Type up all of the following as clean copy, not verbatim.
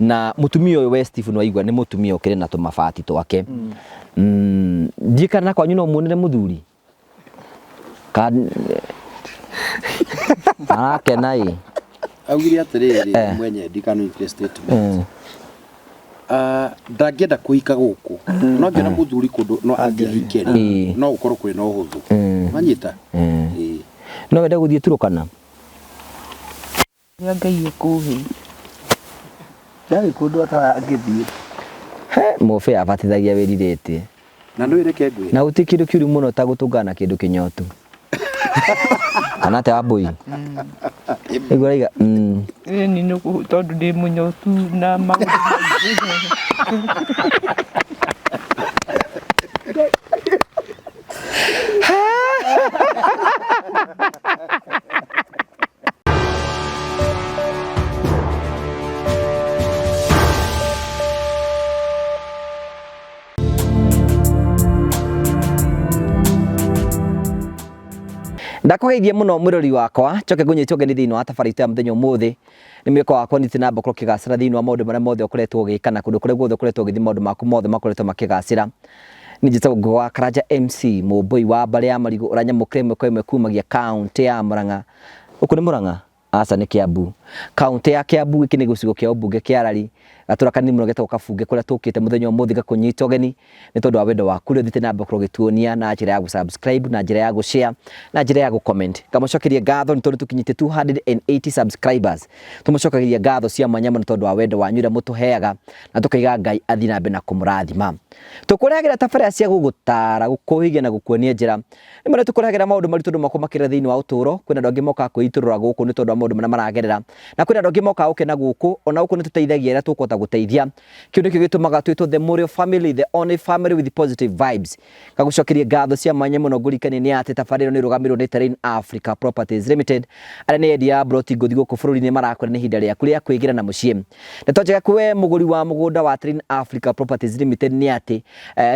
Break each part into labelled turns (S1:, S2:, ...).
S1: na mutumia uyu we Steve Waigua ni mutumia ukire na tumafati twake ndikana kwanyu no muonere muthuri kan kenai
S2: augire atiriri mwenye ndikano statement ndangenda kuika guku no ngena muthuri kundu no angihikeri no ukorwo kuri no huthu manyita
S1: no wenda guthie turukana
S3: Ngai ekuhi
S2: ndari kundu atangithie
S1: mofe abatithagia wiririte
S2: na no ireke ngwe
S1: na utikiru kiuru muno ta gutungana kindu kinyotu anate abui igoriga
S3: ni no tondu ndi munyotu na maundu
S1: ndakugeithia muno mwirori wakwa coke ngunyitwo ngeni thiini wa tabarite ya muthenya umuthi ni mwiko wakwa ni tina bokro kigacira thiini wa maundu maria mothe ukoretwo ugikana kundu kuria guothe ukoretwo ugithi maundu maku mothe makoretwo makigacira ni njitagwo Ngwa Karanja MC muboi wa mbari ya Marigu uranyamukire mweko imwe kumagia county ya Murang'a uku ni Murang'a asa ni Kiambu county ya Kiambu iki ni gucigo kia ubunge kia Rari gatura kanini muno getwo kabunge kuria tukite muthenya umuthi gakunyita ugeni ni tondu wa wendo waku ri thite namba kurogituonia na njira ya gusubscribe na njira ya gushare na njira ya gucomment kamucokeria ngatho ni tondu tukinyite 280 subscribers tumucokeria ngatho cia manyama ni tondu wa wendo wanyu ria mutuheaga na tukaiga Ngai athi na mbere na kumurathima tukurehagira tabarĩra cia gugutara gukuhigia na gukuonia njira ni mara tukurehagira maundu maritu ndu makumakira thiini wa uturo kwina ndu angi moka kwiturura guku ni tondu wa maundu maria maragerera na kwina ndu angi moka ukena guku ona guku ni tuteithagia ira tukuhota guteithia kiundu kio gitumaga twitwo the Murio family, the only family with positive vibes kagucokeria ngatho cia mwanya muno ngurikani ni ati tabarĩra ni rugamirwo ni Terrain Africa Properties Limited ara ni endia broti ngothi guku bururi-ini marakora ni hinda riaku ria kwigira na mucii ni tonjega kuwe muguri wa mugunda wa Terrain Africa Properties Limited ni ati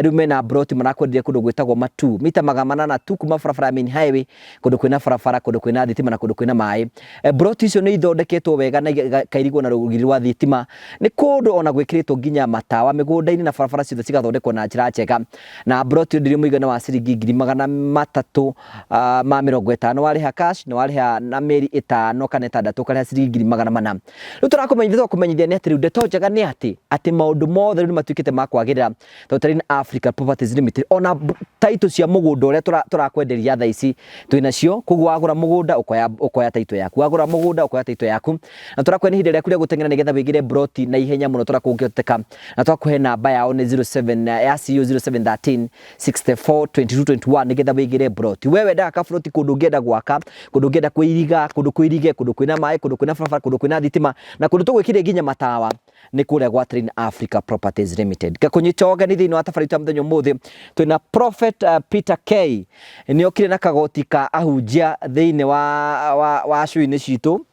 S1: riu mena broti marakwendia kundu gwitagwo Matu mita 800 tu kuma barabara main highway kundu kwina barabara kundu kwina thitima na kundu kwina mai broti icio ni ithondeketwo wega na kairigwo na rugiri rwa thitima ni kundu ona gwikiritwo nginya matawa migunda-ini na barabara ciothe cigathondekwo na njira njega na broti ndiri muigana wa ciringi 350 wariha cash na wariha na meri 5 kana 6 kariha ciringi 400 riu turakumenyithia kumenyithia ni ati riu ndeto njega ni ati maundu mothe ni matuikite makwagirira Terrain Africa Properties Limited ona title cia mugunda uria turakwenderia thaa ici twina cio koguo wagura mugunda ukoya title yaku wagura mugunda ukoya title yaku na turakwenda hinde riaku ria guteng'era nigetha wigire broti na ihenya muno turakungiteka na twakuhe namba yao ni 07 ya CEO 0713 64 22 21 nigetha wigire broti wewe nda kabroti kundu ngenda gwaka kundu ngenda kuiriga kundu kuirige kundu kwina mai kundu kwina barabara kundu kwina thitima na kundu tugwikire nginya matawa ni kuria gwa Terrain Africa Properties Limited gakunyitoga ni thiini wa tabarĩra ya muthenya umuthi twina Prophet Peter K ni okire na kagoti ka ahunjia thiini wa cui-ini citu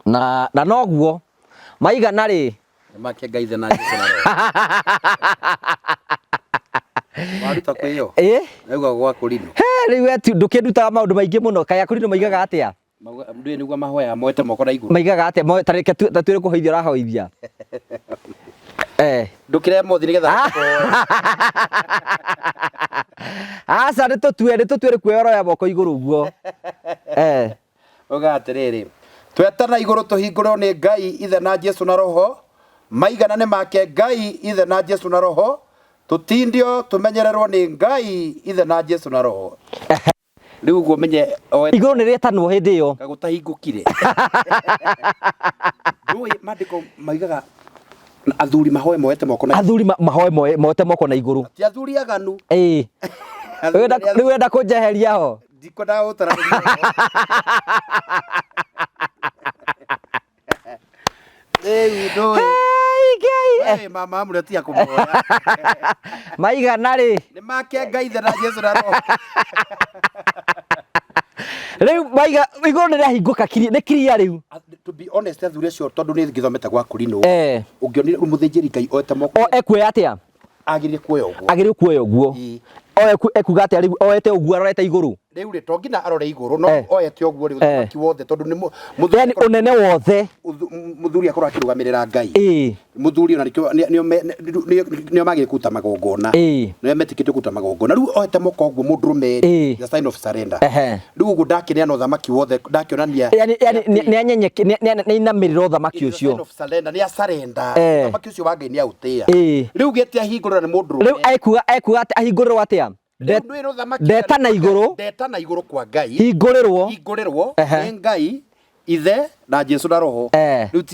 S1: na noguo maigana ri
S2: make Ngai na Jesu na waruta kwiyo auga gwa kurino
S1: riu ati ndukindutaga maundu maingi muno kaya kurino maigaga atia
S2: ndu niguo mahoya moete moko na iguru
S1: maigaga atia tareke tatwire kuhoithia rahoithia
S2: ndukire mothi nigetha
S1: asa nitutwire kuero ya moko iguru uguo
S2: uga atiriri twetana iguru tuhingurwo ni Ngai ithe na Jesu na roho maigana ni make Ngai ithe na Jesu na roho tutindio tumenyererwo ni Ngai ithe na Jesu na roho riu guo menye
S1: iguru ni rietanwo hindi iyo
S2: gagutahingukire ndui mandiko maigaga athuri mahoe moete moko na
S1: athuri mahoe moete moko na iguru
S2: ti athuri aganu
S1: riu wenda kunjeheria ho
S2: ndiko da utara mama muretia kumuoya
S1: maigana ri
S2: ni make Ngai ithe na Jesu na roho
S1: riu maiga iguru ni rahinguka ni kiria riu
S2: to be honest athuri cio tondu ni ngithomete gwa kurino ungioni muthinjiri Ngai oete moko
S1: ekuoya atia
S2: agire kuoya uguo
S1: ekuga atia riu oete uguo arorete iguru
S2: riu ri to ngina arore iguru no oyete oguo ri uthamaki wothe tondu ni
S1: yani unene wothe
S2: muthuri akorwo akirugamirira Ngai muthuri ona nio magikuta magongona nio metikite kuta magongona riu oyete moko oguo mundurume the sign of surrender riu uguo ndakineana uthamaki wothe ndakionania
S1: yani ni anyenyeke ni inamirira uthamaki ucio
S2: sign of surrender ni surrender uthamaki ucio wa Ngai ni autia riu gete ahingurira ni mundurume
S1: riu aikuga ati ahingurira atia ndeta na iguru
S2: kwa Ngai
S1: hingurirwo
S2: ni Ngai ithe na Jesu na roho
S1: riu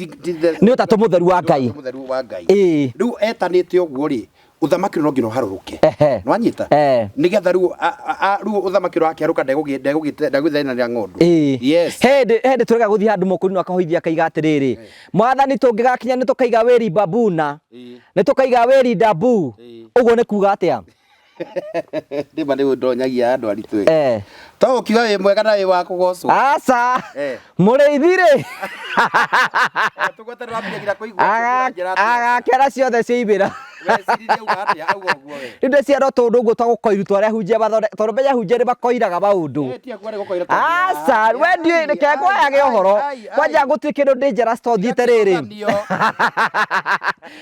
S1: ni utatu mutheru wa Ngai
S2: riu etanite oguo ri uthamaki no ngino haruruke no anyita nigetha riu uthamaki wake haruka ndegugithenanira ng'ondu yes
S1: hende turega guthii handu mukuru akahoithia kaiga atiriri mwathani tungigakinya ni tukaiga weri babuna ni tukaiga weri dabu uguo ni kuga atia
S2: ndima ni ndonyagia andu aritu to ukiuga wi mwega na wi wa kugocwo
S1: aca muriithire
S2: tugweterera mbia kuigua
S1: agakera ciothe ciaibira inde ciaro tundu uguo twagukoiru twaria hunjia bathonde tondu menya hunjia ni bakoiraga maundu aca wendi rekengwa yage uhoro kwanja gutiri kindu dangerous to thiete riri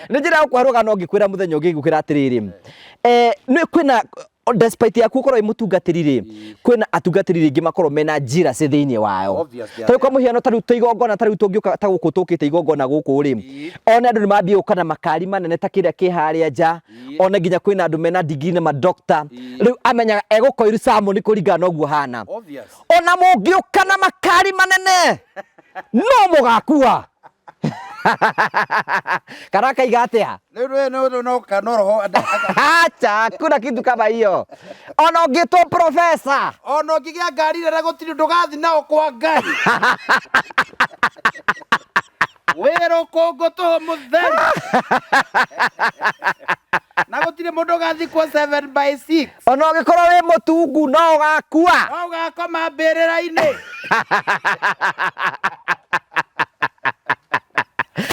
S1: ni njira ukwaruga no ngikwira muthenya ungi ngukira atiriri ni kwina despite ya kukorwo imutungatirire kwina atungatirire ingi makorwo mena njira ci thiini wao tari kwa muhiano tari tuigongona tari tungioka ta guku tukite igongona guku ri ona andu ni mambie ukana makari manene ta kiria ki haria nja ona nginya kwina andu mena degree na madokta riu amenya egukoiru Samuel kuringana uguo hana ona mungiukana makari manene no mugakua Karaka igatea.
S2: No kanoroho.
S1: Acha, kuna kitu kama hiyo. Ono gito profesa.
S2: Ono gigia gari rera gutiri ndugathi nao kwa Ngai. Wero kongo to mutheri. Na gutiri mundu gathi kwa 7/6.
S1: Ono gikorwo wi mutungu no gakua.
S2: No gakoma mbirira-ini.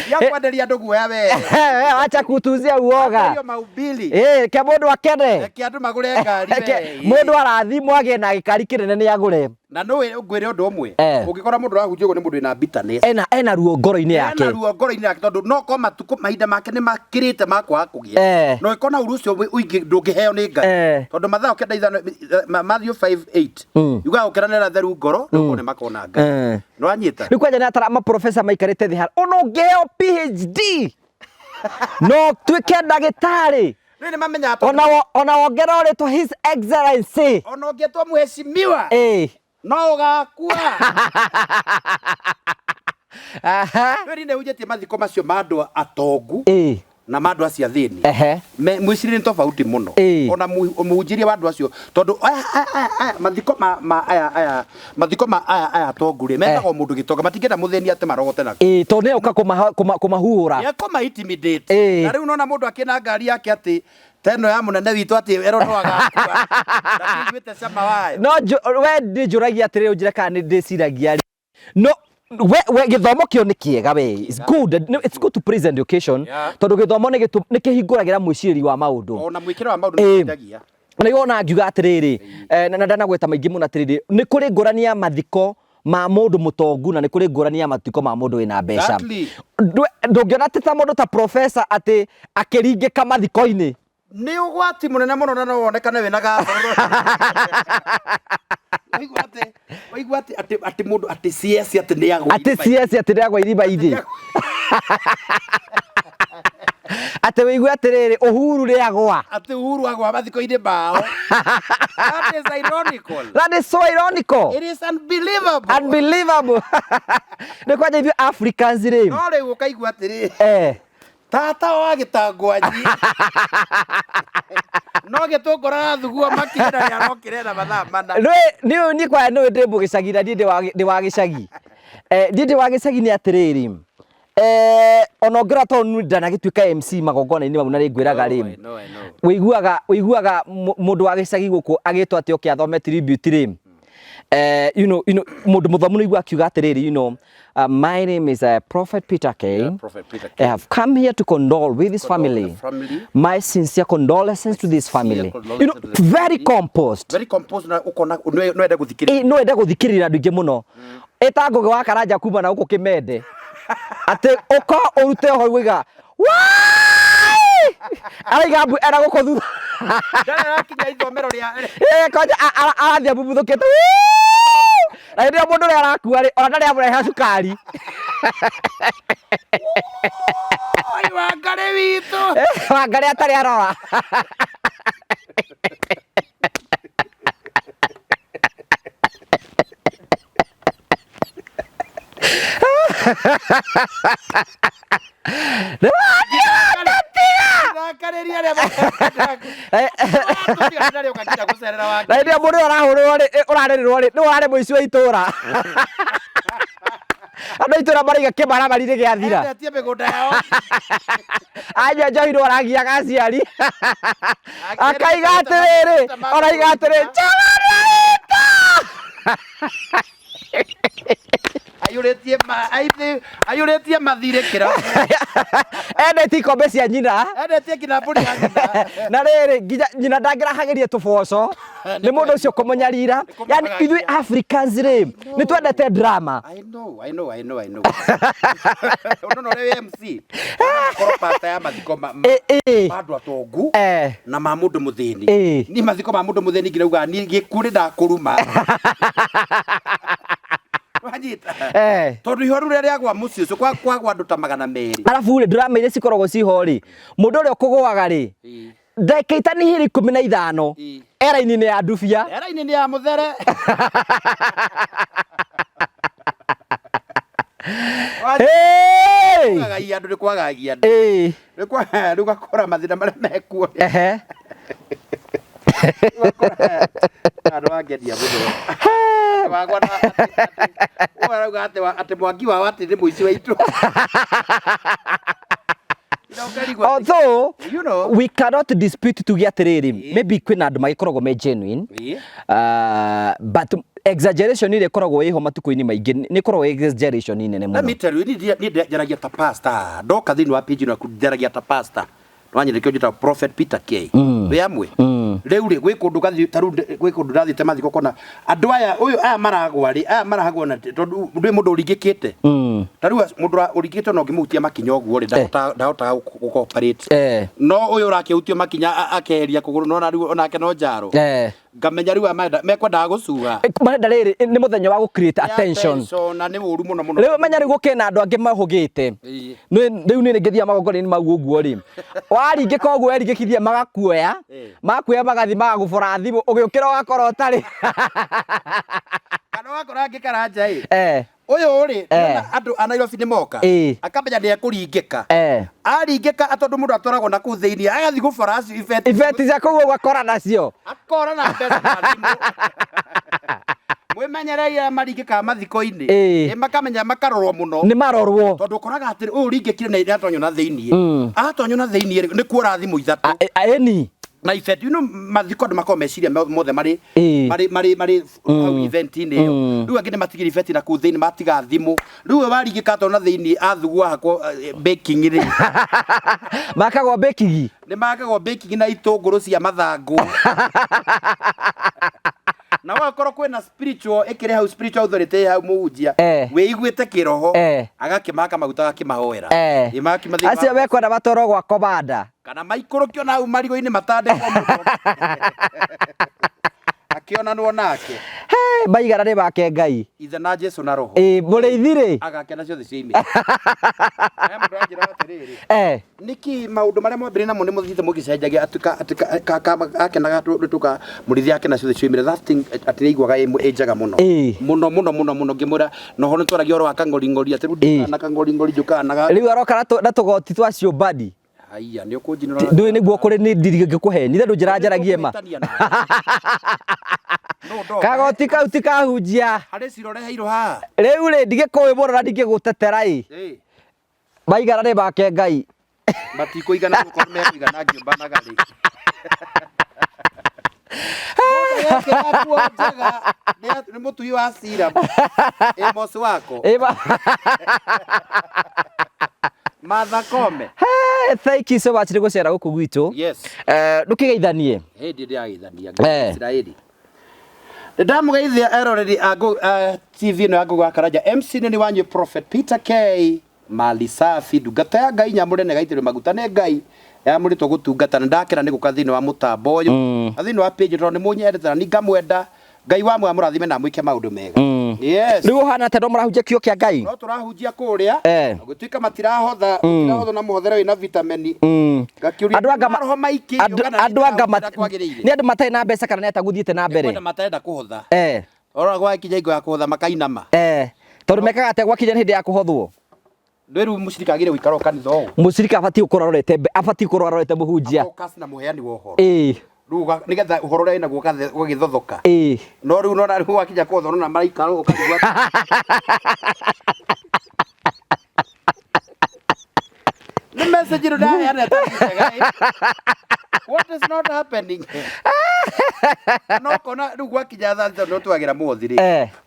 S2: Ya kwanderia ndugu yawe.
S1: Acha kutuzia uoga.
S2: Hiyo maubili.
S1: Ke mundu akene.
S2: Ke andu magure ngari we.
S1: Mundu arathimwo age na gikari kinene ni agure.
S2: Na no ngwire undu umwe. Ungikora mundu arahunjio ni mundu ina bitterness.
S1: Ena ruo ngoro-ini yake.
S2: Ena ruo ngoro-ini yake tondu no ko matuko mahinda make ni makirite makwa kugia. No ikona urucio uingi ndungiheo ni Ngai. Tondu mathao kenda ithano Matthew 5:8. Yuga ukiranira theru ngoro no ne makona Ngai. No anyita.
S1: Ni kwaje na tara ma professor maikarite thi har. Ono ngeo PhD. No twike ndagitari.
S2: Nini mamenya
S1: ona wongera ritwo His Excellency.
S2: Ona ngetwo muheshimiwa. No gakua.
S1: Aha.
S2: Weri ne ujetie mathiko macio mandu atongu. Na mandu acia thini. Mwiciri ni tofauti muno. Ona muhunjirie wandu acio tondu mathiko ma aya atongu ri metago mundu gitonga matingenda mutheni ate marogote na.
S1: Tondu ne uka kumahuhura.
S2: Ya koma intimidate. Na riu nona mundu akina ngari yake ati teno ya munene witu ati ero no agakua. Ndakigwite cama wae.
S1: No we ndijuragia atire unjire kana ni ndiciragia ri. No we githomo kio ni kiega we it's good to praise education tondu githomo ni kihinguragira mwiciri wa maundu
S2: ona mwikiro wa maundu ni kindagia
S1: na yona ngiuga atiriri na ndana gweta maingi muno atiriri ni kuri ngurania mathiko ma mundu mutongu na ni kuri ngurania mathiko ma mundu wina mbeca ndungiona teta mundu ta professor ati akiringika mathiko-ini
S2: ni ugwati munene muno na no wonekane wina gatho Waiguate ati mundu ati siesi ati ni agwa
S1: ati siesi ati ni agwa iriba ithi ati wigua atiriri Uhuru ri agwa
S2: ati Uhuru agwa mathiko-ini bao. That is ironical.
S1: That is so ironical.
S2: It is unbelievable.
S1: Unbelievable. Ni kwaje hivi Africans ri
S2: no riu ukaigua atiri tata wa gitangwanyi no gitungora thugua makira ya rokirera mathaa mana
S1: ni kwa no ndimbu gicagi ndi wa gicagi ndi wa gicagi ni atiriri onongera to ndana gituika MC magongona-ini mau na ringwiraga ri wiguaga mundu wa gicagi guku agitwo ati oke athome tribute ri mundu muthomu no igua akiuga atiriri, my name is Prophet Peter K.
S2: Yeah, Prophet Peter K.
S1: I have come here to condole with this family. My sincere condolences to this family. Very composed.
S2: Very composed na ukona no enda guthikirira.
S1: No enda guthikirira andu ingi muno. Eta ngugi wa karanja kuma na uko Kimende. Ate uko urute ho wiga. Araiga mbu era guko thutha.
S2: Ndara rakinya ithomero ria.
S1: Koja arathia bubuthukitu. Na ndio mundu ria arakua ri ona ndari amureha cukari.
S2: Oi Wangari witu.
S1: Wangari atari arora. Na ndio mundu arahurwo ri urarerirwo ri ni urare muici wa itura. Andu itura mariga kimara marire giathira.
S2: Atie migunda yao.
S1: Anya njohirwo aragia gaciari. Akaiga atiriri, oraiga atiriri.
S2: Ayuretie mathirikira.
S1: Endete ikombe cia nyina.
S2: Endete kinya mburi ya nyina.
S1: Na riri nginya nyina ndangirahagiria tuboco. Ni mundu ucio kumunyarira. Yani ithui Africans ri ni twendete drama.
S2: I know. Unono le MC. Koropata ya mathiko mandu atongu na ma mundu muthini. Ni mathiko ma mundu muthini ngirauga ni gikuri ndakuruma. Wanyita. Tondu ihoru ria riagwa muci ucio kwagwa andu ta 200.
S1: Alafu drama ile cikoragwo ciho ri. Mundu uri ukugwaga ri. Ndakaita ni hiri 15. Era-ini ni ya ndubia.
S2: Era-ini ni ya muthere. Kwagagia andu ni kwagagia andu. Ni kwa rugakora mathina maria mekuo. Andu angedia muno. Wagwa na warauga ati mwangi wa ati ni muici wa itu.
S1: Although we cannot dispute to get atiriri, maybe kwina andu magikoragwo me genuine, but exaggeration ile koragwo iho matuko-ini maingi ni koragwo exaggeration nene muno.
S2: Let me tell you, ni njaragia ta pastor, ndoka thini wa page ino njaragia ta pastor. Nwanyire kyo jita Prophet Peter K. We amwe. Riu ri gwi kundu gathi taru gwi kundu ndathite mathiko kona andu aya uyu aya maragwa ri aya marahagwo na tondu ndui mundu urigikite. Taru mundu urigikite no ngimutia makinya oguo ri ndahota gucooperate. No uyu urakihutio makinya akeheria kuguru no na riu onake no njaro. Ngamenya riu mekwenda gucuga.
S1: Marenda riri ni muthenya wa gu create attention.
S2: Na ni uru muno muno.
S1: Riu menya riu gukena andu angi mahugite. Riu ni ngithia magongoni ni magu uguo ri. Waringika uguo eringikithia magakuoya. Makuoya magathi magagubora thimu ugiukira ugakora utari.
S2: Kana wakora ngikaranja uyu ri andu a Nairobi ni moka akamenya ni ekuringika aringika atondu mundu atwaragwo na ku thiini agathi gubora
S1: event cia kuguo gwakora nacio
S2: akora na mbeca na thimu mwimenyereire maringika mathiko-ini makamenya makarorwo muno
S1: ni marorwo
S2: tondu ukoraga atiri uyu ringikire na atonyo na thiini atonyo na thiini ni kuora thimu ithatu
S1: eni
S2: na ifet mathiko ndu makoma meciria mothe mari event ini riu angi ni matigiri ifet na ku thiini matiga thimu riu waringika to na thiini athugwa hako baking ri
S1: makagwo baking
S2: ni makagwo baking na itunguru cia mathangu na wakorwo kwina spiritual ikire hau spiritual authority hau muhunjia wiiguite kiroho agakimaka maguta agakimahoera imakimathima
S1: acio bekwenda batoro gwa komanda
S2: kana maikurukio na marigo-ini matande kwa mundu akiona nuo nake
S1: baigara ni bake Ngai
S2: ithe na Jesu na roho
S1: muriithi ri
S2: agakena ciothe ciaime mundu anjira atiriri niki maundu maria mwambire namo ni muthite mugicenjagia akenaga tuka murithi akena ciothe ciaime that thing atiraiguaga enjaga muno muno ngimura noho ni twaragia oro akangoringori atiru na kangoringori njukanaga
S1: riu aroka na tugoti twacio badi
S2: Aya ni ukunjinura
S1: ndui niguo kuri ni ndiri ngikuhe ni ndu njaragia ma kagoti kau ti kahunjia
S2: hari cirore heiru ha
S1: riu ri ndigikuwi muno na ndigigutetera baigara ni bake Ngai
S2: batikuigana gukorwo mekuigana ngiumbanaga ri yake hapo njega ni mutui wa cira emos wako Martha Koome.
S1: Thank you so much ni gucera guku gwitu.
S2: Yes.
S1: Ndukigeithanie.
S2: Hindi ndiageithania Israeli. Ndamugeithia already TV no ago gwakaraja MC ni wanyu Prophet Peter K Mali Safi ndungata ya Ngai nyamurene gaitire maguta ne Ngai ya muri to gutungata ndakira ni gukathini wa mutambo uyu athini wa page ro ni munyendeta ni ngamwenda Ngai wa mwe murathime na mwike maundu mega. Yes.
S1: Riu hana te ndo murahunjia kio kia Ngai.
S2: No turahunjia kuria. Gutwika matirahotha na muhothere wina vitamin. Gakiuria roho maiki
S1: andu anga ni andu matai na mbeca kana neta guthiite na mbere.
S2: Kwenda matenda kuhotha. Ora gwa kinya igo ya kuhotha makainama.
S1: Tondu mekaga ate gwa kinya hindi ya kuhothwo.
S2: Ndweru mushirika agire wikaro kanitha o.
S1: Mushirika afati ukororete afati ukororete muhunjia.
S2: Focus na muheani wa uhoro.
S1: Ruga
S2: nigetha uhoro rena gugithothoka. No riu no na riu wakinya kuthona na maraika ukagwa. The message ro ya what is not happening? No kona riu gwakinya tha no twagira muothi ri.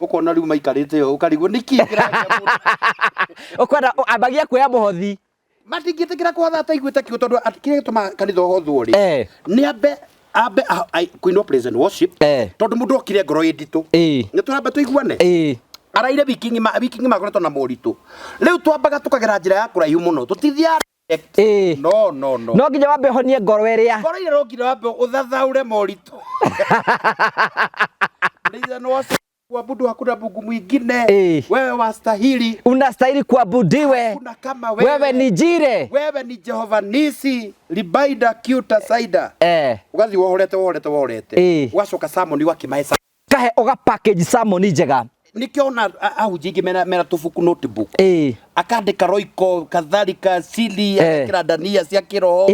S2: Ukona riu maikarite yo ukarigwo niki kiragia mundu.
S1: Ukwenda abagia kuya muhothi.
S2: Matingitikira kuhotha ataiguite kiu tondu atikire gituma kanitha uhothwo ri. Ni abe kuinwo praise and worship tondu mundu okire ngoro inditu ni turamba tuiguane araire viking makoretwo na moritu riu twambaga tukagera njira ya kuraihu muno tutithia no
S1: nginya wambe honie ngoro iria
S2: ngoro ile rokire wambe uthathaure moritu praise and worship kuabudu hakuna Mungu mwingine. Wewe wastahili. Unastahili kuabudiwe. Kuna kama wewe. Wewe ni jire. Wewe ni Jehova Nisi. Libaida kiuta saida. Ugathi wohorete. Ugacoka Samoni wakimaisa.
S1: Kahe oga package Samoni njega.
S2: Nikiona ahujingi mena tufuku notebook. Akandika roiko kadhalika sili akira dania cia kiroho.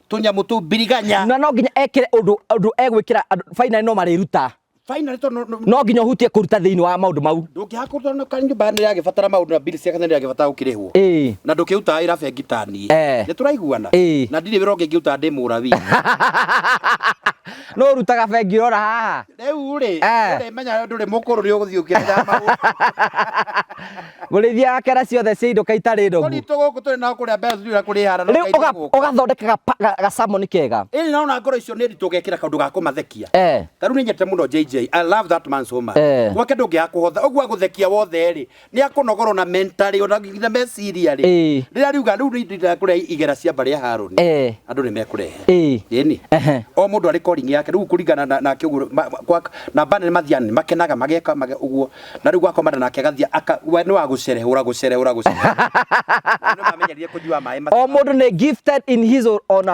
S2: Tunyamu tu biriganya.
S1: Na no nginya ekire undu egwikira final no mariruta.
S2: Finally to
S1: no nginya hutie kuruta thiini wa maundu mau
S2: ndukihakuruta no kanyumba ni yagibatara maundu na bili cia kanitha yagibatara ukirihwo na ndukiuta ira bengi tani ni turaiguana na ndiri wira ngiuta ndi murawi
S1: no rutaga bengi rora haha
S2: riu ri menya nduri mukuru ri uguthiukira maundu
S1: gurithia kera ciothe cia indo kaitari ndogu
S2: kuri tuguku turi na kuria mbeca ndira kuri hara no
S1: kaitari ugathondeka ga Samoni kega
S2: ini naona ngoro icio ni nditugekira kaundu ga kumathekia taru ni nyete muno JJ I love that man so much gwake ndungia kuhotha ogwa guthekia wothe ri ni akunogoro na mentally ona nginya meciria ri rira riuga riu ndira kuria igera cia bari ya Haruni andu ni mekurehe yeni o mundu ari calling yake riu kuringana na kiugo na bane mathiani makenaga mageka uguo na riu gwako manda nake gathia we ni wa gucerehura no mamenyerie kunyua mai
S1: o mundu ni gifted in his on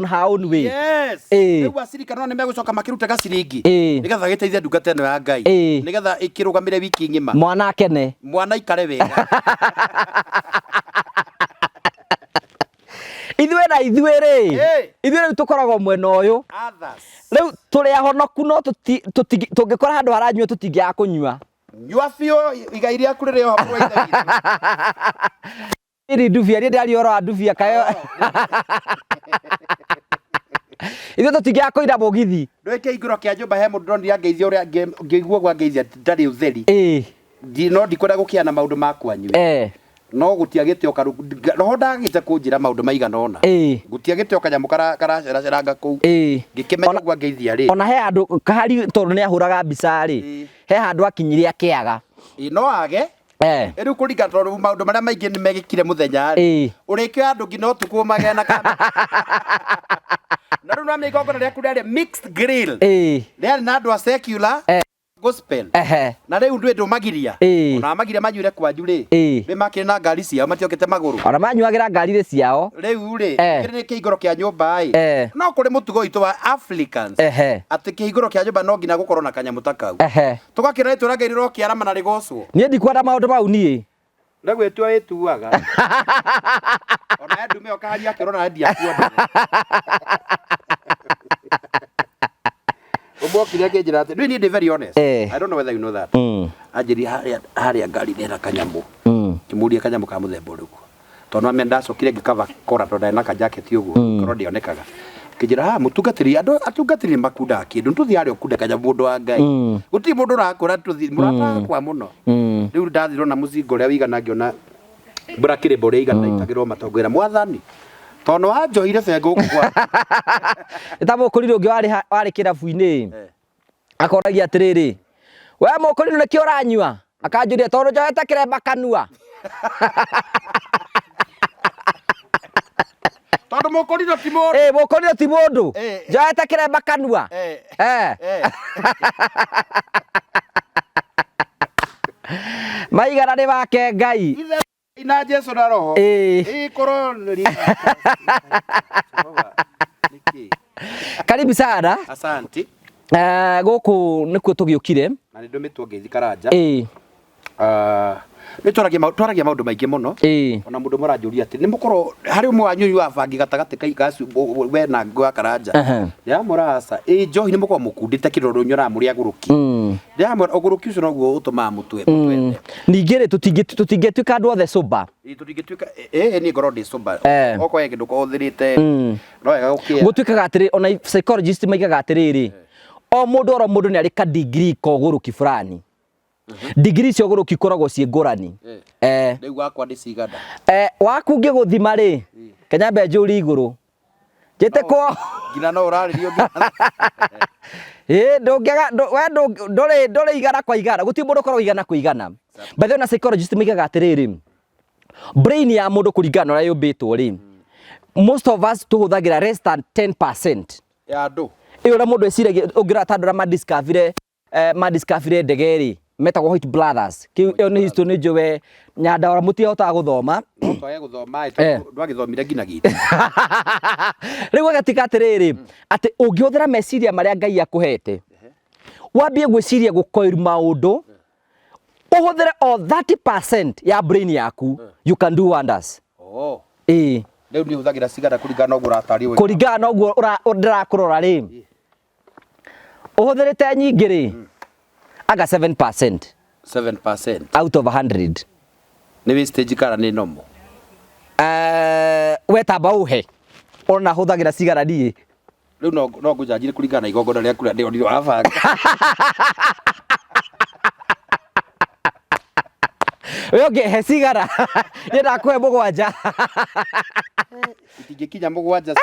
S1: her own way
S2: yes riu asirika no ni megucoka makiruta gaciringi nigetha giteithia ndungata eno ya Ngai nigetha ikirugamire wiki ngima
S1: mwana akene
S2: mwana ikare wega
S1: ithuĩ rĩ tukoragwo mwena ũyũ rĩu tũrĩ ahonoku no tũngĩkora handũ haranyua tũtingĩaga kũnyua
S2: nyua biũ igai rĩaku rĩrĩ o hakuhĩ
S1: iri ndubia rĩ ndari oro ndubia kayo ithuĩ tũtingĩaga kũira mũgithi
S2: ndwĩke igũrũ kĩa nyũmba he mũndũ ndonire ngeithia ũrĩa ngĩiguo gwa ngeithia ndarĩ ũtheri no ndikwenda gũkĩana maũndũ makwanyu no gutiagite okaru roho ndagite kunjira maundu maigana ona gutiagite okanyamo karaceranga kuu ngikimenya gwa ngeithia ri
S1: ona he andu kahari tondu ni ahuraga mbica ri he handu akinyire akiaga
S2: no age riu kuringa tondu maundu maria maingi ni megikire muthenya ri urikio andu ngino tuku magena kana na riu na migongona riaku ri mixed grill ri na andu a secular gospel na riu ndwe magiria ona magiria manyure kwanju ri be makina ngari ciao matiokete maguru
S1: ona manyuagira ngari ciao
S2: riu ri kiri kiigoro kia nyumba no kuri mutugo itu wa Africans ati kiigoro kia nyumba no ngina gukorwo na kanyamu takau tugakira itu rangairiro kiarama na rigocwo
S1: nie ndikwenda maundu mau nie
S2: ndagwetua ituaga ona ndume okaharia kirona ndia kuona Obokire kejira ati we need to be very honest I don't know whether you know that ajiri haria ngari ndera kanyamu kimuria kanyamu ka muthemba uruko tondu amenda cokire ngikava kora tondu na ka jacket uguo koro ndionekaga kijira ha mutungatiri andu atungatiri makunda kindu ntuthi ari okunda kanya mundu wa Ngai guti mundu rakura tuthi murata kwa muno riu ndathirwo na muzingo ria wigana ngiona mbura kirimo ria igana itagirwo matongera mwathani tono anjohire bengo kwa
S1: itabo kurire ungi wari kirabu-ini akoragia atiriri we mukurire niki uranyua akanjuria tono njohete kiremba kanua
S2: tondu mukurire ti mundu
S1: mukurire ti mundu njohete kiremba kanua maigana ni wake Ngai
S2: ina Jesu na roho koroni
S1: karibu sana
S2: asante
S1: guku nikuo tugiukire
S2: na ni ndumitwo ngithikaraja ni twaragia maundu maingi muno ona mundu muranjuria ati ni mukorwo hari umwe wanyu wa bangi gatagati kai gacu we na ngwa karanja ya murasa njohi ni mukorwo mukundite kiroro nyora muri aguruki ya mur oguruki ucio noguo utuma mutwe
S1: ningire tutingetuika andu othe soba
S2: tutingetuika ni ngoro ndi soba oko ye kindu kothirite no wega gukia
S1: gutuikaga atiri ona psychologist maigaga atiriri o mundu ni ari ka degree ko guruki fulani degree cio guruki koragwo cie ngurani
S2: riu wakwa ndi cigana
S1: waku ngiguthima ri Kenya njuri iguru njite ko
S2: ngina no uraririo
S1: ndore igana kwa igana guti mundu korwo igana kwa igana by the way na psychologist maigaga atiriri brain ya mundu kuringana na yumbitwo ri most of us tuhuthagira less than 10%
S2: ya andu
S1: iyo mundu eciragia ungira tandura madiscovery ndegeri metagwo White Brothers kiyo ni history ni jowe Nyandaura mutihota guthoma
S2: twage guthoma ndwagithomire ngina gitu
S1: riu agatika atiriri ati ungiuthira meciria maria Ngai akuhete wambie gwiciria gukoiru maundu uhuthire o 30% ya brain yaku you can do wonders
S2: riu ni huthagira cigana kuringana uguo uratari we
S1: kuringana uguo ndirakurora ri uhuthirite nyingi ri aga 7% out of 100
S2: ni wastage kana ni nomo
S1: wetamba uhe ona huthagira cigana nie
S2: riu no ngujanjire kuringana igongona ria kura ndio ndio abanga
S1: we he cigara ni ndakuhe mugwanja
S2: itingikinya mugwanja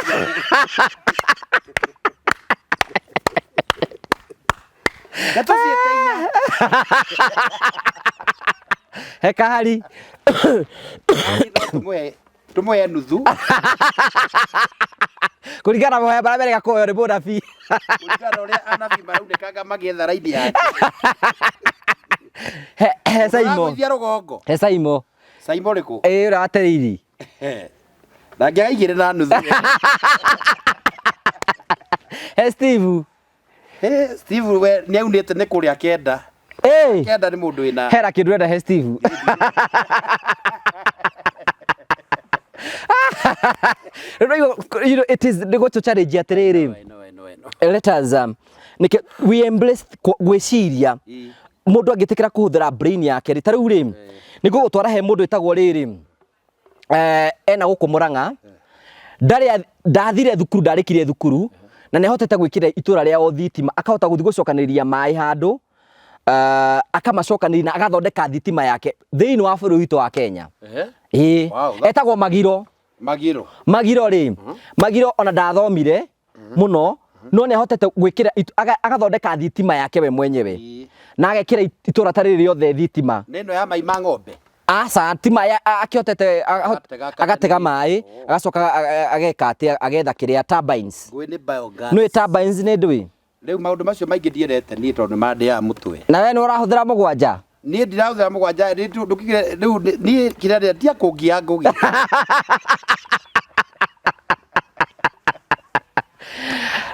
S2: Gato sietenya.
S1: Heka hari.
S2: Tumwe nuthu.
S1: Kuringana moya bara bereka koyo ri boda fi.
S2: Kuringana uria anabi maraunekaga magietha raidi yake.
S1: He saimo. He saimo.
S2: Saimo riku.
S1: Urateriri.
S2: Na ngiaigire na nuthu.
S1: He Steve.
S2: Steve we ni aunite ne kuria kenda. Kenda ni mundu ina.
S1: Hera kindu renda he Steve. You know, it is the go to challenge atiriri.
S2: I know.
S1: Let us we embrace gwiciria. Mundu agitikira kuhuthira brain yake ri tariu ri ni gugutwara he mundu etagwo riri ena guku Murang'a ndathire thukuru ndarikire thukuru na ne hotete gwikira itura ria thitima akahota guthi gucokaniria mai handu akamacokanĩria na agathondeka thitima yake thiini wa bũrũri witũ wa Kenya etagwo Magiro ri Magiro ona ndathomire muno no ne hotete gwikira agathondeka thitima yake we mwenyewe na agekira itura tarĩ riothe thitima
S2: neno ya mai ma ng'ombe
S1: asa tima ya akihotete agatega mai agacoka ageka ati agetha kiria turbines
S2: ngwe ni biogas
S1: no turbines ni ndui
S2: riu maundu macio maingi ndierete ni tondu mande ya mutwe
S1: na we no urahuthira mugwanja
S2: ni ndirahuthira mugwanja ndukigire riu ni kirare ndia kungia ngugi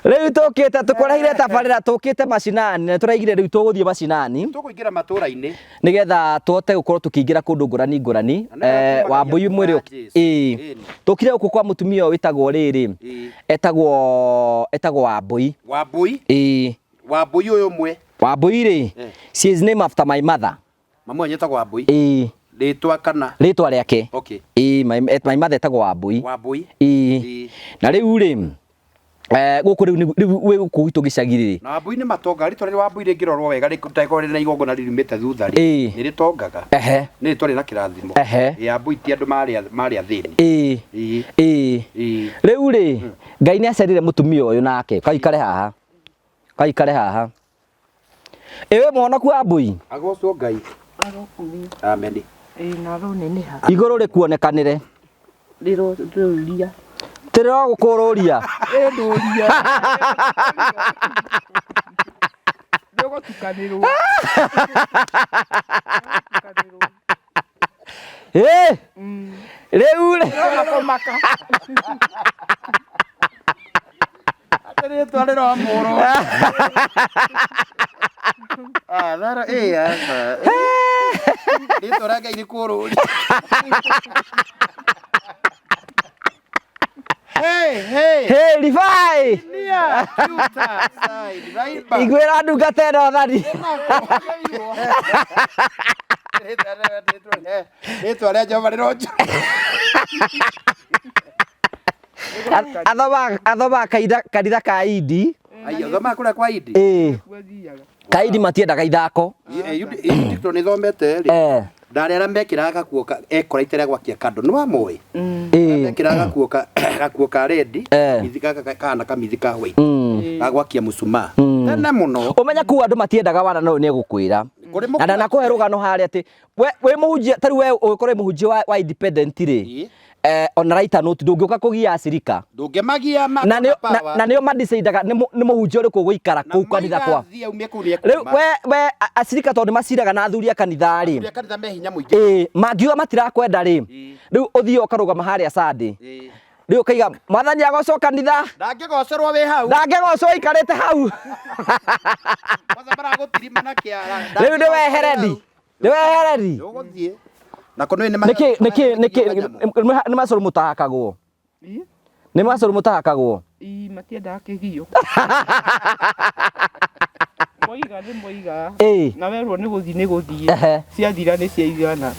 S1: riu tukite tukoraire tabarira tukite macinani na turaigire riu tuguthie macinani
S2: tukuingira matura-ini
S1: nigetha tuhote gukorwo tukiingira kundu ngurani Wambui mwiri tukire guku kwa mutumia witagwo riri etagwo Wambui Wambui uyu mwe Wambui ri she is named after my mother
S2: mama nyetagwo Wambui ritwa kana
S1: ritwa riake
S2: okay
S1: my mother etagwo Wambui
S2: Wambui
S1: na riu ri Guku riu we guku gitu gicagiri
S2: na Wambui nĩ matonga rĩtwa rĩ Wambui rĩngĩrorwo wega rĩkorwo rĩ na igongona rĩumĩte thutha nĩ rĩtongaga nĩ rĩtwa rĩ na kĩrathimo Wambui ti andũ marĩa thĩni
S1: rĩu rĩ Ngai nĩ acerire mũtumia ũyũ nake kaikare haha ewe mwonoku Wambui
S2: agocwo Ngai amen
S3: na roneneha
S1: igũrũ rĩkuonekanĩre
S3: rĩroria
S1: tĩrĩro gũkũrũria
S3: ndũria ndũgũtukanĩrwo
S1: rĩu
S3: makomaka
S2: rĩtwa rĩromũrwo thara rĩtwa rĩa Ngai rĩkũrũria
S1: Hey, Levi! Igwĩra ndungata ĩno thani.
S2: Rĩtwa rĩa Jehova rĩronjora.
S1: Athoma kanitha ka Idi.
S2: Athoma kũrĩa kwa Idi?
S1: Ka Idi matiendaga ithako.
S2: Tondũ nĩ thomete rĩ. Ndarĩ arĩa mekĩraga gakuo ekora iterĩa gwakia kando nĩ wamũĩ mekĩraga gakuo ka redi kana kamithi ka white gagwakia mũcumaa tene mũno
S1: ũmenya kuo andũ matiendaga wana no nĩ egũkwĩra na ndanakũhe rũgano harĩa atĩ we mũhunjia tarĩ we ũgĩkorwo mũhunjia wa independent rĩ ona raita note ndũngĩũka kũgia acirika
S2: ndũngĩmagia
S1: na nĩo madecidaga nĩ mũhunjia ũrĩkũ gũikara kũu kanitha kwa rĩu we acirika tondũ maciraga na athuri a kanitha rĩ
S2: kanitha me hinya mũingĩ
S1: mangiuga matirakwenda rĩ rĩu ũthiĩ ũkarũgama harĩa Sunday rĩu ũkaiga mwathani agocwo kanitha
S2: ndangĩgocerwo wĩ hau
S1: ndangĩgocwo ikarĩte hau rĩu nĩ weheredi
S2: ũgũthiĩ na kono
S1: nĩ macũrũ mũtahakagwo nĩ macũrũ mũtahakagwo
S3: matiendaga kĩgio moiga nĩ moiga na werwo nĩ gũthiĩ ciathira nĩ ciaigana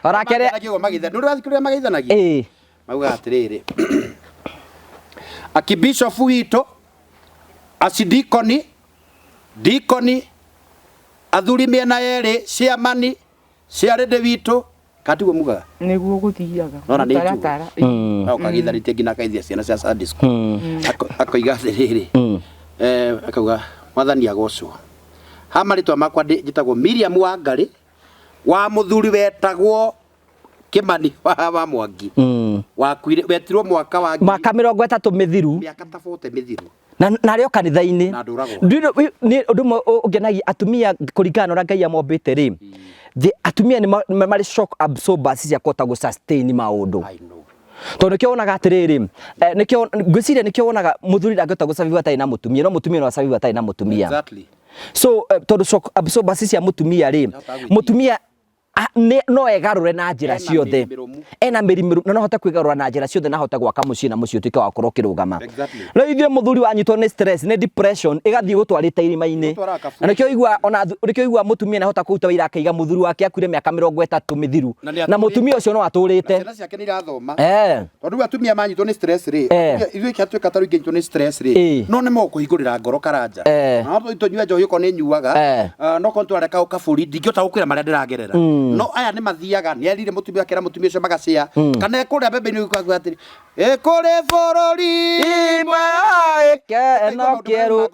S2: orakere magitha nĩ ũrathikĩrĩria magithanagia mauga atĩrĩrĩ akibishop witũ acidikoni dikoni athuri mĩena yerĩ ciamani ciarĩndĩ witũ katiguo mugaga
S3: nĩguo gũthiaga
S2: nona nĩ taratara ukagithanĩtie nginya akaithia ciana cia Sunday school akoiga atĩrĩrĩ akauga mwathani agocwo ha marĩtwa makwa njĩtagwo Miriam Wangarĩ wa mũthuri wetagwo Kĩmani wa Mwangi wakuire wetirwo mwaka wa
S1: 30 mĩthiru
S2: mĩaka ta 40 mĩthiru
S1: na rĩo kanitha-inĩ nĩ ũndũ ũngenagia atumia kũringana na ũrĩa Ngai amombĩte rĩ atumia nĩ marĩ shock absorbers cia kũhota gũ-sustain maũndũ tondũ nĩkĩo wonaga atĩrĩrĩ ngwĩciria nĩkĩo wonaga mũthuri ndangĩhota gũ-survive atarĩ na mũtumia no mũtumia no a-survive atarĩ na mũtumia so tondũ shock absorbers cia mũtumia rĩ mũtumia no egarũre na njĩra ciothe ena mĩrimũ na no ahote kwĩgarũra na njĩra ciothe na ahote gwaka mũciĩ na mũciĩ ũtuĩke wa gũkorwo ũkĩrũgama no ithuĩ mũthuri wanyitwo nĩ stress nĩ depression ĩgathiĩ gũtwarĩte irima-inĩ na nĩkĩo igua mũtumia nahota kũruta wĩra akaiga mũthuri wake akuire mĩaka 30 mĩthiru na mũtumia ũcio no atũrĩte
S2: ciana ciake nĩ irathoma tondũ atumia manyitwo nĩ stress rĩ ithuĩ kĩatuĩka tarĩ ingĩnyitwo nĩ stress rĩ no nĩ mũkũhingũrĩra ngoro karanja na tũnyue njohi ũko nĩ nyuaga no ko twareka ũkabũri ndingĩhota gũkwĩra marĩa ndĩragerera no aya nĩ mathiaga nĩ erire mũtumia akĩra mũtumia ũcio magacĩa kana ekũrĩa mbembe-inĩ ũkaigua atĩrĩ ĩkũrĩ bũrũri
S1: no kĩerũ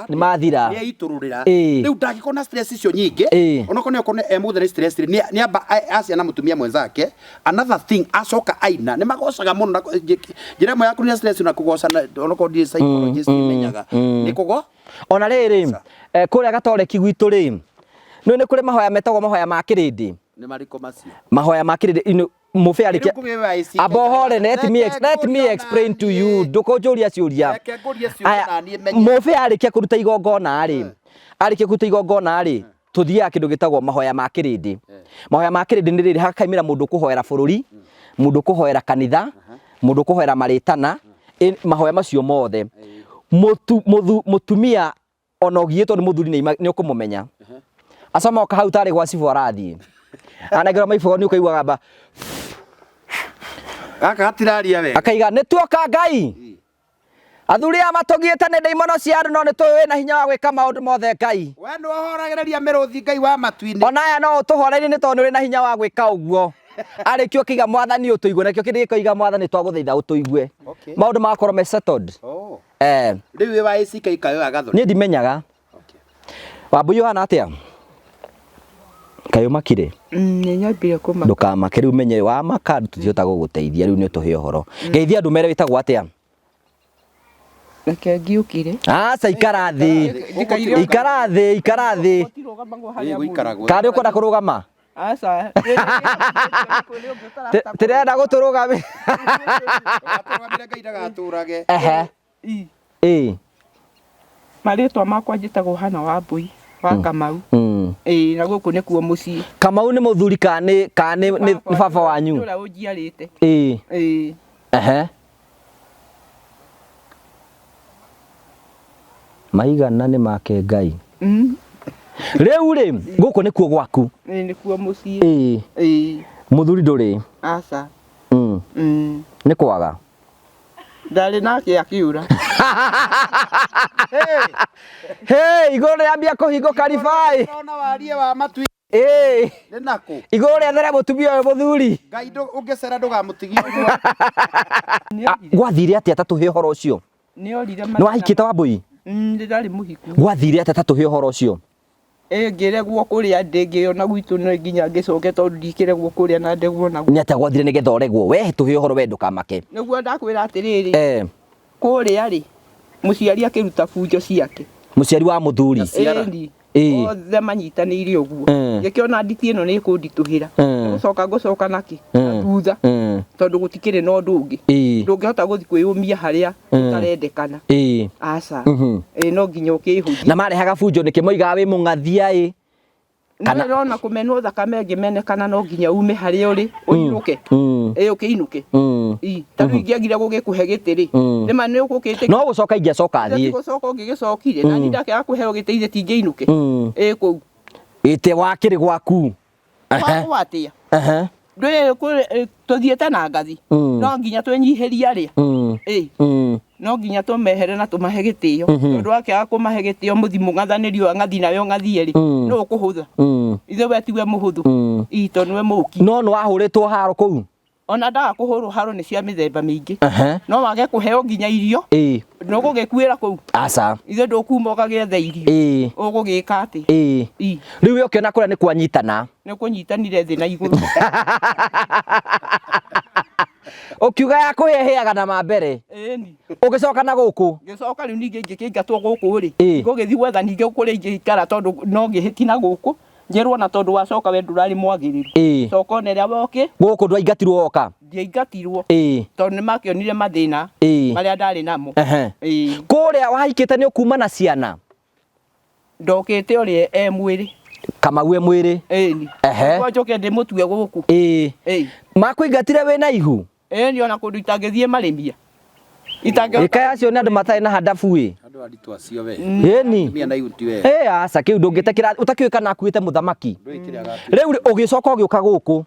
S1: nĩ mathira
S2: nĩ eitũrũrĩra rĩu ndangĩkorwo na stress icio nyingĩ onokorwo nĩ okorwo emũthĩ nĩ stress nĩ amba acia na mũtumia mwenzake another thing acoka aina nĩ magocaga mũno njĩra ĩmwe ya kũnina stress na kũgocana onokorwo ndĩ psychologist menyaga nĩ kũgo
S1: ona rĩrĩ kũrĩa gatoreki gwitũ rĩ nĩ kũrĩ mahoya metagwo mahoya ma kĩrĩndĩ
S2: nĩ marĩkũ macio
S1: mahoya ma kĩrĩndĩ mũbĩa arĩkia abohore let me explain to you ndũkũnjũria ciũria mũbĩa arĩkia kũruta igongona rĩ tuthiaga kĩndũ gĩtagwo mahoya ma kĩrĩndĩ mahoya ma kĩrĩndĩ nĩ rĩrĩ hakaimĩra mũndũ kũhoera bũrũri mũndũ kũhoera kanitha mũndũ kũhoera marĩtana mahoya macio mothe mũtumia ona ũgiĩtwo nĩ mũthuri nĩ ũkũmũmenya acomoka hau tarĩ gwa cibu arathiĩ anagĩra maibogo nĩ ũkaiguaga mba
S2: gaka gatiraria wega
S1: akaiga nĩ tuoka Ngai athuri amatogiete nĩ ndaimono cia andũ no nĩ tũĩ wĩna hinya wa gwĩka maũndũ mothe Ngai.
S2: We nĩ wohoragĩrĩria mĩrũthi Ngai wa matu-inĩ.
S1: Ona aya no ũtũhorerie nĩ tondũ nĩ ũrĩ na hinya wa gwĩka ũguo. Arĩkio kĩiga mwathani ũtũigue nakĩo kĩndĩ kĩiga mwathani twagũthaitha ũtũigue. Maũndũ magakorwo me settled.
S2: Rĩu wĩ wa AC kayo agathoni.
S1: Niĩ ndimenyaga. Wambui ũhana atĩa? Kayo makire.
S3: Nĩ nyambire kũmaka.
S1: Ndũkamake rĩu menye wa maka tũtihota gũgũteithia rĩu nĩ ũtũhe ũhoro. Geithia andũ mere wĩtagwo atĩa?
S3: Reke ngiũkire.
S1: Aca ikara thĩ. Ikara thĩ. Karĩ ũkwenda kũrũgama?
S3: Aca.
S1: Tĩrenda gũtũrũgamia.
S2: Tũrũgamire Ngai ndagatũrage.
S3: Marĩtwa makwa njĩtagwo Hana Wambui wa Kamau. Na gũkũ nĩkuo mũciĩ.
S1: Kamau nĩ mũthuri kana nĩ baba wanyu?
S3: Ũrĩa ũnjiarĩte.
S1: Maigana nĩ make Ngai. Rĩu rĩ gũkũ nĩkuo gwaku?
S3: Nĩkuo mũciĩ.
S1: Mũthuri ndũrĩ?
S3: Aca.
S1: Nĩ kwaga?
S3: Ndarĩ nake akĩũra.
S1: Igũrũ rĩambia kũhingũka ribai.
S2: Ona warie wa matu-inĩ. Nĩ nakũ?
S1: Igũrũ rĩathere mũtumia ũyũ mũthuri.
S2: Ngai ũngĩcera ndũgamũtigie.
S1: Gwathire atĩa tatũhe ũhoro ũcio? Nĩ wahikĩte Wambui?
S3: Ndarĩ mũhiku.
S1: Gwathire atĩa tatũhe ũhoro ũcio?
S3: Ngĩregwo kũrĩa ndĩngĩona gwitũ no nginya ngĩcoke tondũ ndikĩregwo kũrĩa na ndegwo naguo.
S1: Nĩ atĩa gwathire nĩgetha ũregwo? We tũhe ũhoro we ndũkamake.
S3: Nĩguo ndakwĩra atĩrĩrĩ. Kũrĩa rĩ mũciari akĩruta bunjo ciake.
S1: Mũciari wa mũthuri.
S3: Othe manyitanĩire ũguo. Ngĩkĩona nditi ĩno nĩ ĩkũnditũhĩra. Ngũcoka naki thutha tondũ gũtikĩrĩ na ũndũ ũngĩ. Ndũngĩhota gũthiĩ kwĩyũmia harĩa ũtarendekana. Aca. No nginya ũkĩhũthie. Na
S1: marehaga bunjo nĩkĩ moigaga wĩ mũng'athia
S3: kana ona kũmenwo thakame ĩngĩmenekana no nginya ume harĩa ũrĩ ũinũke. Ũkĩinũke. Tarĩu ingĩagire gũgĩkũhe gĩtĩ-rĩ nĩma nĩ ũgũkĩte.
S1: No gũcoka ingĩacoka thiĩ.
S3: Gũcoka ũngĩgĩcokire na ndakĩaga kũheo gĩtĩ ithe tingĩinũke. Kũu.
S1: Ĩte wakĩrĩ gwaku.
S3: Wakwa atĩa? Tũthiĩte na ngathi no nginya twĩnyihĩrie arĩa. No nginya tũmehere na tũmahe gĩtĩo tondũ wakĩaga kũmahe gĩtĩo mũthi mũng'athanĩri ũyũ ng'athi nawe ng'athie-rĩ no ũkũhũtha. Ithe we tiwe mũhũthũ tondũ nĩwe mũũki. No
S1: nĩ wahũrĩtwo haro kũu?
S3: Ona ndaga kũhũrwo haro nĩ cia mĩthemba mĩingĩ. No wage kũheo nginya irio no gũgĩkuĩra kũu.
S1: Aca.
S3: Ithe ndũkuma ũgagĩetha irio ũgũgĩka atĩ.
S1: Rĩu ũkĩona kũrĩa nĩ kwanyitana?
S3: Nĩ kũnyitanire thĩ na igũrũ.
S1: Ũkiuga ya kũhĩhĩaga na mambere. Ũgĩcoka na gũkũ? Ngĩcoka
S3: rĩu ningĩ ngĩkĩingatwo gũkũ-rĩ ngũgĩthiĩ gwetha ningĩ kũrĩa ingĩikara tondũ no ngĩhĩti na gũkũ njerwo na tondũ wacoka we ndũrarĩ mwagĩrĩru. Coka ona rĩrĩa woke
S1: gũkũ ndwaingatirwo woka?
S3: Ndiaingatirwo tondũ nĩmakĩonire mathĩna marĩa ndarĩ namo.
S1: Kũrĩa wahikĩte nĩ ũkuma na ciana?
S3: Ndokĩte ũrĩa mwĩrĩ.
S1: Kamau mwĩrĩ?
S3: Nĩguo njoke ndĩmũtue gũkũ.
S1: Makũingatire wĩna ihu?
S3: Nĩ ona kũndũ itangĩthiĩ marĩmia.
S1: Ika acio nĩ andũ matarĩ na handabu-ĩ.
S2: Andũ aritũ acio we.
S1: Aca kĩu ndũngĩtekĩra ũtakĩũĩ kana akuĩte mũthamaki. Rĩu ũgĩcoka ũgĩũka gũkũ.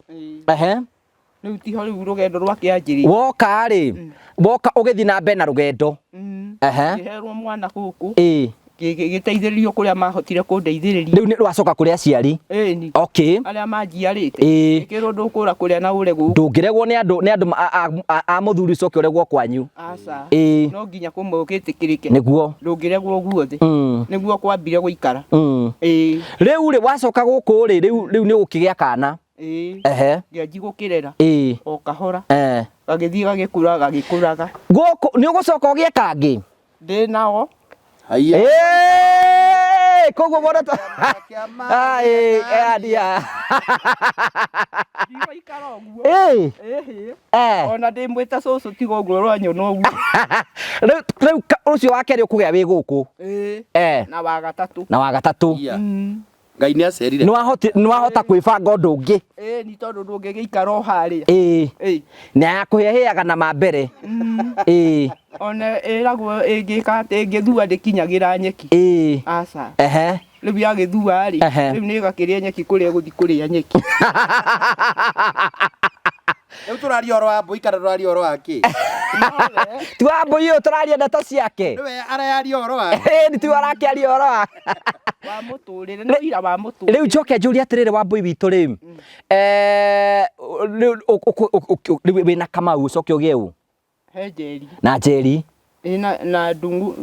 S3: Rĩu tiho rĩu rũgendo rwakĩanjĩrĩirie.
S1: Woka-rĩ woka ũgĩthiĩ na mbere na rũgendo.
S3: Ngĩherwo mwana gũkũ. Gĩteithĩrĩrio kũrĩa mahotire kũndeithĩrĩria.
S1: Rĩu nĩ rwacoka kũrĩ aciari?
S3: Arĩa manjiarĩte. Ĩkĩrwo ndũkũra kũrĩa na ũre gũkũ.
S1: Ndũngĩregwo nĩ andũ a mũthuri ũcoke ũregwo kwanyu?
S3: Aca. No nginya kũmwe ũgĩtĩkĩrĩke.
S1: Nĩguo?
S3: Ndũngĩregwo guothe. Nĩguo kwambire gũikara.
S1: Rĩu-rĩ wacoka gũkũ-rĩ rĩu nĩ ũgũkĩgĩa kana?
S3: Ngĩanji gũkĩrera o kahora. Gagĩthiĩ gagĩkũraga.
S1: Gũkũ nĩ ũgũcoka ũgĩe kangĩ?
S3: Ndĩ nao.
S1: Koguo mwana ta adia
S3: ndĩgũikara ũguo. Ona ndĩmwĩta cũcũ tiga ũguo rwanyona ũguo.
S1: Rĩu ũcio wa kerĩ ũkũgĩa wĩ gũkũ?
S3: Na wa gatatũ.
S1: Na wa gatatũ?
S2: Ngai nĩ acerire.
S1: Nĩ wahota kwĩbanga ũndũ ũngĩ?
S3: Nĩ tondũ ndũngĩgĩikara o harĩa.
S1: Na kũhĩhĩaga na mambere?
S3: Ona ĩragwo ĩngĩka atĩ ĩngĩthua ndĩkinyagĩra nyeki. Aca. Rĩu yagĩthua-rĩ rĩu nĩ ĩgakĩrĩa nyeki kũrĩa gũthiĩ kũrĩa nyeki.
S2: Rĩu tũraria ũhoro wa mbũi kana tũraria ũhoro wa kĩ?
S1: Tu Wambui yo turaria ndeto ciake.
S2: Niwe arayaria horo wa.
S1: Ni tu arakiaria horo wa.
S3: Wa muturire no ira wa muturire.
S1: Riu njoke njuri atiriri Wambui witu riu. Riu wina Kamau ucoke ugie u.
S3: He Njeri.
S1: Na Njeri.
S3: Na Ndungu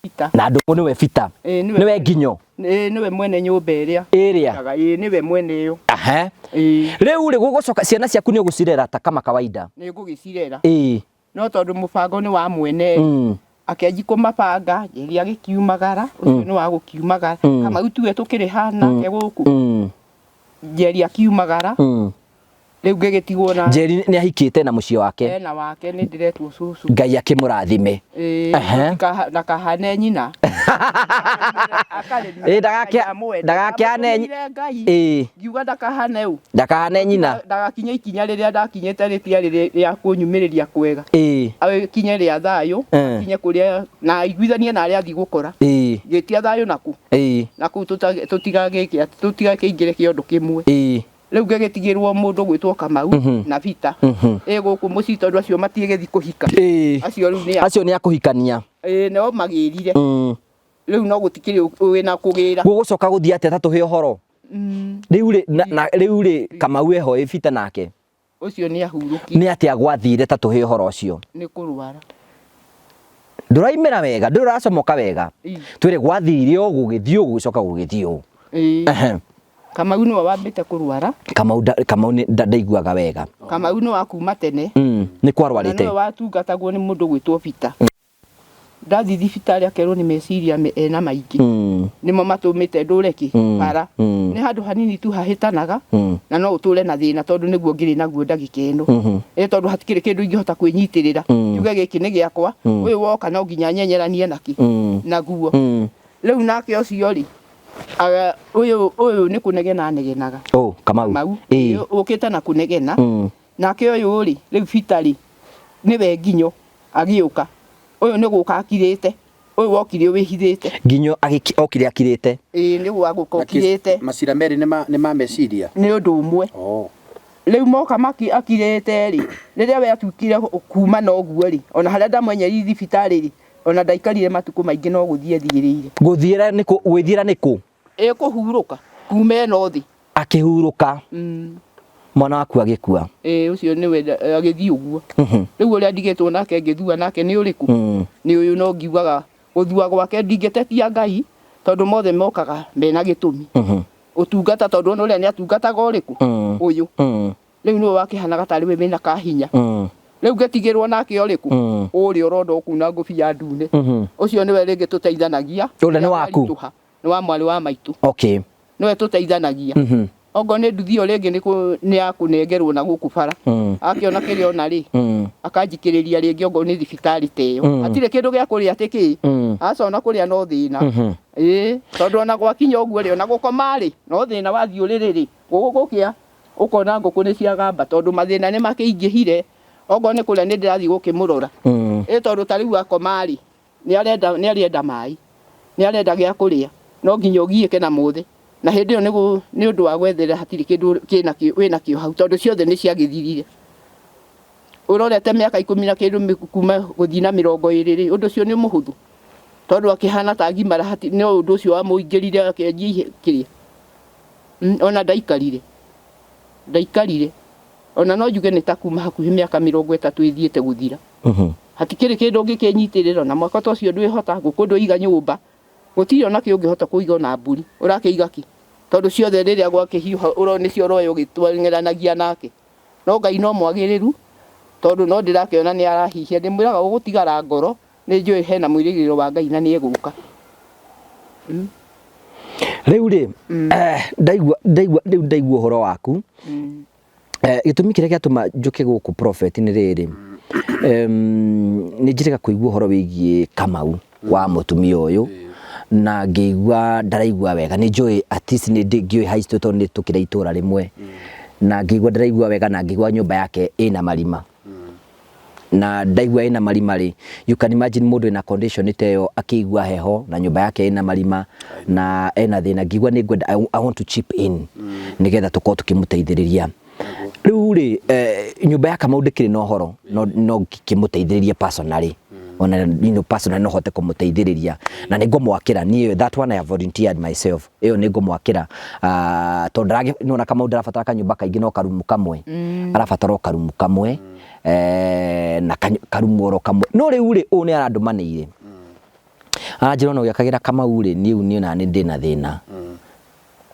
S3: Fita.
S1: Na Ndungu niwe Fita. Niwe Nginyo.
S3: Niwe mwene nyumba iria.
S1: Iria.
S3: Niwe mwene yo.
S1: Aha. Riu ri gugucoka ciana ciaku ni ugucirera ta kama kawaida.
S3: Ni ngugicirera.
S1: No
S3: tondu mubango ni wa mwene. Akenji kumabanga Njeri agikiumagara ucio ni wa gukiumagara kama utue tukiri hana ke guku Njeri akiumagara riu ngigitigwo na
S1: Njeri ni ahikite na mucio wake
S3: na wake ni ndiretwo cucu
S1: Ngai akimurathime
S3: na kahane nyina
S1: ndagakiane
S3: ngiuga ndakahane u
S1: ndakahane nyina
S3: ndagakinya ikinya riria ndakinyete ria kunyumiriria kwega awe kinya ria thayo kinye kuria na iguithanie na aria athi gukora ngitia thayo naku tutigakingire kiondu kimwe riu ngigitigirwo mundu gwitwo Kamau na Vita guku muci tondu acio matigethi kuhika
S1: acio ni akuhikania
S3: no magirire riu no gutikiri wina kugira
S1: gugucoka guthia ateta tuhe uhoro riu ri Kamau eho Vita nake
S3: ucio ni ahuruki
S1: ni atia gwathire ta tuhe uhoro ucio
S3: ni kurwara
S1: nduraimira wega nduracomoka wega twire gwathire o gugithio gucoka gugithio
S3: Kamau no wambite kurwara
S1: Kamau ni ndaiguaga wega
S3: Kamau no akuma tene
S1: ni kwarwarite
S3: no watungatagwo ni mundu gwitwo Vita ndathi thibitari akerwo ni meciria ena maingi nimo matumite ndureki para ni handu hanini tu hahitanaga na no uture na thina tondu niguo ngiri naguo ndagika ino tondu hatikiri kindu ingihota kwinyitirira yuge giki ni giakwa uyu woka no nginya nyenyeranie naki naguo riu nake ucio ri uyu ni kunegena anegenaga
S1: Kamau
S3: ukite na kunegena nake uyu ri riu Vita ri niwe Nginyo agiuka uyu ni guka akirite uyu wokire wihithite
S1: Nginyo okire akirite
S3: ni gwagukokirite
S2: macira meri ni ma meciria
S3: ni undu umwe riu moka akirite ri riria we atukire kuma na oguo ri ona haria ndamwenyeri thibitari ri ona ndaikarire matuku maingi no guthie thirire
S1: guthiera niku withira niku
S3: kuhuruka kuma no thi
S1: akihuruka mwana waku agikua
S3: ucio niwe agithii uguo riu uria ndigitwo nake ngithua nake ni uriku ni uyu no ngiugaga guthua gwake ndingetetia Ngai tondu mothe mokaga mena gitumi utungata tondu ona uria ni atungataga uriku uyu riu no wakihanaga tari we mena kahinya riu ngetigirwo nake uriku uri urondo kuna ngubia ndune ucio niwe ringi tuteithanagia
S1: ule ni waku
S3: ni wa mwali wa maitu niwe tuteithanagia ogo ne nduthio ringi ni akunengerwo na guku bara akiona kirio na ri akanjikiriria ringi ogo ni thibitari teyo atire kindu gia kuria tiki acona kuria no thina tondu ona gwakinya oguo ri ona gukoma ri no thina wathiuriri ri gugukia ukona nguku ni cia gamba tondu mathina ni makiingihire ogo ni kuria ni ndirathi gukimurora tondu tariu akoma ri ni arenda mai ni arenda gia kuria no nginya ugiike na muthi na hindi yo ni undu wa gwethera hatiri kindu wina kio hau tondu ciothe ni ciagithirire urorete miaka 10 na kindu kuma guthii na 20 ri undu cio ni muhuthu tondu akihana ta ngimara hatiri ni undu cio wa muingirire akenji kiria ona ndaikarire ona no juge ni ta kuma hakuhi miaka 30 ithiete guthira hatikiri kindu ngikenyitirira na mwaka tocio ndwihota gukundu iga nyumba gutiri ona ki ungihota kuiga na mburi urakiiga ki tondu ciothe riria gwake hiuha urone cio royo ugitwangeranagia nake no Ngai no mwagiriru tondu no ndirakiona ni arahihia ndimwiraga ugutigara ngoro ni njui hena mwirigiro wa Ngai na ni eguka
S1: riu ri ndaigua horo waku gitumi kiria giatuma njuke guku prophet ni riri ni njirega kuigua horo wigie Kamau wa mutumia uyu na ngigua ndaraigua wega ni njui at least ni ngioi high street ni tukira itura rimwe na ngigua ndaraigua wega na ngigua nyumba yake ina marima na ndaigua ina marima ri you can imagine mundu ina condition teyo akigua heho na nyumba yake ina marima na ena thina ngigua ni ngwenda I want to chip in nigetha tukorwo tukimuteithiriria riu ri nyumba ya Kamau ndikiri no horo no kimuteithiririe personally ona personally no hote kumuteithiriria na ningo mwakira nie that one I have volunteered myself iyo ningo mwakira tondrage nona Kamau ndarabatara kanyumba kaingi no karumu kamwe arabatara karumu kamwe na karumu oro kamwe no riu ri u ni arandumanire anjira no yakagira Kamau ri ni na ni ndina thina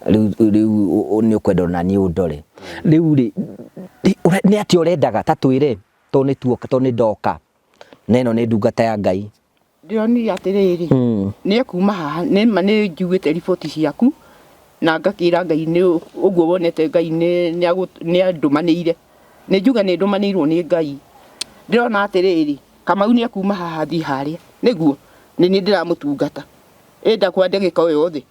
S1: riu ni ukwenda na ni undore riu ri ni ati urendaga tatwire to ni tuoka to ni ndoka neno ni ndungata ya Ngai
S3: ndio ni atiriri ni kuma haha ni mane njugite riboti ciaku na ngakira Ngai ni uguo wonete Ngai ni andumanire ni njuga ni ndumanirwo ni Ngai ndirona atiriri Kamau ni akuma haha thi haria niguo ni ndiramutungata enda kwa ndagika o yothe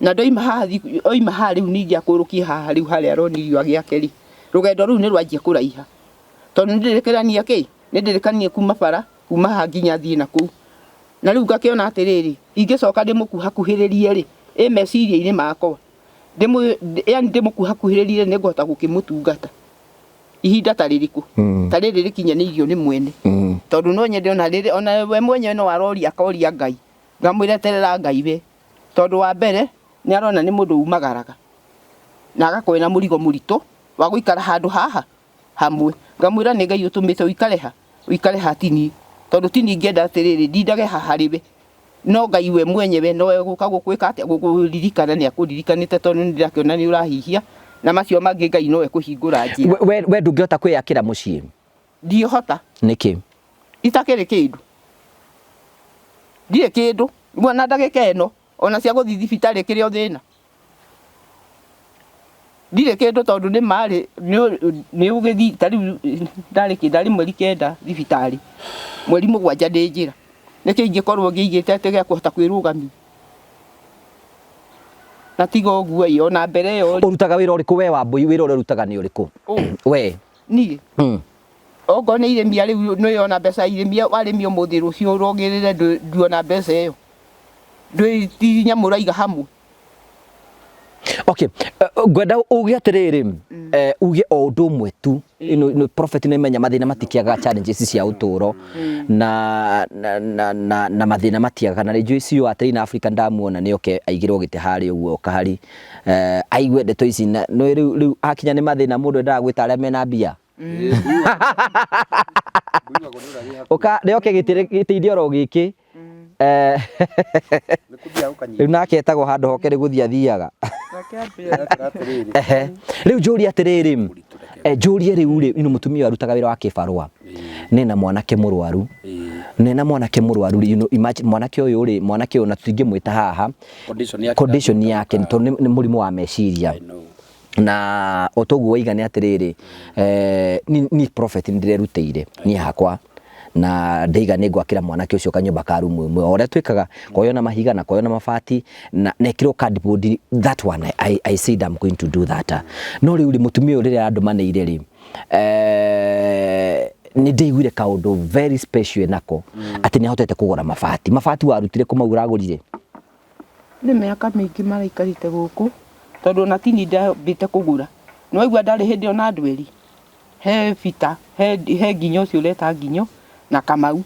S3: na ndoima haha oima haha riu ningi akurukia haha riu haria aronirio agiakeri rugendo riu ni rwanjia kuraiha tondu ndirikirania ki nindirikanie kuma bara kuma haha nginya thie na ku na riu ngakiona atiriri ingicoka ndimukuhakuhiririe ri meciria-ini makwa ndimukuhakuhiririe ni ngota gukimutungata ihinda taririku tariri kinyanirio ni mwene tondu no nyende ona riri ona we mwenye no aroria akoria Ngai ngamwireterera Ngai we tondu wa mbere ni arona ni mundu umagaraga na agakwena murigo murito wa guikara handu haha hamwe ngamwira ni Ngai utumite uikare hatini tondu tini ngenda atiriri ndindage haha riwe no Ngai we mwenyewe no guka gukwika ati gukuririkana ni akuririkanite tondu ndirakiona ni urahihia na macio mangi Ngai no ekuhingura njira
S1: we ndungihota kwiyakira mucii
S3: ndihota
S1: niki
S3: itakiri kindu ndire kindu mwana ndagika eno ona cia guthi thibitari kirio thina ndire kindu tondu ni mari ni ugithi tari ndari mweri kenda thibitari mweri mugwanja ndi njira niki ingikorwo ngiigite ati gia kuhota kwirugamia na tigo guo iyo na mbere yo
S1: urutaga wira uriku we Wambui wira urutaga ni uriku we
S3: ni ogo ni iremia riu no yona mbeca iremia waremi umuthi rucio rogirire nduona mbeca iyo ndwi nyamuraiga hamwe
S1: okay gwenda ugi atiriri ugi o undu umwe tu no prophet ni menya mathina matikiaga challenges cia uturo na mathina matiaga na rejo icio atari na Africa ndamuona ni oke aigirwo gite hari uguo kahari aigwe ndeto ici no riu akinya ni mathina mundu ndagwita aria mena mbia oka ni oke giteithio ro giki nake etagwo handu hoke guthia thiaga riu njuri atiriri njuri riu ri ino mutumia arutaga wira wa kibarua nina mwanake murwaru imagine mwanake uyu ri mwanake una tutingimwita haha condition yake ni murimu wa meciria na otogu waigane atiriri ni prophet ndirerutire ni hakwa na ndeiga ni gwakira mwanake ucio kanyumba ka rumu imwe ore twikaga koyo na mahiga na koyo na mabati na nekiro cardboard that one I said I'm going to do that no riu ri mutumia uri arandumanire ri ni ndeiguire kaundu very special nako ati ni hotete kugura mabati warutire kumaura agurire
S3: ni miaka mingi maraikarite guku tondu na tini ndambite kugura no igua ndari hindi ona ndweri he vita he nginyo cio leta nginyo na Kamau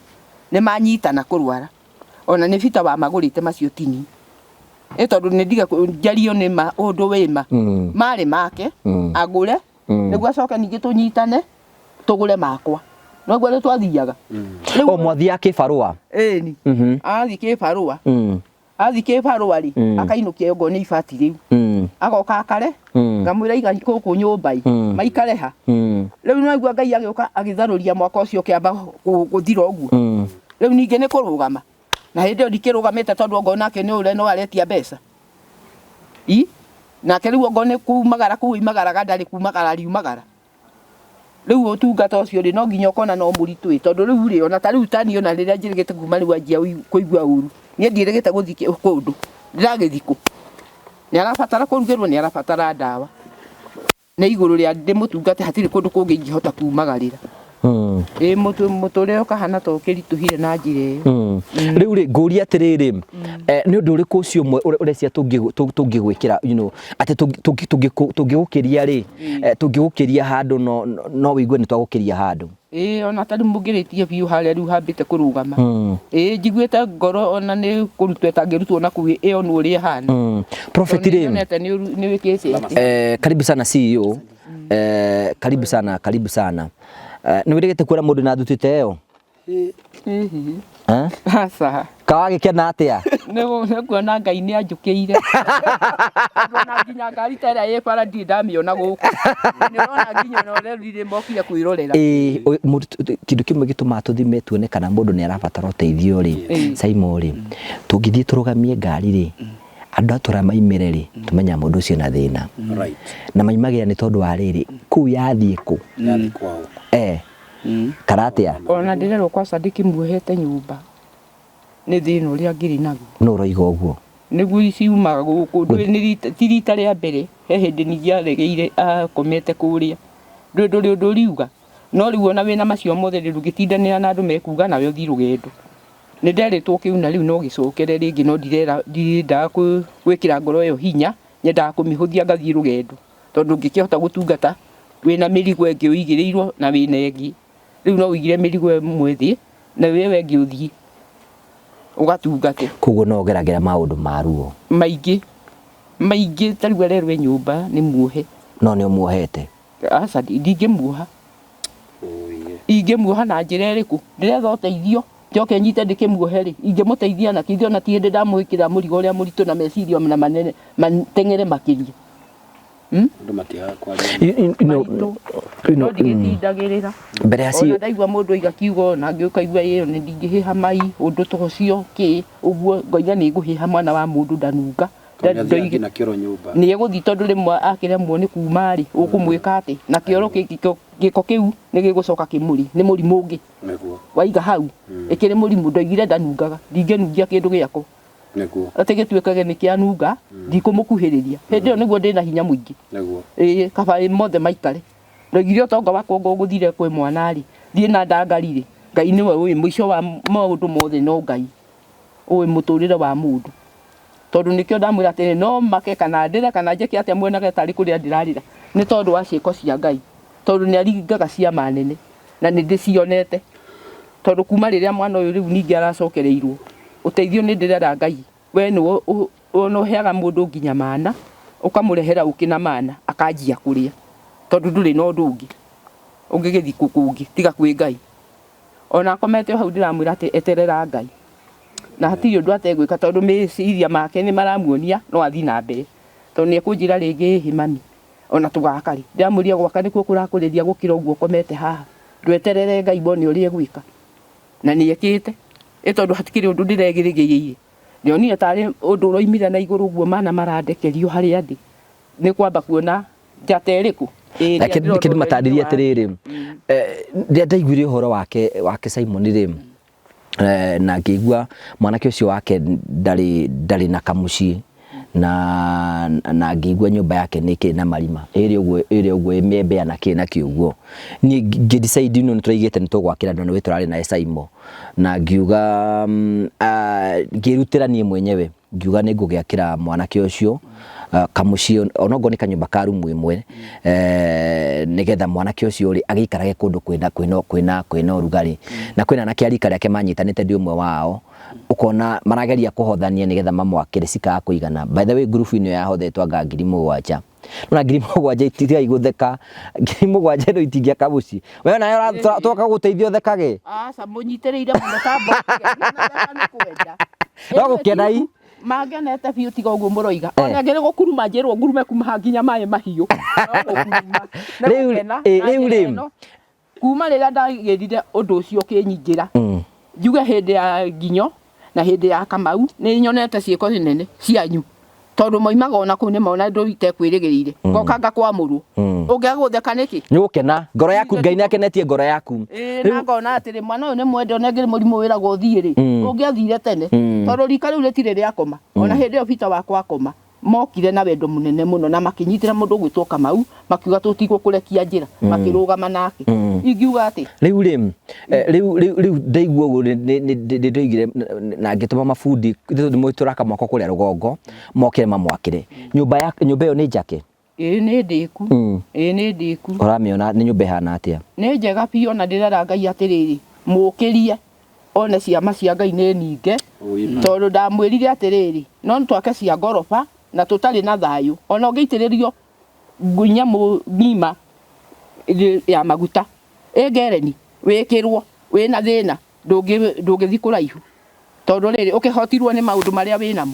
S3: ni manyitana kurwara ona ni vita wa magurite macio tini tondu ni ndiga njario ni ma undu wima mari make agure niguo acoke ningi tunyitane tugure makwa no gwa twathiaga
S1: o mwathia kibarua
S3: ni athi kibarua ri akainukia ngo ni ibati riu agoka akare ngamwira iga kuku nyumba maikare ha riu no igua Ngai agioka agitharuria mwaka ucio kiamba guthira uguo riu ningi ni kurugama na hindi ndikirugamite tondu ngo nake ni ure no aretia mbeca nake riu ngo ni kumagara imagaraga ndari kumagara riumagara riu utungata ucio ri no nginya ukona no muritu tondu riu ri ona ta riu tani ona riria njirigite kuma riu anjia kuigua uru ni ndirigite guthike kundu ndiragithiko ni arabatara kurugirwo ni arabatara ndawa na iguru ria ndimutungate hatiri kundu kungi ingihota kumagarira Mũtũrĩre ũkahana ta ũkĩritũhire na njĩra ĩyo.
S1: Rĩu rĩ ngũria atĩrĩrĩ, nĩ ũndũ ũrĩkũ ũcio ũmwe ũreciria tũngĩgwĩkĩra atĩ tũngĩgũkĩria rĩ, tũngĩgũkĩria handũ no wĩigue nĩ twagũkĩria handũ?
S3: Ona ta rĩu mũngĩrĩtie biũ harĩa rĩu hambĩte kũrũgama. Njiguĩte ngoro ona nĩ kũrutwo ĩtangĩrutwo na kũu ĩyo nĩ ũrĩa ĩhana.
S1: Prophet rĩ,
S3: nĩ wĩkĩte
S1: karibu sana CEO, karibu sana nĩ wĩrĩgĩte kuona mũndũ na ndutĩte ĩyo?
S3: Aca
S1: kawagĩkena atĩa?
S3: nĩ kuona Ngai nĩ anjũkĩire. Ona nginya ngari ta ĩrĩa ĩ bara ndirĩ ndamĩona gũkũ. Nĩ ũrona nginya ona ũrĩa mokire kwĩrorera.
S1: Kĩndũ kĩmwe gĩtũmaga tũthime tuone kana mũndũ nĩ arabatara ũteithio rĩ, Simon rĩ, tũngĩthiĩ tũrũgamie ngari rĩ, andũ atũramaimĩre rĩ, tũmenya mũndũ ũcio na thĩna. Na maimagĩra nĩ tondũ wa rĩrĩ, kũu yathiĩ kũ?
S2: Yathĩ kwao.
S1: Karatia
S3: ona ndĩrerwo kwa Sadiki muohete nyũmba nĩ thĩna ũrĩa ngĩrĩ naguo.
S1: No ũroiga ũguo?
S3: Nĩguo ciumaga gũkũ, ti rita rĩa mbere, he hĩndĩ ningĩ aregeire akomete kũrĩa, ndũrĩ ũndũ ũriuga. No rĩu ona wĩna macio mothe ndũngĩtindanĩra na andũ mekuga nawe ũthiĩ rũgendo. Nĩ nderĩtwo kĩu na rĩu no gĩcokere rĩngĩ, no ndirenda gwĩkĩra ngoro ĩyo hinya, nyendaga kũmĩhũthia ngathiĩ rũgendo, tondũ ngĩkĩhota gũtungata wĩna mĩrigo ĩngĩ ũigĩrĩirwo na wĩna ĩngĩ. Rĩu no ũigire mĩrigo ĩmwe thĩ na wewe ĩngĩ ũthiĩ ũgatungate.
S1: Koguo no ũgeragĩra maũndũ ma ruo maingĩ. Ta rĩu arerwo nyũmba nĩ muohe. No nĩ ũmuohete? Aca ndingĩmuoha. Ingĩmuoha na njĩra ĩrĩkũ? Ndĩretha ũteithio njoke nyite ndĩkĩmuohe rĩ, ingĩmũteithia na kĩthio na ti hĩndĩ ndamũĩkĩra mũrigo ũrĩa mũritũ na meciria na manene mateng'ere makĩria.
S2: Andũ matiaga kwaria.
S3: No ndigĩtindagĩrĩra.
S1: Mbere acio
S3: ona ndaigua mũndũ aiga kiugo na ngĩũkaigua ĩyo nĩ ndingĩhĩha mai ũndũ ta ũcio ũguo ngoiga nĩ ngũhĩha mwana wa mũndũ ndanunga. Nĩ egũthiĩ tondũ rĩmwe akĩremwo nĩ kuma rĩ, ũkũmwĩka atĩ na kĩoro gĩko kĩu nĩ gĩgũcoka kĩmũri, nĩ mũrimũ ũngĩ waiga hau ĩkĩrĩ mũrimũ. Ndoigire ndanungaga, ndingĩnungia kĩndũ gĩakwa atĩ gĩtuĩkage nĩ kĩanunga, ndikũmũkuhĩrĩria. Hĩndĩ ĩyo nĩguo ndĩna hinya mũingĩ, kaba mothe maikare. Ndoigire ũtonga wakwa ũgũthire kwĩ mwana rĩ, thiĩ na ndangari rĩ, Ngai nĩwe ũĩ mũico wa maũndũ mothe, no Ngai ũĩ mũtũrĩre wa mũndũ. Tondũ nĩkĩo ndamwĩra atĩ no make kana ndĩre kana njĩke atĩa mwenaga tarĩ kũrĩa ndĩrarĩra, nĩ tondũ wa ciĩko cia Ngai, tondũ nĩ aringaga ciama nene na nĩ ndĩcionete. Tondũ kuma rĩrĩa mwana ũyũ rĩu ningĩ aracokereirwo ũteithio nĩ ndĩrera Ngai, we nĩ ũheaga mũndũ nginya mana, ũkamũrehera ũkĩ na mana akanjia kũrĩa, tondũ ndũrĩ na ũndũ ũngĩ ũngĩgĩthiĩ kũngĩ tiga kwĩ Ngai. Ona akomete hau ndĩramwĩra atĩ eterera Ngai, na hatirĩ ũndũ ategwĩka tondũ meciria make nĩ maramuonia no athiĩ na mbere, tondũ nĩ ekũnjĩra rĩngĩ hĩ mami ona tũgakari. Ndĩramwĩria gwaka nĩkuo kũrakũrĩria gũkĩra ũguo ũkomete haha, ndweterere Ngai bone ũrĩa egwĩka, na nĩ ekĩte tondũ hatikĩrĩ ũndũ ndĩregĩrĩgĩire. Ndĩonire tarĩ ũndũ ũroimire na igũrũ ũguo, mana marandekerio harĩa ndĩ, nĩ kwamba kuona njata ĩrĩkũ.
S1: Kĩndũ matarĩria atĩrĩrĩ, ndaiguire ũhoro wake Simon rĩ, na ngĩigua mwanake ũcio wake ndarĩ na kamũciĩ, na ngĩigua nyũmba yake nĩ kĩrĩ na marima ĩrĩ ũguo ĩmĩembea na kĩrĩ na kĩuguo. Niĩ ngĩdecide nĩ tũraigĩte nĩ tũgwakĩra andũ nĩ tũrarĩ na Simon, na ngiuga ngĩrutĩra niĩ mwenyewe, ngiuga nĩ ngũgĩakĩra mwanake ũcio kamũciĩ onogo nĩ kanyũmba ka rumu ĩmwe, nĩgetha mwanake ũcio rĩ agĩikarage kũndũ kwĩna ũrugarĩ, na kwĩna anake arika rĩake manyitanĩte ndĩ ũmwe wao, ukona marageria kuhothania nigetha mamwakire cikaga kuigana. By the way group ino yahothetwo anga 7,000 nona 7,000 itiga igutheka 7,000 no itingia kabuci wewe nayo toka guteithio thekage
S3: aca munyitĩrĩire mũno tambo na kwenda
S1: no gukenai
S3: mangenete biũ tiga ũguo mũroiga ona ngere gũkuruma njerwo ngurume kuma nginya maĩ mahiũ
S1: rĩu
S3: kuma rĩrĩa ndagĩrire ũndũ ũcio ũkĩnyingĩra njuge hĩndĩ ya Nginyo na hĩndĩ ya Kamau nĩ nyonete ciĩko nene cianyu tondũ moimaga ona kũu nĩ mona ndũ itekwĩrĩgĩrĩire ngoka ngakwamũrwo ũngĩagũtheka nĩkĩ nĩ
S1: gũkena ngoro yaku Ngai nĩ akenetie ngoro yaku
S3: na ngona atĩ mwana ũyũ nĩ mwende ona ngĩrĩ mũrimũ wĩragwo thiĩ rĩ ũngĩathire tene tondũ rika rĩu rĩtirĩ rĩakoma ona hĩndĩ ĩyo Peter wakwa akoma mokire na wendo munene muno na makinyitira mundu gwitwo Kamau makiuga tutigwo kurekia njira makirugama nake ingiuga ati
S1: riu ndaigua uguo ndoigire na ngituma mabundi ndimwituraka mwako kuria rugongo mokire mamwakire nyumba iyo ni njake
S3: ni ndiku ni ndiku
S1: uramiona ni nyumba ihana atia
S3: ni njega pio na ndirera Ngai atiriri mukirie one ciama cia Ngai ni ninge tondu ndamwirire atiriri no twake cia ngoroba na tutari na thayu ona ngiitiririo gunya ngima ya maguta ngereni wikirwo wina thina ndungithi kuraihu tondu riri ukihotirwo ni maundu maria winamo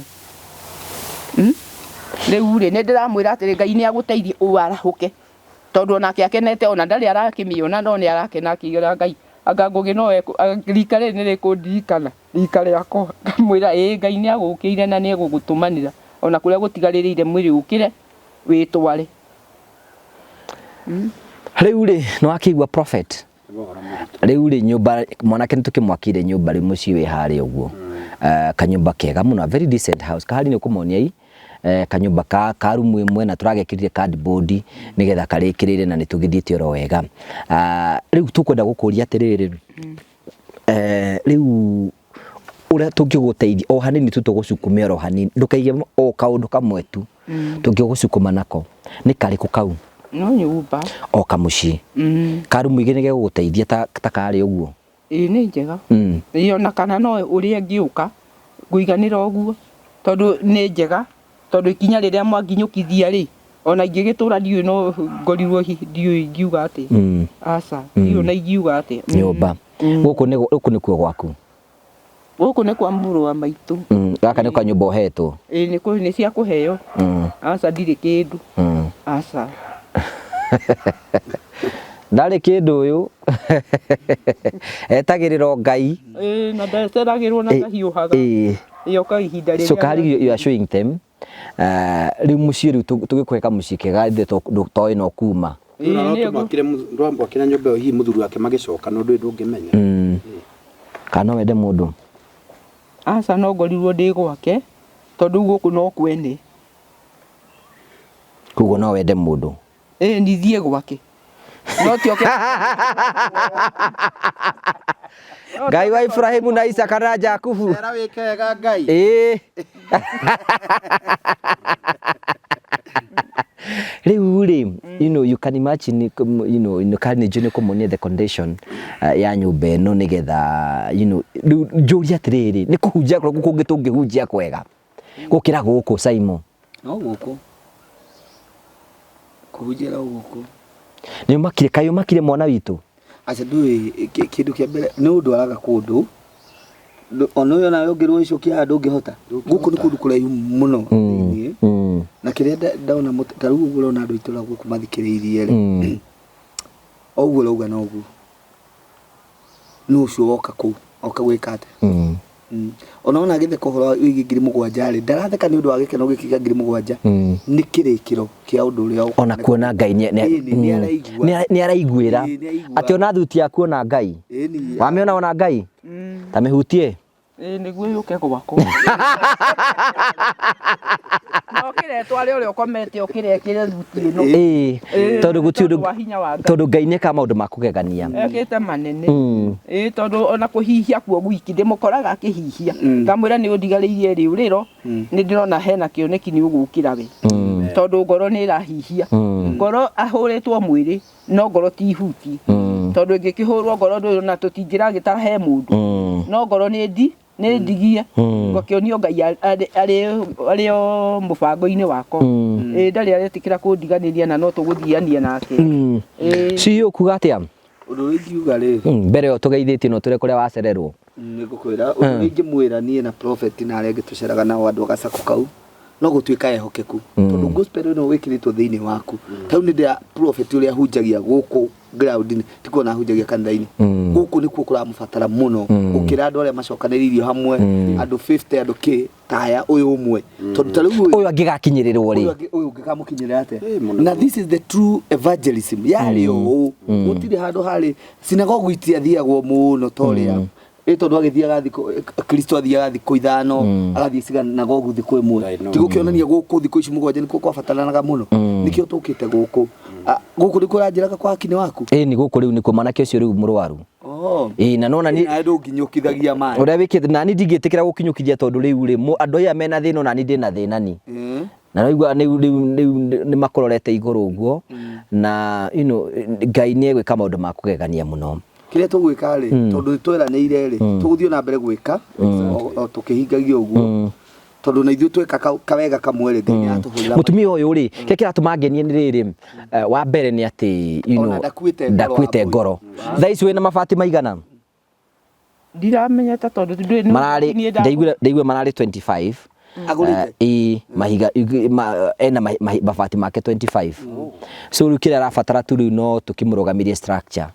S3: riu ri ni ndiramwira atiri Ngai ni aguteithie uarahuke tondu onake akenete ona ndari arakimiona no ni arakena akigira Ngai anga ngugi no rika ri ni rikundirikana rika riakwa ngamwira Ngai ni agukiire na ni egugutumanira ona kuria gutigaririire mwiri ukire witware
S1: riu ri no akigwa prophet riu ri nyumba mwanake ntukimwakire nyumba ri muci wi hari uguo kanyumba kega muno very decent house kahari ni kumonia kanyumba ka rumu imwe na turagekirire cardboard nigetha karikirire na nitugithiite oro wega riu tukwenda gukuria atiriri riu ura tungiguteithia o hanini tu tugucukumia oro hanini ndukaige o kaundu kamwe tu tungigucukuma nako ni kariku kau
S3: no nyumba
S1: o kamuci karumu igene geguteithia ta kari uguo
S3: ni njega iyo na kana no uria ngiuka nguiganira uguo tondu ni njega tondu ikinya riria mwanginyukithia ri ona ingigitura ndiu no ngorirwo ndiu ingiuga ati asa ndiu na ingiuga ati
S1: nyumba guku ni kuo gwaku
S3: guku ni kwa mburu wa maitu
S1: gaka ni kwa nyumba uhetwo
S3: ni cia kuheo asa ndiri kindu asa ndari kindu uyu etagiriro Ngai na ndaceragirwo na kahiuhaga iyo ka ihinda riria
S1: so kari you are showing them riu muci riu tugikweka muci kega ithe toi no kuma
S2: ndwambakire nyumba hihi muthuri wake magicoka no ndungimenya
S1: kana wende mundu
S3: asa no ngorirwo ndi gwake tondu guku no kwene
S1: kugo no wende mundu
S3: nithie gwake no tioke
S1: Ngai wa Ibrahimu na Isaka na Jakubu
S2: era wikega Ngai
S1: riu ri you can imagine kani jone kumunia the condition ya nyumba ino nigetha njuria atiriri ni kuhunjia kura gukungi tungihunjia kwega gukira guku Simon
S2: no guku kuhunjira guku
S1: ni makire mwana witu
S2: acha ndui kindu kia mbere ni undu araga kundu ono yo nayo ngirwo icio kia andu ngihota guku ni kundu kuraihu muno na kiria ndaona taru uguo ona andu itura guku mathikiriirie ri oguo lauga no guo no ucio woka ku oka gwikate ona agithe kohora wigi 7,000 ri ndaratheka ni undu wa gikeno gikiga 7,000 ni kirikiro kia undu uria
S1: ona kuona Ngai ni araiguira ati ona thuti ya kuona Ngai wamiona ona Ngai ta mihutie
S3: niguo yuke gwako no kiretwa ri uria ukomete ukirekire thuti ino
S1: tondu Ngai ni ka maundu makugegania
S3: ekite manene tondu ona kuhihia kuo gwiki ndimukoraga akihihia ngamwira ni undigariirie riu riro ni ndirona hena kioneki ni ugukira we tondu ngoro ni irahihia ngoro ahuritwo mwiri no ngoro ti huti tondu ngikihurwo ngoro ndu na tutingira gitara he mundu no ngoro ni ndigie ngokionio Ngai ari mubango-ini wako ndari aretikira kundiganiria na no tuguthiania nake
S1: ciyo kuga atia
S2: undu ingiuga ri
S1: mbere yo tugeithĩtie no tũre kũrĩa wacererwo
S2: nigukwira undu ingimwira nie na prophet na arĩa ngĩtũceraga nao andũ agacaku kau no gũtuĩka ehokeku tondu gospel ĩno wĩkĩrĩtwo thĩinĩ waku tau nĩ ndĩa prophet ũrĩa hunjagia gũkũ ground-inĩ ti kuona hunjagia kanitha-inĩ gũkũ nĩkuo kũramũbatara mũno gũkĩra andũ arĩa macokanĩrĩirio hamwe andũ 50 andũ kĩ taya ũyũ ũmwe tondu ta rĩu
S1: ũyũ angĩgakinyĩrĩrwo rĩ
S2: ũyũ ũngĩkamũkinyĩra atĩa na this is the true evangelism yarĩ ũũ gũtirĩ handũ harĩ sinagogu itiathiagwo mũno torĩa
S4: tondu agithiaga thiko Kristo athiaga thiko ithano agathii sinagogu thiko imwe tigukionania guku thiko ici mugwanja niko kwabataranaga muno nikio tukite guku guku niko ranjiraga kwa kine waku
S1: ni guku riu niko manake ucio riu murwaru na nona ni
S4: andu nginyukithagia mai
S1: uria wikite na ni ndingitikira gukinyukithia tondu riu ri andu aya mena thina na ni ndina thina ni na naigua ni makororete iguru uguo na Ngai ni egwika maundu ma kugegania muno
S4: kire tugwika ri tondu twiraniire ri tuguthio na mbere gwika tukihingagia uguo tondu na ithuĩ tweka kawega kamwe ri Ngai atuhurira
S1: mutumia uyu ri ke kiratuma ngenie ni riri wa mbere ni ati ndakuite ngoro thaa ici wina mabati maigana
S3: ndiramenya ta tondu
S1: ndaigua marari 25 agurite mahiga ena mabati make 25 so rukira arabatara tu riu no tukimurugamirie structure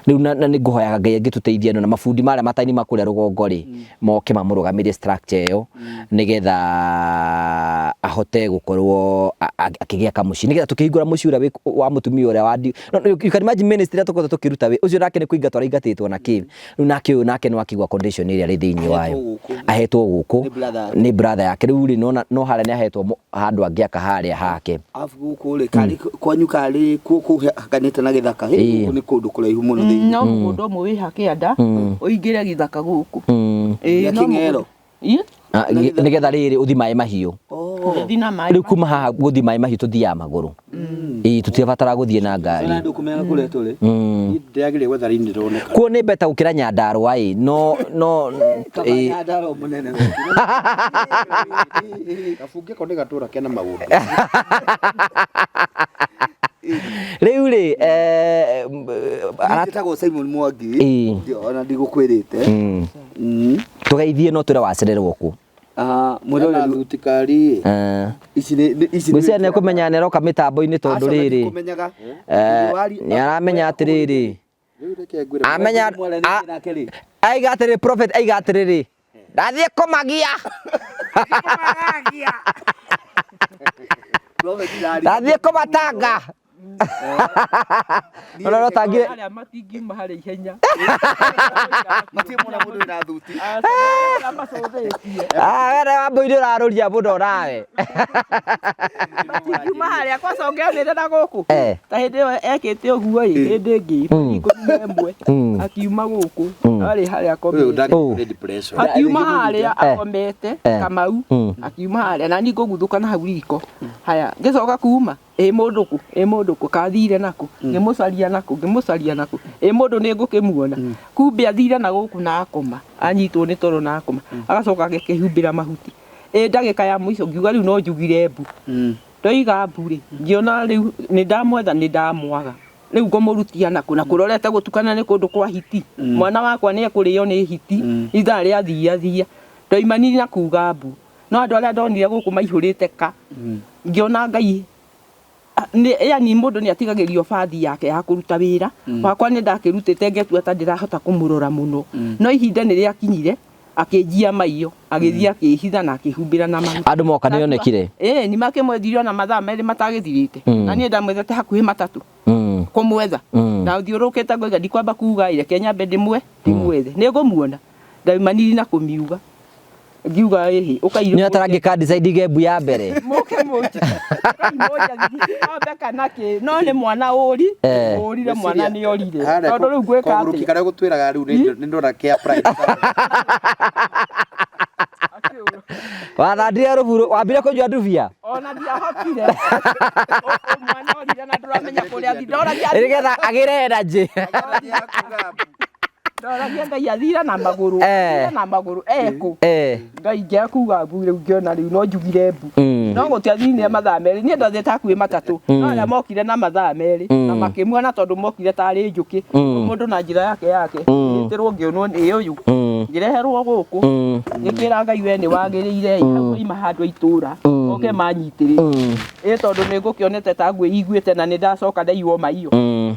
S1: riu na ni nguhoyaga Ngai angituteithia na mabundi maria mataini makuria rugongo ri moke mamurugamirie structure iyo nigetha ahote gukorwo akigia kamuci nigetha tukihingura muci ura wa mutumia uria wa you can imagine ministry atuko tukiruta we ucio nake ni kuinga twara ingatetwo na kivi riu nake ni wakigwa condition iria ri thiini wayo ahetwo guku ni brother yake riu ri no haria ni ahetwo handu angiaka haria hake
S4: afu guku ri kari kwanyu kari kuku hakanite na githaka ni kundu kuraihu muno thiini
S3: no mundu mwe wi hakianda uingire githaka guku
S4: ya kingero
S1: nigetha riri uthi mai mahiu riu kuma haha guthi mai mahiu tuthia maguru tutiabatara guthie na ngari
S4: ndu kumenya kule tuli
S2: ndiagire gwetha rini roneka
S1: kuo ni beta gukira Nyandarua no
S4: Nyandarua munene
S2: kafunge konde gatura kena maundu
S1: riu ri
S4: aratagwo Simon Mwangi ona ndigukwirite
S1: tugeithie no ture wacererwo ku
S4: mwirore
S2: thutikari
S4: ici
S1: gwicene ne kumenya neroka mitambo-ini tondu riri ni aramenya atiriri amenya aiga atiriri prophet aiga atiriri ndathie kumagia ndathie kumatanga no no tangire
S3: aria matingima hari ihenya
S4: matimuna mundu na thuti
S3: wera
S1: wamboire uraruria muno nawe
S3: matingima haria kwacongeo na guku ta hindi iyo ekite uguo hindi ngi 11 akiuma guku ari haria akiuma haria akomete Kamau akiuma haria na ni nguguthuka na hau riko haya ngicoka kuma munduku kathire naku ngimucaria naku mundu ni ngukimuona kumbe athire na guku na akoma anyitwo ni toro na akoma agacoka akihumbira mahuti ndagika ya muico ngiuga riu no njugire mbu ndoiga mbu ri ngiona riu ni ndamwetha ni ndamwaga riu ngomurutia naku na kurorete gutukana ni kundu kwa hiti mwana wakwa ni ekurio ni hiti itha ria thia ndoimaniri na kuga mbu no andu aria ndonire guku maihurite ka ngiona Ngai yani mundu ni atigagirio bathi yake ya kuruta wira wakwa ni ndakirutite ngetua ta ndirahota kumurora muno no ihinda ni riakinyire akijia maiyo agithia akihitha na akihumbira na mahuti
S1: andu moka ni onekire
S3: ni makimwethirio na mathaa meri matagithirite na ni ndamwethete hakuhi matatu kumwetha na uthiurukite ngoiga ndikwamba kuga ireke nyambe ndimwe ndimwethe ni ngumuona ndaimaniri na kumiuga ngiuga ukairo
S1: ni atarangika decide gembu ya mbere
S3: moke moja abeka nake no ni mwana urire mwana ni orire tondu riu gweka ati
S2: kare gutwiraga riu ni ndona care pride
S1: wathandire ruburu wambire kunjua nduvia
S3: ona ndiahotire mwana orire na nduramenya kuria ndora
S1: nigetha agire energy
S3: ndoragia Ngai athira na maguru eku Ngai ngekuga mbu riu ngiona riu no njugire mbu no gutiathire mathaa meri ni ndathete hakuhi matatu no aria mokire na mathaa meri na makimwona tondu mokire tari njuki mundu na njira yake ngitirwo ngionwo ni uyu ngireherwo guku ngikira Ngai we ni wagiriire ima handu itura oke manyitirire tondu ni ngukionete ta ngwe iguite na ni ndacoka ndaiwo maiyo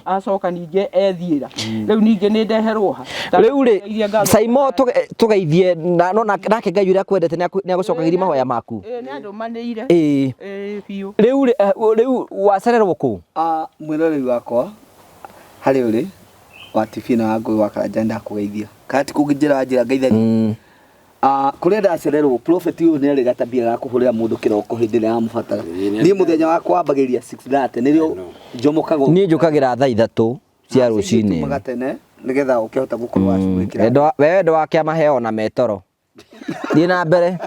S3: acoka ninge ethira riu ninge ni ndeherwo ha
S1: riu ri Saimo tugeithie no nake Ngai uria kwendete ni agucokagiria mahoya maku
S3: ni andu manire biu
S1: riu wacererwo ku
S4: mwiroreri wakwa hari uri wa TV na Ngũi wa Karanja ndakugeithia kati kungijira njira ngeithani kũrĩa ndacererwo prophet ũyũ nĩ arĩ gatabia ga kũhũrĩra mũndũ kĩroko hĩndĩ ĩrĩa yamũbatara niĩ mũthenya wakwa wambagĩrĩria 6:30 nĩrĩo njomokagwo
S1: niĩ njũkagĩra thaa 3 cia rũcinĩ
S4: magatene nĩgetha ũkĩhota gũkorwo acumĩkĩra
S1: wendo wake amaheo na metoro thiĩ na mbere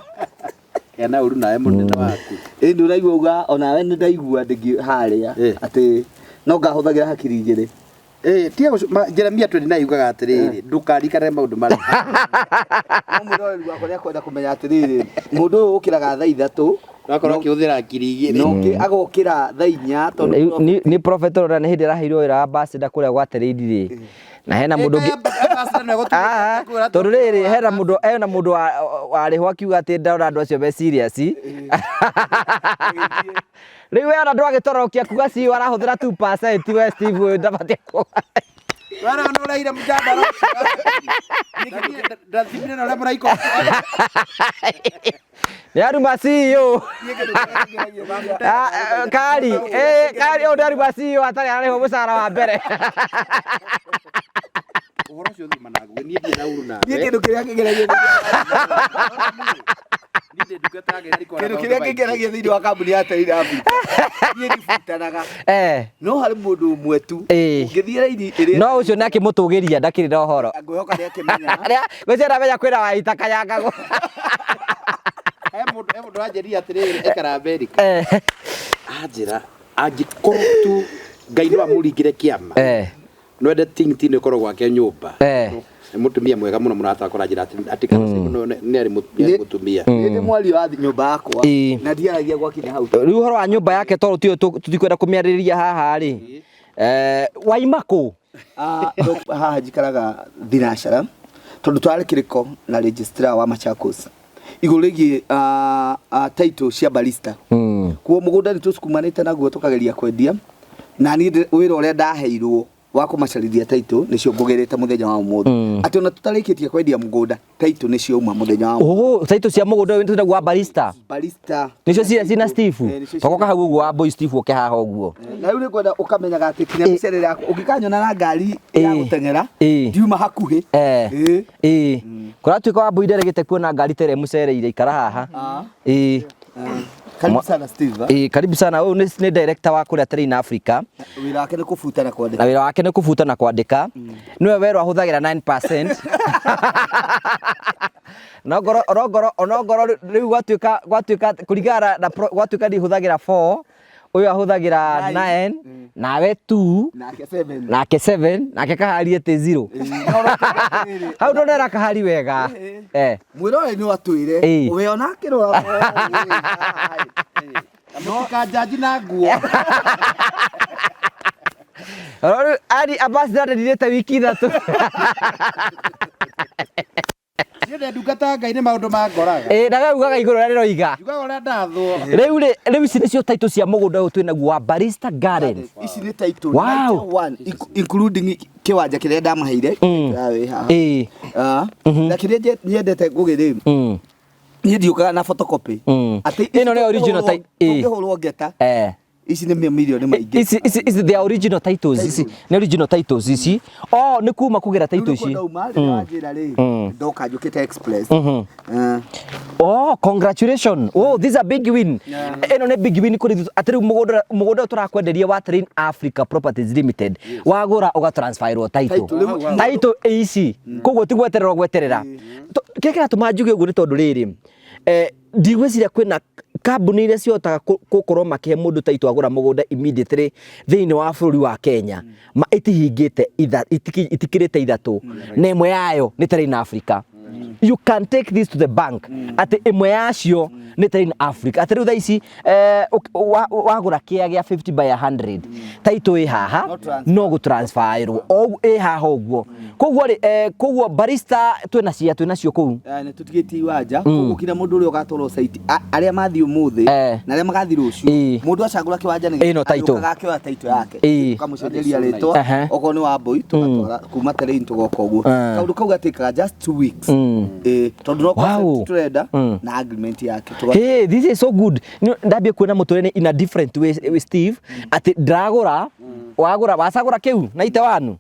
S2: yana uru nawe mũnene waku
S4: nĩ ũraigua onawe nĩ ndaigua ndĩngĩ harĩa atĩ no ngahũthagĩra hakiri igĩrĩ
S2: tia Jeremia 29 yugaga atiriri ndukarikane maundu mara
S4: mũrori wakwa nĩ akwenda kũmenya atiriri mũndũ ũyũ ũkĩraga thaa 3
S2: nakorwo akĩhũthĩra akiri igĩrĩ
S4: no agokĩra thaa 4
S1: tondũ ni prophet Rora nĩ hĩndĩ ĩraheirwo wĩra wa ambassador kũrĩa gwatereirire na hena mũndũ tondũ rĩrĩ hena mũndũ warĩho akiuga atĩ ndona andũ acio me serious rĩu wena andũ agĩtorokia kuga si arahũthĩra 2% we Steve ũyũ ndabatie
S2: wana no raira mjadala ndathimire na lemura iko
S1: nĩ aruma CEO kari o ndaruma CEO atarĩ arĩho mũcara wa mbere
S2: uhoro cio thima naguo niĩ ndiĩ na uru nawe
S4: niĩ kĩndũ kĩrĩa kĩgeragio kĩndũ kĩrĩa kĩgeragio thĩinĩ wa kambuni ya Tairi Africa niĩ ndibutanaga no harĩ mũndũ ũmwe tu ũngĩthiĩ raini ĩrĩa
S1: no ũcio nĩ akĩmũtũgĩria ndakĩrĩ na ũhoro
S4: ngwĩhoka nĩ akĩmenya
S1: gwĩciria menya kwĩna waita kayangagwo
S2: he mũndũ anjĩria atĩrĩrĩ ekara Amerika anjĩra angĩkorwo tu Ngai no amũringĩre kĩama nwende tingti nĩ korwo gwake nyũmba mutumia mwega muno murata akora njira ati kana nĩ ari mutumia
S4: nĩ mwari wa nyũmba yakwa na ndiaragia gwakinya hau
S1: rĩu ũhoro wa nyũmba yake tondũ tutikwenda kũmĩarĩrĩria haha rĩ waimako
S4: haha njikaraga Thinacara tondũ twarĩ kĩrĩko na registrar wa Machakos igũrũ rĩgiĩ title cia barista kuo mũgũnda nĩ tũcukumanĩte naguo tũkageria kwendia na niĩ wĩra ũrĩa ndaheirwo wa kũmacarithia title nĩcio ngũgerete mũthenya wa ũmũthĩ atĩ ona tũtarĩkĩtie kwendia mũgũnda title nĩcio uma mũthenya wa
S1: ũmũthĩ title cia mũgũnda wĩ nĩtũrenda wa barista nĩcio cina Steve tokoka hau ũguo wa boy Steve ũke haha ũguo
S4: na rĩu nĩ ngwenda ũkamenyaga atĩ kinya mĩcerere yaku ũngĩkanyona na ngari ya gũteng'era ndiuma hakuhĩ
S1: kũratuĩka wa boy nderegete kuona ngari tere mũcereire ikara haha
S4: karibu sana Steve
S1: karibu sana ũyũ nĩ director wa kũrĩa Train Africa
S4: wĩra wake nĩ kũbuta na kwandĩka
S1: na wĩra wake nĩ kũbuta na kwandĩka nĩwe werwo ahũthagĩra 9% onongoro rĩu gwatuĩka kũringana na gwatuĩka ndihũthagĩra 4 ũyũ ahũthagĩra 9 nawe 2 nake 7 nake kahari ete 0 hau ndo nera kahari wega
S4: mwĩrore nĩ watwĩre we ona akĩrora
S2: no kanjaji na nguo
S1: ari ambassador ndirĩte wiki 3
S2: Nĩ ndungata Ngai nĩ maũndũ ma ngoraga
S1: nawe ugaga igũrũ rĩa rĩroiga
S2: ugaga ũrĩa ndathwo
S1: rĩu ici nĩcio title cia mũgũnda ũyũ twĩnaguo wa Barista Garden
S4: ici nĩ title 1 including kĩwanja kĩrĩa ndamaheire na kĩrĩa nyendete ngũgĩrĩ niĩ ndiũkaga na photocopy
S1: atĩ ĩno nĩ original title
S4: ũngĩhũrwo ngeta ici nĩ milioni maingĩ
S1: ici the original titles ici nĩ original titles ici nĩ kuma kũgera title ici
S4: ndoka njũkĩte express
S1: congratulations this is a big win ĩno nĩ big win kũrĩ atĩ rĩu mũgũnda tũrakwenderia wa Train Africa Properties Limited wagũra ũgatransferwo title ici koguo ti gweterera kĩrĩa kĩratũma njuge ũguo nĩ tondũ rĩrĩ ndigwĩciria kwĩna kambuni iria cihotaga gũkorwo makĩhe mũndũ title agũra mũgũnda immediately thĩinĩ wa bũrũri wa Kenya itihingĩte itikĩrĩte ithatũ na ĩmwe yayo nĩ Train Africa you can take this to the bank atĩ ĩmwe yacio nĩ Train Africa atĩ rĩu thaa ici wagũra kĩaya gĩa 50 by 100 title ĩ haha no gũtransferwo ĩ haha ũguo koguo barista twĩnacio kũu
S4: nĩ tũtigĩtie iwanja koguo kila mũndũ ũrĩa ũgatwarwo site arĩa mathiĩ ũmũthĩ na arĩa magathiĩ rũciũ mũndũ acagũra kĩwanja nĩgĩũkaga akĩoya title yake tũkamũcenjeria rĩtwa okorwo nĩ wa Mbũi tũgatwara kuma Train tũgoka ũguo kaũndũ kau gatĩkaga just 2 weeks tondũ no concept turenda na agreement yake
S1: hey this is so good ndambie kuona mũtũrĩre in a different way with Steve atĩ ndagũra wagũra wacagũra kĩu na ite wanu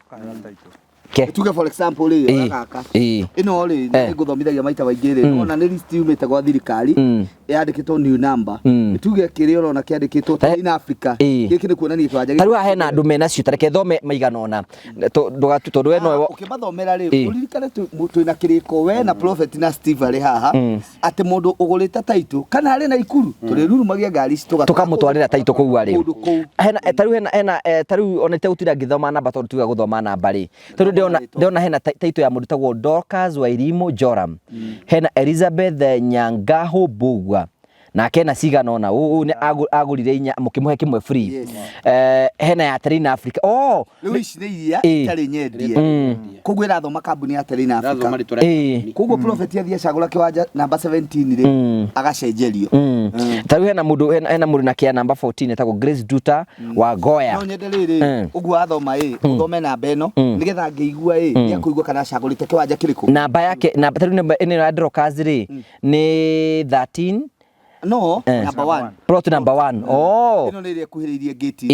S4: tuge for example ri gaka ino ri nguthomithagia maita maingĩ ri ona nĩ list yumĩte gwa thirikari yandĩkĩtwo new number tuge kĩrĩa ũrona kĩandĩkĩtwo Train Africa gĩkĩ nĩ kuonania kĩwanja
S1: tarĩu haha hena andũ menacio tareke thome maigana ona tondũ we no
S4: ũkĩmathomera rĩ ũririkane twĩna kĩrĩko we na Prophet na Steve arĩ haha atĩ mũndũ ũgũrĩte taitũ kana arĩ na ikuru tũrĩrurumagia ngari ici
S1: tũkamũtwarĩra taitũ kũu arĩ hena tarĩu ona gũtira ngĩthoma namba tondũ tuga gũthoma namba rĩ tondũ ndĩona hena taitũ ya mũndũ tagwo Dorcas Wairimu Joram hena Elizabeth Nyangaho Bugwa na kena cigana ona nĩ agũrire inya mũkĩmũhe kĩmwe free hena ya Train Africa
S4: rĩu ici nĩ iria itarĩ nyendie koguo ĩrathoma kambuni ya Train Africa koguo Prophet athiĩ acagũra kĩwanja namba 17 rĩ agacenjerio
S1: tarĩu hena mũndũ na kĩa namba 14 etagwo Grace Duta wa Goya
S4: no nyende rĩrĩ ũguo athoma ũthome namba ĩno nĩgetha ngĩigua nĩ akũigua kana acagũrĩte kĩwanja kĩrĩkũ namba yake tarĩu namba ĩno ya Dorcas rĩ nĩ 13 no number 1
S1: plot number 1
S4: ino nĩ ĩkuhĩrĩirie gate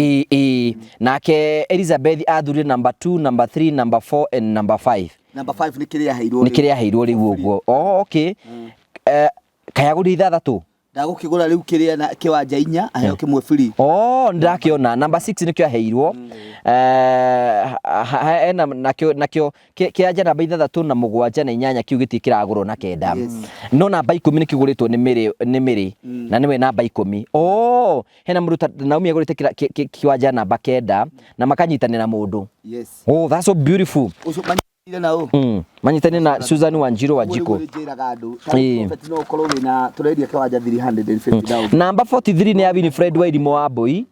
S1: nake Elizabeth athurire number 2 number 3 number 4 and number 5
S4: number 5 nĩ kĩrĩa
S1: aheirwo rĩu ũguo okay kayagũri ithathatũ
S4: ndagũkĩgũra rĩu kĩrĩa na kĩwanja 4 aheo kĩmwe free
S1: ndakĩona number 6 nĩkĩo aheirwo nakĩo kĩanja namba 3 na 7 na 8 kiu gĩtĩ kĩragũrwo na 9 no namba 10 nĩkĩgũrĩtwo nĩ mĩrĩ na nĩwe namba 10 hena mũndũ Naomi agũrĩte kĩwanja namba 9 na makanyitanĩra mũndũ that's so beautiful manyitane na Susan Wanjiru Wanjiko namba 43 nĩ ya Winfred Wairimu wa Mbui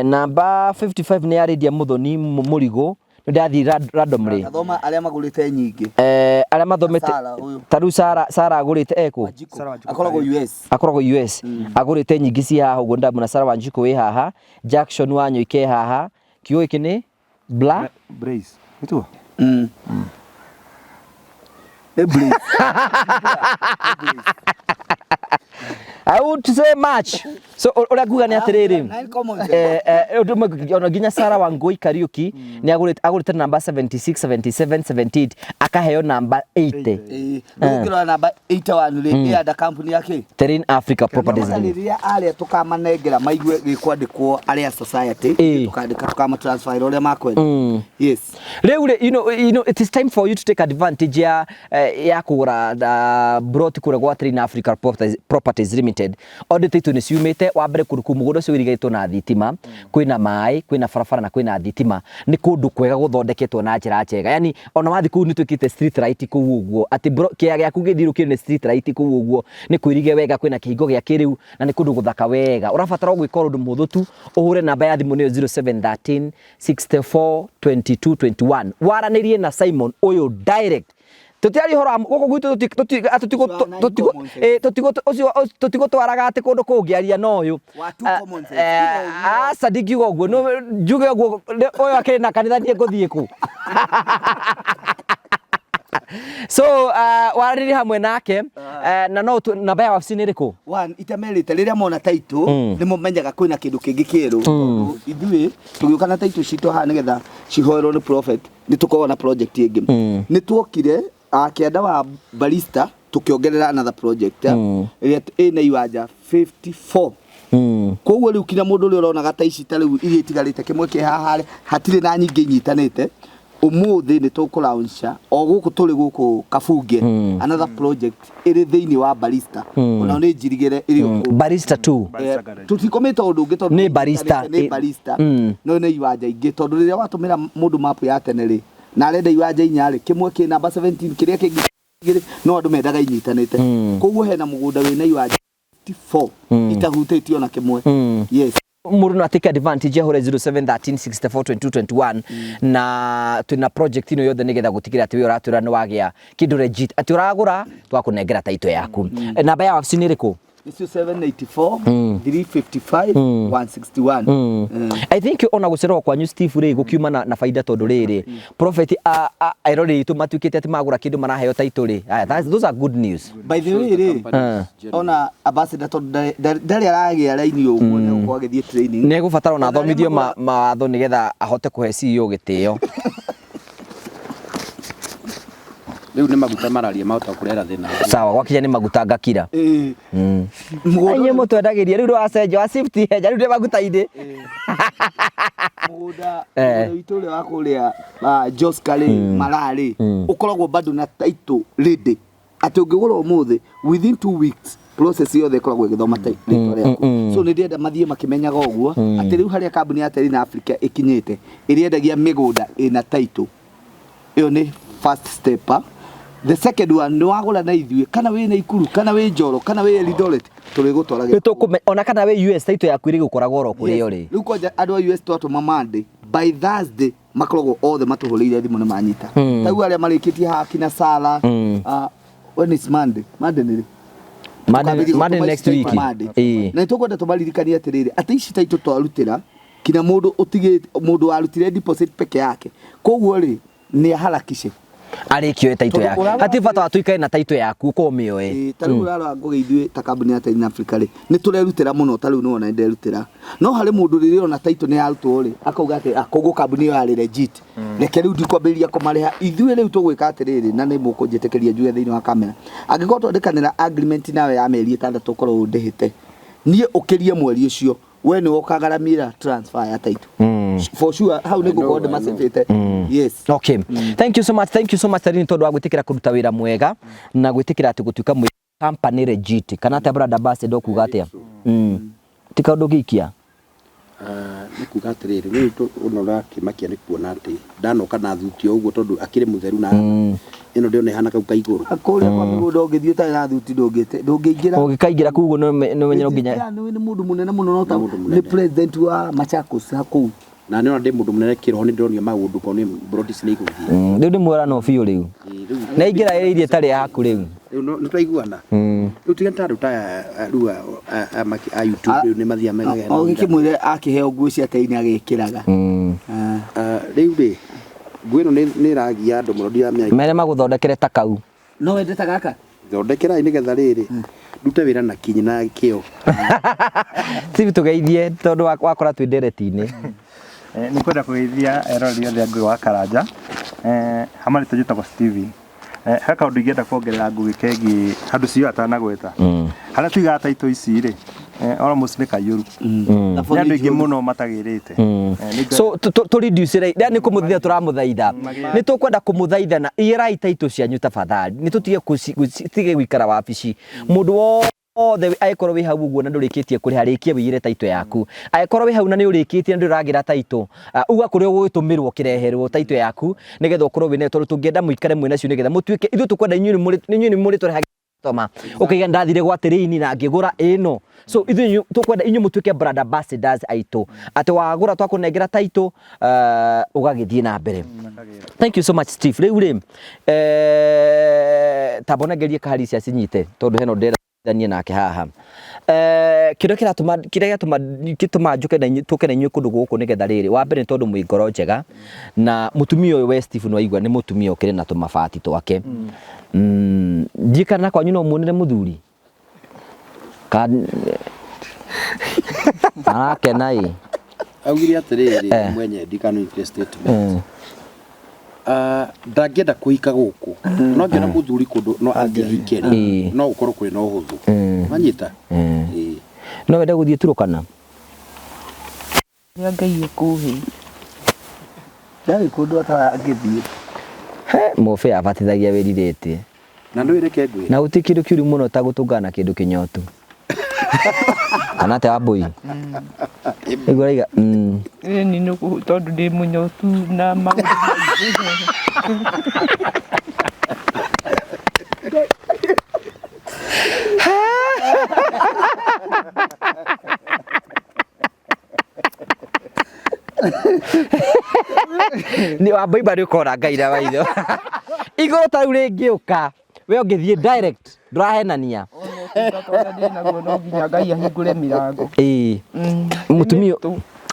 S1: namba 55 nĩ ya Lydia Muthoni Mũrigo ndathi randomly
S4: athoma arĩa magũrĩte nyingĩ
S1: arĩa mathomete taru Sara agũrĩte akoragwo US agũrĩte nyingĩ ci haha ũguo ndamuna Sara Wanjiko wĩ haha Jackson Wanyoike haha kiugo gĩkĩ nĩ
S2: Brace gĩtua
S1: I would say much. So ora kuga nĩ atĩrĩrĩ ona nginya Sara Wangui Kariuki nĩ agũrĩte namba 76 77 78 akaheo namba 80
S4: nĩgũkĩrora namba 81 rĩ ya company yake
S1: Train Africa Properties
S4: rĩrĩa arĩa tũkamanengera maigue gĩkwandĩkwo arĩa society tũkandĩka tukamatransfer ũrĩa makwenda yes
S1: rĩu you know it is time for you to take advantage ya kũgũra broti kũrĩa gwa Train Africa Properties Limited audit itu nĩ ciumĩte wa mbere kũrũku mũgũnda ũcio wĩrĩgĩtwo na thitima kwĩna maĩ kwĩna barabara na kwĩna thitima nĩ kũndũ kwega gũthondeketwo na njĩra njega yani ona wathi kũu nĩ twĩkĩte street light kũu ũguo atĩ kĩaya gĩaku gĩthirũkĩre nĩ street light kũu ũguo nĩ kwĩrige wega kwĩna kĩhingo gĩa kĩrĩu na nĩ kũndũ gũthaka wega ũrabatara gwĩka ũndũ mũhũthũ tu ũhũre namba ya thimũ nĩyo 0713 64 22 21 waranĩrie na Simon ũyũ direct tutiari hora gũkũ gwitũ tũtigũtwaraga atĩ kũndũ kũngĩaria na ũyũ aca ndingiuga ũguo njuge ũguo ũyũ akĩrĩ na kanitha niĩ ngũthiĩ kũ so warĩrĩ hamwe nake na no namba ya wabici nĩ ĩrĩkũ
S4: itamerĩte rĩrĩa mona taitũ nĩ mũmenyaga kwĩna kĩndũ kĩngĩ kĩerũ ithuĩ tũgĩũka na taitũ citũ haha nĩgetha cihoerwo nĩ Prophet nĩ tũkoragwo na project ĩngĩ nĩ tuokire kĩanda wa barista tukiongerera another project ĩrĩa ĩna iwanja 54 koguo rĩu kinya mũndũ ũrĩa ũronaga ta ici ta rĩu iria itigarĩte kĩmwe kĩ haha hatirĩ na nyingĩ inyitanĩte ũmũthĩ nĩ tũkũlauncha o gũkũ tũrĩ gũkũ Kabunge another project ĩrĩ thĩinĩ wa barista ona nĩ njirigĩre ĩrĩ
S1: barista 2
S4: tũtikomete ũndũ ũngĩ tondũ
S1: nĩ barista
S4: no nĩ iwanja ingĩ tondũ rĩrĩa watũmĩra mũndũ map ya tene rĩ na arenda iwanja 4 rĩ kĩmwe kĩ namba 17 kĩrĩa kĩngĩ no andũ mendaga inyitanĩte koguo hena mũgũnda wĩna iwanja 54 itahutĩtio na kĩmwe yes
S1: mũndũ no take advantage ya hore 0713 64 22 21 na twina project ino yothe nĩgetha gũtigĩra atĩ wĩ ũratwĩra nĩ wagĩa kĩndũ legit atĩ ũragũra twakũnengera taito yaku namba ya wabici nĩ ĩrĩkũ
S4: 784 355 161
S1: I think ona gũcerwo kwanyu Steve rĩ gũkiuma na faida tondũ rĩrĩ Prophet airori itu matuĩkĩte atĩ magũra kĩndũ maraheo taito rĩ those are good news
S4: by the way rĩ ona ambassador tondũ ndarĩ aragĩa raini ũguo nĩ gũkorwo agĩthiĩ training
S1: nĩ gũbatara ona athomithio mawatho nĩgetha ahote kũhe CEO gĩtĩo
S2: riu ni maguta mararia mahota kurera thina
S1: sawa gwakinya ni maguta ngakira enye mutwendagiria riu wacenjia wa shift henja riu ndi maguta-ini
S4: muda witu ule wako uria Joskari Marari ukoragwo bado na title ready ati ungigura umuthi within 2 weeks process yothe ikoragwo igithoma title riaku so ni ndienda mathie makimenyaga uguo ati riu haria kambuni ya Terina Africa ikinyite iriendagia migunda ina title iyo ni first step. The second one no wagura na ithuĩ kana wĩ na Ikuru kana wĩ Njoro kana wĩ Eldoret tũrĩgũtwara
S1: gĩtũkũme ona kana wĩ US title yaku ĩrĩ gũkoragwo oro kũrĩa ũrĩ
S4: rĩu kwanja andũ a US twatũma Monday by Thursday makoragwo othe matũhũrĩire thimũ nĩ manyita tagu arĩa marĩkĩtie haki na Sala when is Monday nĩ
S1: Monday next week
S4: na tũkwenda tũmaririkanie atĩrĩrĩ atĩ ici title twarutĩra kina mũndũ ũtigĩte mũndũ warutire deposit peke yake koguo rĩ nĩ aharakishe
S1: arikio title yake hati bata watuikae na title yaku ko mioe
S4: tariu rara ngũgeithwe ta kambuni ya Terina Africa rĩ nĩ tũrerutĩra mũno tariu no ona nderutĩra no harĩ mũndũ rĩrĩ ona title nĩ yarutwo rĩ akauga atĩ koguo kambuni ĩyo yarĩ legit reke rĩu ndikwambĩrĩria kũmarĩha ithuĩ rĩu tũgwĩka atĩrĩrĩ na nĩ mũkũnjĩtĩkĩria njuge thĩinĩ wa kamera angĩkorwo twandĩkanĩra agreement nawe ya mĩeri 6 ũkorwo ndĩhĩte niĩ ũkĩrie mweri ũcio we nĩ ũkagaramira transfer ya title for sure how nego god masifete yes
S1: okay thank you so much Terina tondu wa gwitikira kuruta wira mwega na gwitikira ati gutuika company legit kana ta brother ambassador kuga atia tika undu gikia
S2: ni kuga atiriri riu unora kimakia ni kuona ati ndanoka na thuti uguo tondu akire mutheru na ino ndio nehana kau kaiguru
S4: akuria kwa migundo ngithio ta na thuti ndungĩingira
S1: ungikaingira kuguo no menyero nginya
S4: ni mundu munene muno no ta ni president wa Machakos haku
S2: na niona ndi mundu munene kiroho ni ndonio maundu ko ni Brodis ni iguthie
S1: riu ni mwera no biu riu na ingira irie tari haku riu
S2: no twaiguana riu tiga taru ta riu a YouTube riu ni mathia mega
S4: o gikimwire akiheo nguo cia Terina agikiraga
S2: riu ri nguo ino ni ragia andu muno dia
S1: mere maguthondekere ta kau
S4: no wende ta gaka
S2: thondekera ni getha riri ndute wira na kinyi na kio
S1: tibi tugeithie tondu wakora twi ndereti-ini
S5: ni kwenda kugeithia erori othe ngui wa Karanja hamari tujitagwo Steve haka undu ingenda kuongerera ngui kengi handu cio atanagweta haria tuiga title ici ri almost ni kayuru na andu ingi muno matagirite
S1: so to reduce ri ni kumuthithia turamuthaitha ni tukwenda kumuthaitha na irai title cianyu tafadhali ni tutige tige gwikara wabici mundu othe aikorwo wi hau uguo na ndurikitie kuri harikie wiyire title yaku aikorwo wi hau na ni urikitie na nduragira title uga kuri ugwitumirwo kireherwo title yaku nigetha ukorwo wina tondu tungienda muikare mwina cio nigetha mutuike ithu tukwenda inyuĩ muri tore toma ukaiga ndathire gwa Terina na ngigura ino so ithu tukwenda inyuĩ mutuike brand ambassadors aitu ati wagura twakunengera title ugagithie na mbere thank you so much Steve riu ri tabonagerie kahari cia cinyite tondu heno ndera dania nake haha kiria gituma njuke na tuke na inyuĩ kundu guku nigetha riri wa mbere tondu mwi ngoro njega na mutumia uyu we Steve no aigua ni mutumia ukire na tumabati twake njikana kwanyu no muonere muthuri kenai
S2: augire atiriri mwenye ndikano interested ndangĩenda kũhika gũkũ no ngĩona mũthuri kũndũ no angĩhikĩria no ũkorwo kũrĩ na ũhũthũ manyita
S1: no wende gũthiĩ Turukana
S3: ya Ngai ĩkũhe
S4: ndari kũndũ atangĩthiĩ
S1: mũbĩ abatithagia wĩrirĩtie
S2: na ndũ ireke ngwĩ
S1: na gũtirĩ kĩndũ kĩũru mũno ta gũtũngana kĩndũ kĩnyotu kana te wambui iguraiga
S3: ni no tondu ndi munyotu na maundu
S1: ni wambui bari ukora ngaira waitho iguru ta uri ngiuka we ungithie direct ndurahenania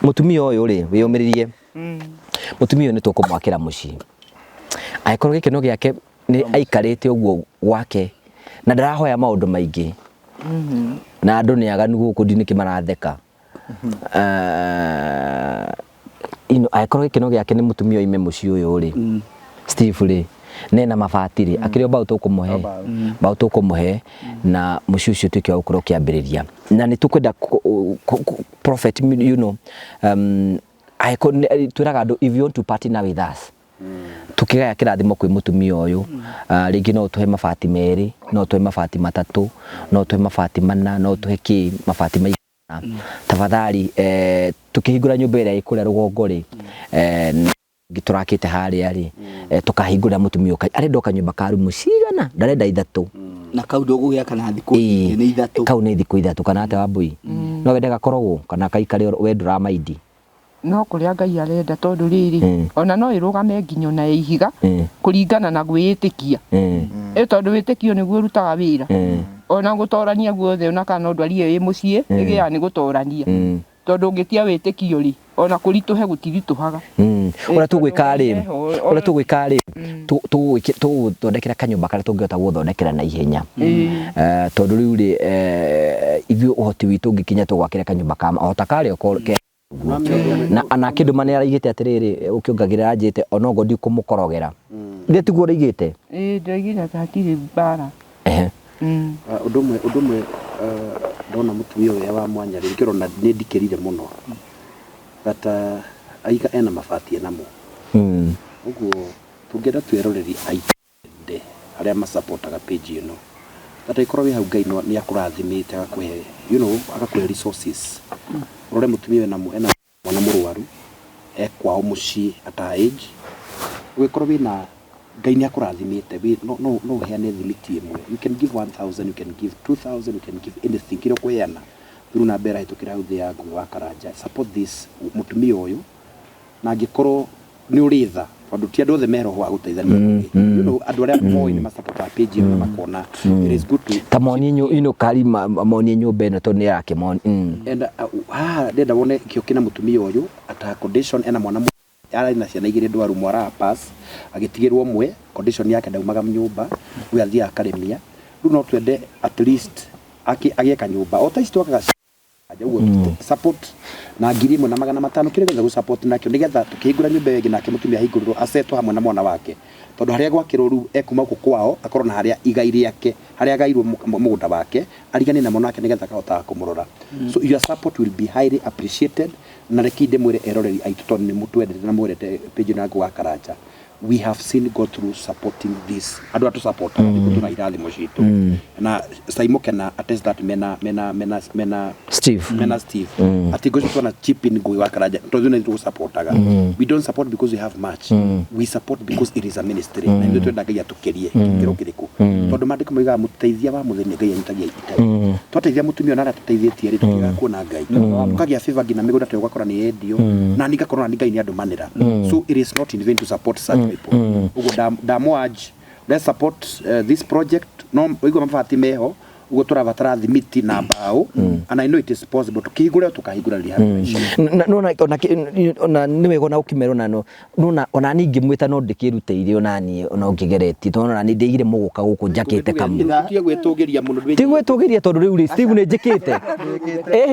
S1: mutumia uyu ri wiyumiririe mutumia uyu ni tukumwakira mucii aikorwo gikeno giake ni aikarite uguo gwake na ndarahoya maundu maingi na andu ni aganu guku ndiniki maratheka aikorwo gikeno giake ni mutumia ime mucii uyu ri Steve ri nena mabatiri akiri bao tukumuhe bao tukumuhe na mushushu tukio ukoro kiambiriria na nitukwenda prophet you know twiraga andu if you want to partner with us tukigaya kirathimo kwi mutumia uyu ringi no tuhe mabati meri no tuhe mabati matatu no tuhe mabati mana no tuhe ki mabati maigana tafadhali tukihingura nyumba ira ikuria rugongo ri giturakite haria ri tukahingura mutumia arenda kanyumba ka rumu cigana ndarenda ithatu
S4: na kau ndogo gya kana thiku ni ithatu
S1: kau ni thiku ithatu kana ate wambui no wende gakorwo kana kaikare we nduramaidi
S3: no kuria Ngai arenda tondu riri ona no irugame nginyo na ihiga kuringana na gwitikia tondu witikio niguo rutaga wira ona gutorania guothe ona kana ndwari wi mucii igia ni gutorania tondu ngitia witikio ri ona kurituhe gutirituhaga
S1: ora tugwika ri tuthondekera kanyumba karia tungihota guthondekera na ihenya tondu riu ri ithuĩ uhoti witu ngikinya tugwakira kanyumba ka ota karia na kindu mane araigite atiriri ukiongagirira anjite onogo ndi kumukorogera ndi tiguo raigite
S3: ndaigire tatiri bara
S2: udumwe ndona mutumia uyu wa mwanya rikirona ni ndikirire muno bata aiga ena mabati enamo uguo tungenda twiroreri aide aria masupportaga page ino bata ikorwo wi hau Ngai ni akurathimite agakuhe you know agakuhe resources rore mutumia ena mwana murwaru kwao mucii ata age wikorwo wina Ngai ni akurathimite no heane thimiti imwe you can give 1000 you can give 2000 you can give anything kiro kweana through na bera itukira uthi ya Ngu wa Karanja support this mutumia uyu na angikorwo ni uritha tondu ti andu othe meroho wa guteithania you know andu aria moi ni masupporta page ino makona it is good to
S1: tamoni ino kali moni nyumba ino to ni yake moni
S2: and ndenda wone kio kina mutumia uyu ata condition ena mwana ara ina ciana igire ndwaru mwara pass agitigirwo mwe condition yake ndaumaga nyumba we athia akaremia ru no twende at least agieka nyumba otaistokaga ajaguo support na ngiri mwe na magana matano kire getha gu support nakio nigetha tukihingura nyumba yengi nake mutumia hinguriro asetwo hamwe na mwana wake tondu haria gwakirwo ru ekuma ku kwao akorwo na haria igairi yake haria gairwo mugunda wake arigane na mwana wake nigetha kahota kumurora so your support will be highly appreciated na rekinde mwire eroreri aitu tondu ni mutwendete na mwirete page na Ngu wa Karanja we have seen go through supporting this adu atu support tuna irathi mushitu na saimoke na attest that mena Steve ati go tuna chip in Ngu wa Karanja tondu ni tu supportaga we don't support because we have much we support because it is a ministry na ndio twenda Ngai atukerie kiro kiriku tondu mandiko moiga muteithia wa muthenya Ngai anyitagia itai twateithia mutumia na tuteithietie ri tukiga kuona Ngai tukagia favor ngina migunda twa gakora ni endio na ningakorwo na Ngai ni andu manira so it is not in vain to support such people ugo damwaj let's support this project no igo mabati meho ugo turabatara thimiti na mbao and I know it is possible tukihigura tukahigura
S1: ona niwe gona ukimero nano nona ona ningi mwita no ndikirute irio nani ona ungigereti tona ni ndigire muguka guku njakite kamu
S2: tie gwitugiria muno
S1: ti gwitugiria tondu riu Steve ni njikite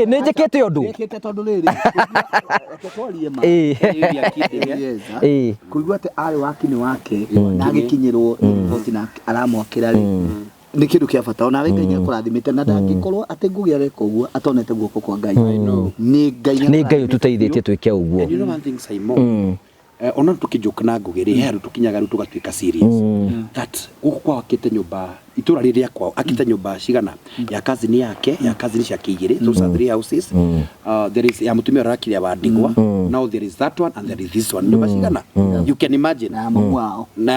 S1: ni njikite undu
S4: njikite tondu riri kuigua ati ari wakini wake na agikinyirwo hoti na aramwakira ri ni kindu kia bata ona we Ngai akurathimite na ndangikorwo ati ngugi areka uguo atonete guoko kwa Ngai ni
S1: Ngai tuteithĩtie twike uguo
S2: you know one thing Simon ona tukijuka na ngugiri heru tukinyaga ru tugatwika serious that guku kwa akite nyumba itura riria kwao akite nyumba cigana ya cousin yake ya cousin cia kigiri those are 3 houses there is ya mutumia rakiria wa ndigwa now there is that one and there is this one nyumba cigana you can imagine
S4: na mamu wao
S2: na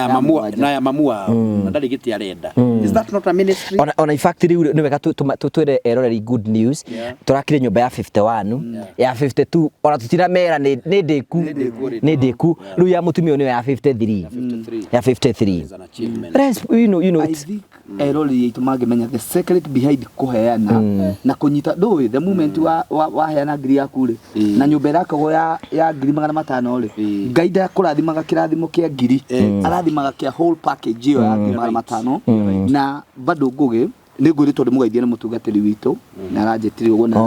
S2: ya mamu wao na ndari giti arenda is that not a ministry
S1: ona in fact riu ni wega twire eroreri good news turakire nyumba ya 51 ya 52 ona tutira mera ni ndiku riu ya mutumia ni ya 53 ya 53 you know it's
S4: erori itumange menya the secret behind kuheana na kunyita ndui the moment wa heana ngiri yaku ri na nyumba yako ya ngiri 500 ri Ngai ndakurathimaga kirathimo kia ngiri arathimaga kia whole package iyo ya ngiri 500 na bado ngugi ni nguri tondu mugaithia na mutungatiri witu na aranjitiri uguo na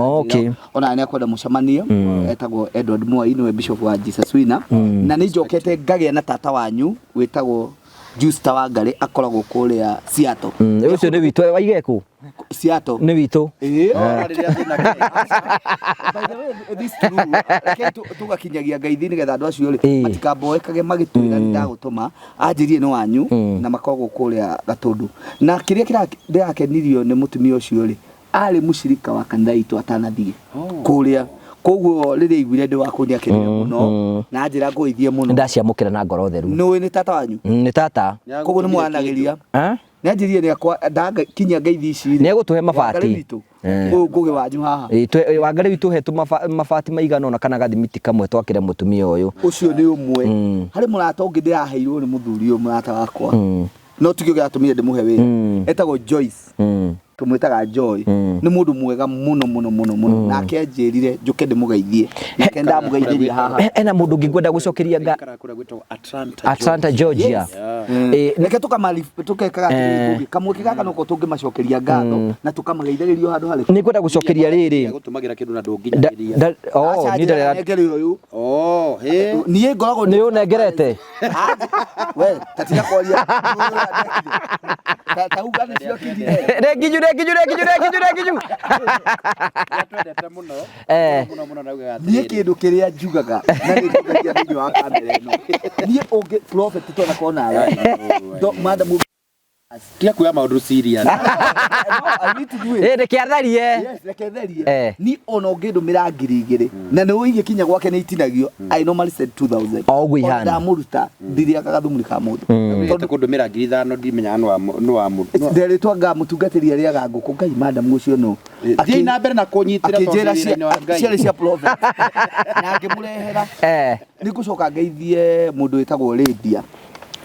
S4: ona ni akwenda mucemanio etagwo Edward Mwai ni bishop wa Jesus Winner na ni njokete ngagia na tata wanyu wetagwo Justa Wangari akoragwo kuria Seattle
S1: ucio ni witu waigeku
S4: Seattle
S1: ni witu
S2: ora riria thina
S4: by the way this true tugakinyagia ngeithi nigetha andu acio ri matikamboekage magitwira ndagutuma anjirie no wanyu na makoragwo kuria Gatundu na kiria ndirakenirio ni mutumia ucio ri ari mushirika wa kanitha itu atanathie kuria koguo riria igwire ndi wakunia kiria muno na njira ngoithie muno
S1: ndaciamukira na ngoro theru
S4: no ni tata wanyu
S1: ni tata
S4: koguo ni mwanagiria ni anjirie ni akwa ndaga kinya ngeithi ici
S1: ni egutuhe mabati
S4: ngugi wanyu haha
S1: Wangari witu hetu mabati maigana ona kana gathimiti kamwe twakire mutumia uyu
S4: ucio ni umwe hari murata ungi ndiraheirwo ni muthuri uyu murata wakwa no tukio gatumire ndimuhe wira etagwo Joyce tumwitaga Joy ni mundu mwega muno nake anjirire njuke ndimugeithie nake ndamugeithirie haha
S1: ena mundu ngingwenda gucokeria Atlanta Georgia
S4: neke tukekaga kamwe kigaka noko tungimacokeria ngatho na tukamageithagĩrio handu hari
S1: ni kwenda gucokeria riri
S2: gutumagira kindu na ndunginyagiria
S4: ni ndarera ni ngoragwo
S1: ni unengerete
S4: we tatika kwaria tauga ni cio kithire
S1: Reginyu
S2: muno nauga
S4: nie kindu kiria njugaga na ni njugagia thĩinĩ wa kamera ĩno nie ungi prophet twana kona do madam
S2: tia kuya maundu serious
S4: no I need to do it
S1: rekiatharie
S4: yes rekiatharie ni ono ngindumira ngiri igiri na ni uige kinya gwake ni itinagio I normally said 2000
S1: ogwe ihana
S4: ndamuruta ndiriaka gathumuri ka mundu
S2: tondu kundumira ngiri 5 ndimenya no wa mundu
S4: nderitwa ngamutungatĩria ria ganguku ngai madam ucio no
S2: thii na mbere na kunyitira
S4: tondu wa ngai ciarĩ cia prophet na ngimurehera ni gucoka ngeithie mundu etagwo Lydia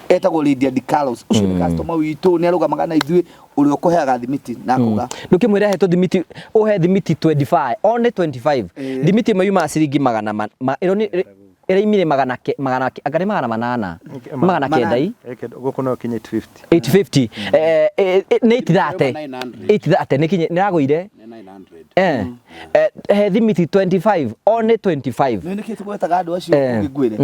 S4: etagwo Lydia Di Carlos ucio ni customer witu ni arugamaga na ithuĩ uri ukuheaga thimiti na kuga
S1: ndukimwira heto thimiti uhe thimiti 25 only 25 thimiti mayuma ciringi magana iraimire magana agare magana 8 magana kendai
S5: guku no kinye
S1: 850 830 nikinye niragoire
S2: 900
S1: he thimiti 25 only 25
S4: ni kitugwetaga andu acio ngigwire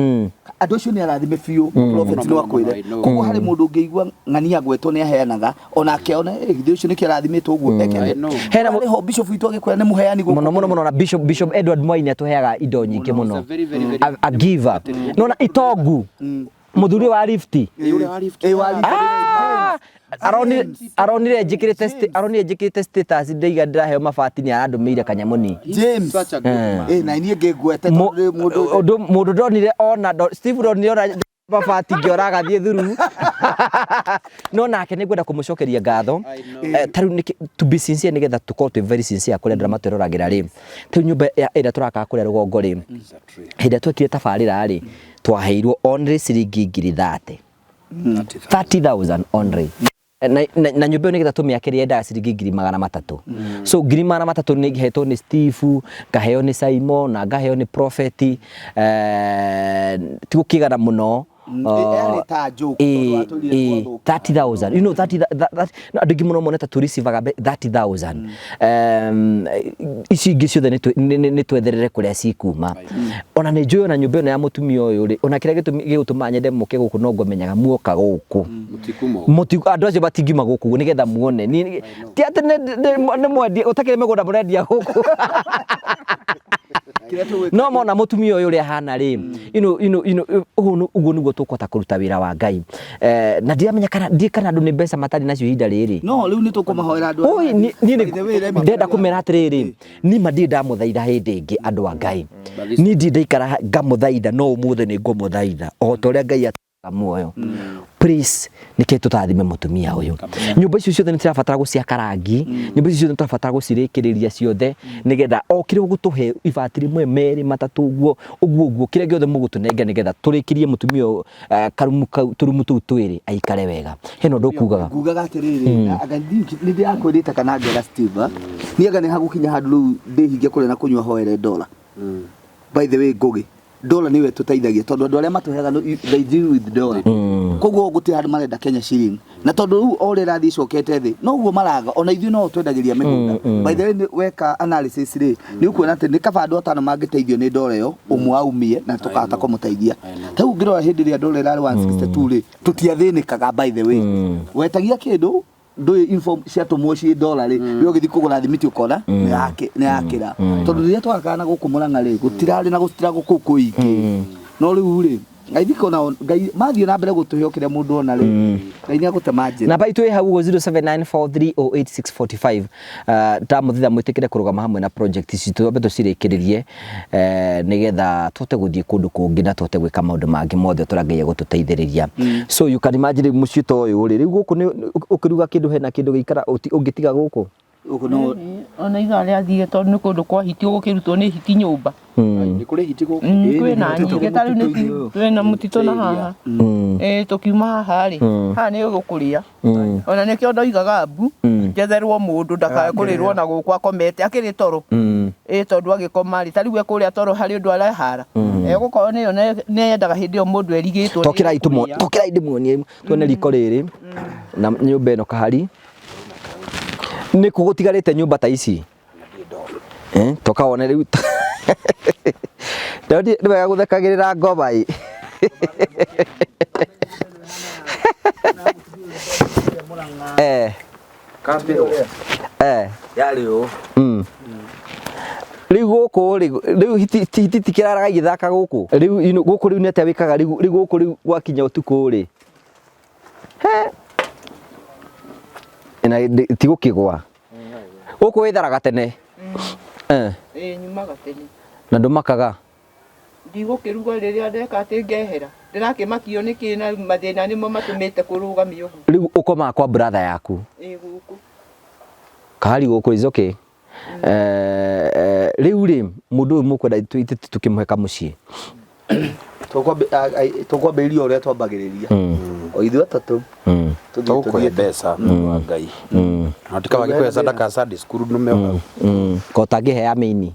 S4: andu acio ni arathime biu prophet no akwire koguo hari mundu ungeigua ng'ania gwetwo ni aheanaga ona akiona githio ucio ni kirathimitwo uguo ekere hena ho bishop witu agikwira ni muheani guku
S1: muno na bishop Edward Mwaine atuheaga indo nyingi muno a giver nona itongu muthuri wa Rifti aronire njikirite status ndaiga ndirahe mabati ni arandumiire kanyamuni
S4: James na nie ngegwete
S1: mundu ndonire ona Steve ndonire ona mabati ngioraga thie thuru no nake ni ngwenda kumucokeria ngatho taru to be sincere nigetha tukorwo twi very sincere kuri ndra matweroragira ri tu nyumba ira turaka kuri rugongo ri hinda twekire tabarira ri twaheirwo only ciringi ngiri 30,000 only na nyumba nigetha tumiakirie nda ciringi ngiri 300 so ngiri 300 ni ngihetwo ni Steve ngaheo ni Simon na ngaheo ni Prophet tigukigana muno
S4: 30,000
S1: you know 30 na ndigi muno moneta to receive 30,000 ici ingi ciothe ni twetherere kuria cikuma ona ni njuyo na nyumba ino ya mutumia uyu ri ona kiria gituma nyende muke guku no ngomenyaga muoka guku mutiko andu acio batingima guku nigetha muone ti ati ni mwendi utakire migunda murendia guku no mona mutumia uyu ri ahana ri uguo niguo tukwata kuruta wira wa Ngai na ndiramenya kana andu ni mbeca matari nacio ihinda riri
S4: no riu ni tukumahoera andu
S1: oi ni ndenda kumera atiriri ni mandi ndamuthaitha hindi ingi andu a Ngai ni ndi ndaikara ngamuthaitha no umuthe ni ngumuthaitha o toria Ngai muoyo please nike tutathime mutumia uyu nyumba icio ciothe nitirabatara guciaka rangi nyumba icio ciothe nitirabatara gucirikiriria ciothe nigetha okire gutuhe ibati rimwe meri matatu uguo kiria giothe mugutunenga nigetha turikirie mutumia turumu tu twiri aikare wega heno
S4: ndukugaga atiriri aga ni ndiakwirite kana ngera Steve ni aga ni hagukinya handu riu ndihinge kuria na kunywa hoere dola by the way ngugi dollar niwe tuteithagia tondu andu aria matuheaga they deal with dollar koguo guti handu marenda Kenya shilling na tondu riu ore rathi cokete thi no guo maraga ona ithuĩ no twendagiria mĩgũnda by the way weka analysis ri ni ukuona ati ni kaba andu atano mangiteithio ni dollar yo umwe aumie na tukahota kumuteithia tau ngirora hindi ria dollar ĩrarĩ 162 ri tutiathĩnĩkaga by the way wetagia kindu ndoi inform ciatumwo ci dollar ri yo githi kugura thimiti ukona ni yakira tondu riria twakana guku Murang'a ri gutirari na gutira guku kuingi no riu ri ngaithiko na ngai mathio na mbere gutuhe okire mundu ona ri ngai ni agutema njira
S1: na baitu hau 0794308645 ndamuthitha mwitikire kurugama hamwe na project ici twambe tucirikiririe nigetha tute guthie kundu kungi na tute gwika maundu mangi mothe turangeie gututeithiriria so you can imagine mucii to uyu ri riu guku ni ukiruga kindu hena kindu giikara ungitiga guku
S3: uko no ona iga ria thie tondu ni kundu kwa hiti ugukirutwo ni hiti nyumba
S2: ni kuri hiti guku
S3: kwina nyingi taru ni twina mutito na haha tukiuma haha ri haha ni ugukuria ona ni kio ndoigaga mbu njetherwo mundu ndakae kurirwo na guku akomete akiri toro tondu agikoma ri tariu ekuria toro hari undu arahara gukorwo ni yo ni yendaga hindi o mundu erigitwo
S1: tokirai ndimuonie tuone riko riri na nyumba ino kahari ni kugutigarite nyumba ta ici tukawone riu ndi wega guthekagirira ngobai
S4: yario
S1: riu guku riu hiti tikiraraga igithaka guku riu guku riu nete wikaga riu guku riu gwakinya utuku ri ina tigukigwa guku witharaga tene
S3: nyumaga tene
S1: na ndumakaga
S3: ndigukiruga riria ndeka ati ngehera ndirakimakio niki na mathina nimo matumite kurugamio
S1: riu ukoma kwa brother yaku
S3: guku
S1: kahari guku is okay riu ri mundu mukwenda tukimuheka mucii
S4: tukwambĩrĩria ũrĩa twambagĩrĩria o ithuĩ atatũ
S2: tũgũkũhe mbeca wa Ngai na tikawage kũhe sadaka Sunday school nume
S1: ko tangĩhe ya mĩini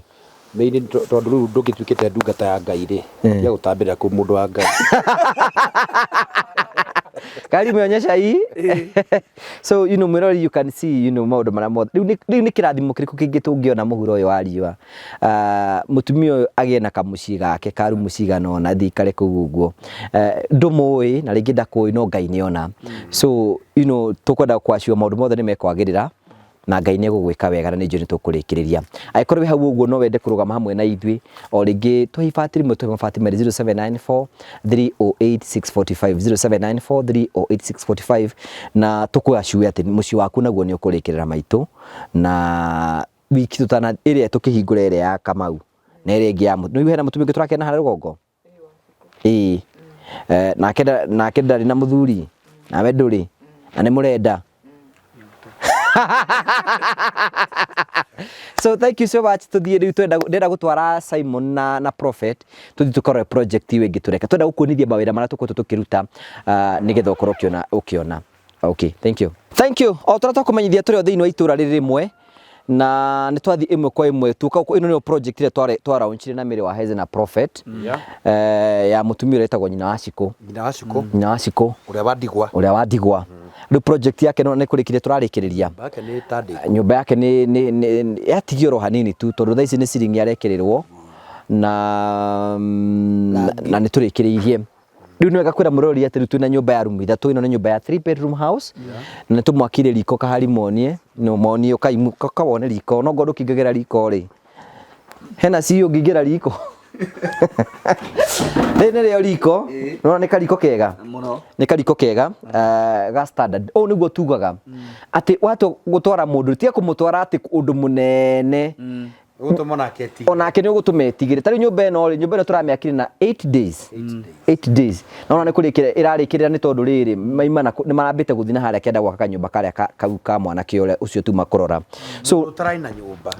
S2: tondu riu ndũngĩtuĩkĩte ndungata ya Ngai ri ya gũtambĩra kũ mũndũ wa Ngai
S1: kari umeonyesha hii so you know mirori you can see you know maundu mara mothe riu ni kirathimo kiriku kingi tungiona muhuro uyu wa riwa mutumia uyu agie na kamucii gake karu muciga nona thikare kuu guo ndumui na ringi ndakui no Ngai niona so you know tukwenda kwacio maundu mothe ni mekwagirira na Ngai ni gugwika wega na ninjuri tukurikiriria aikorwo hau uguo no wende kurugama hamwe na ithui o ringi twifatiri mwe twifatiri 0794 308645 0794 308645 na tukwacua ati muci waku naguo ni ukurikirira maitu na wiki tutana iria tukihingura iria ya Kamau na iria ingi ya mutu no hena mutumia turakena hara rugongo na kenda na muthuri na we nduri na ni murenda so thank you so much tuthie riu twenda gutwara Simon na Prophet tuthi tukore project iwe ngitureka twenda gukunithia mawira mara tukotu tukiruta nigetha ukorwo ukiona okay thank you o tũra kumenyithia tũrĩ thĩinĩ wa itũra rĩrĩ rimwe na nĩ twathi ĩmwe kwa ĩmwe tuka ino nĩ project ile twa launch na Mary wa Heze na Prophet ya mutumia ũrĩa etagwo nyina wa Ciko ũrĩa wa Ndigwa riu project yake no nĩ kũrĩkire tũrarĩkĩrĩria nyũmba yake nĩ yatigio ro hanini tu tondũ thaa ici nĩ ciringi arekererwo na nĩ tũrĩkĩrĩirie riu nĩ wega kwĩra mũrori atĩ riu twĩna nyũmba ya room ithatũ ĩno nĩ nyũmba ya 3 bedroom house na tũmwakire riko kahari monie no monie ukawone riko no ngorwo kingegera riko ri hena cio ngigera riko nene leo riko no nĩ kariko kega muno nĩ kariko kega ga standard o nĩguo tugaga atĩ watu gutwara mundu tiga kumutwara atĩ undu munene onake nĩ ũgũtũmetigĩre tarĩ nyũmba ĩno tũramĩakire na 8 days na ona nĩ kũrĩkĩra ĩrarĩkĩrĩra nĩ tondũ rĩrĩ maimana nĩ marambĩte gũthiĩ na harĩa kĩenda gwaka kanyũmba karĩa kau ka mwanake ũrĩa ũcio tu makorora so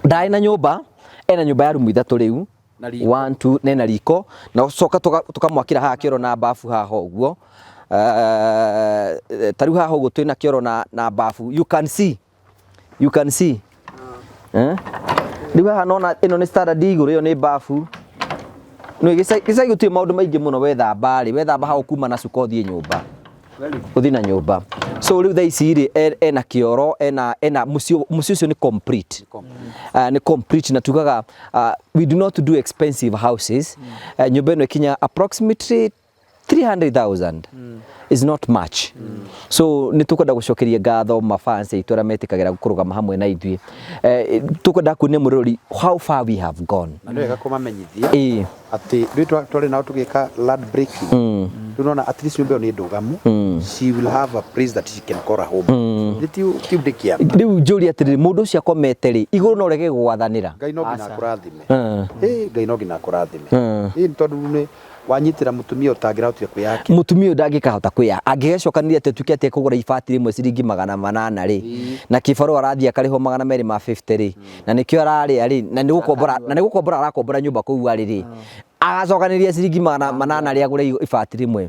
S1: ndarĩ na nyũmba ena nyũmba ya rumu ithatũ rĩu 1 2 nena riko na coka tukamwakira haha kĩoro na bafu haha ũguo tarĩu haha ũguo twĩna kĩoro na bafu you can see riu haha nona ĩno nĩ standard igũrũ ĩyo nĩ bafu no gicagi gutie maundu maingi muno wethamba ha ukuma na cuka uthie nyumba uthi na nyumba so riu thaa ici ri ena kioro ena mucio ucio ni complete ni complete na tugaga we do not do expensive houses nyumba ino ikinya approximately 300,000 is not much so nitukwenda gucokeria ngatho mafans itu ara metikagira gukurugama hamwe na ithui tukwenda kunia murori how far we have gone
S2: na wega kumamenyithia ati tuli nao tugika land breaking tunaona at least nyumba ni ndugamu she will have a place that she can call a home tiudikia
S1: riu njuri atiri mundu ucio akomete ri iguru no rege gwathanira
S2: Ngai no ngina kurathime Ngai no ngina kurathime tondu ni wanyitira mutumia utangira utia kwiyake
S1: mutumia ndangikahota kwiya angigecokanire ate tuke ate kugura ibati rimwe ciringi 800 ri na kibaru arathia kariho 250 ri na nikio arari ri na nigukombora arakombora nyumba kuu ari ri agacokanĩria ciringi 800 ria gure ibati rimwe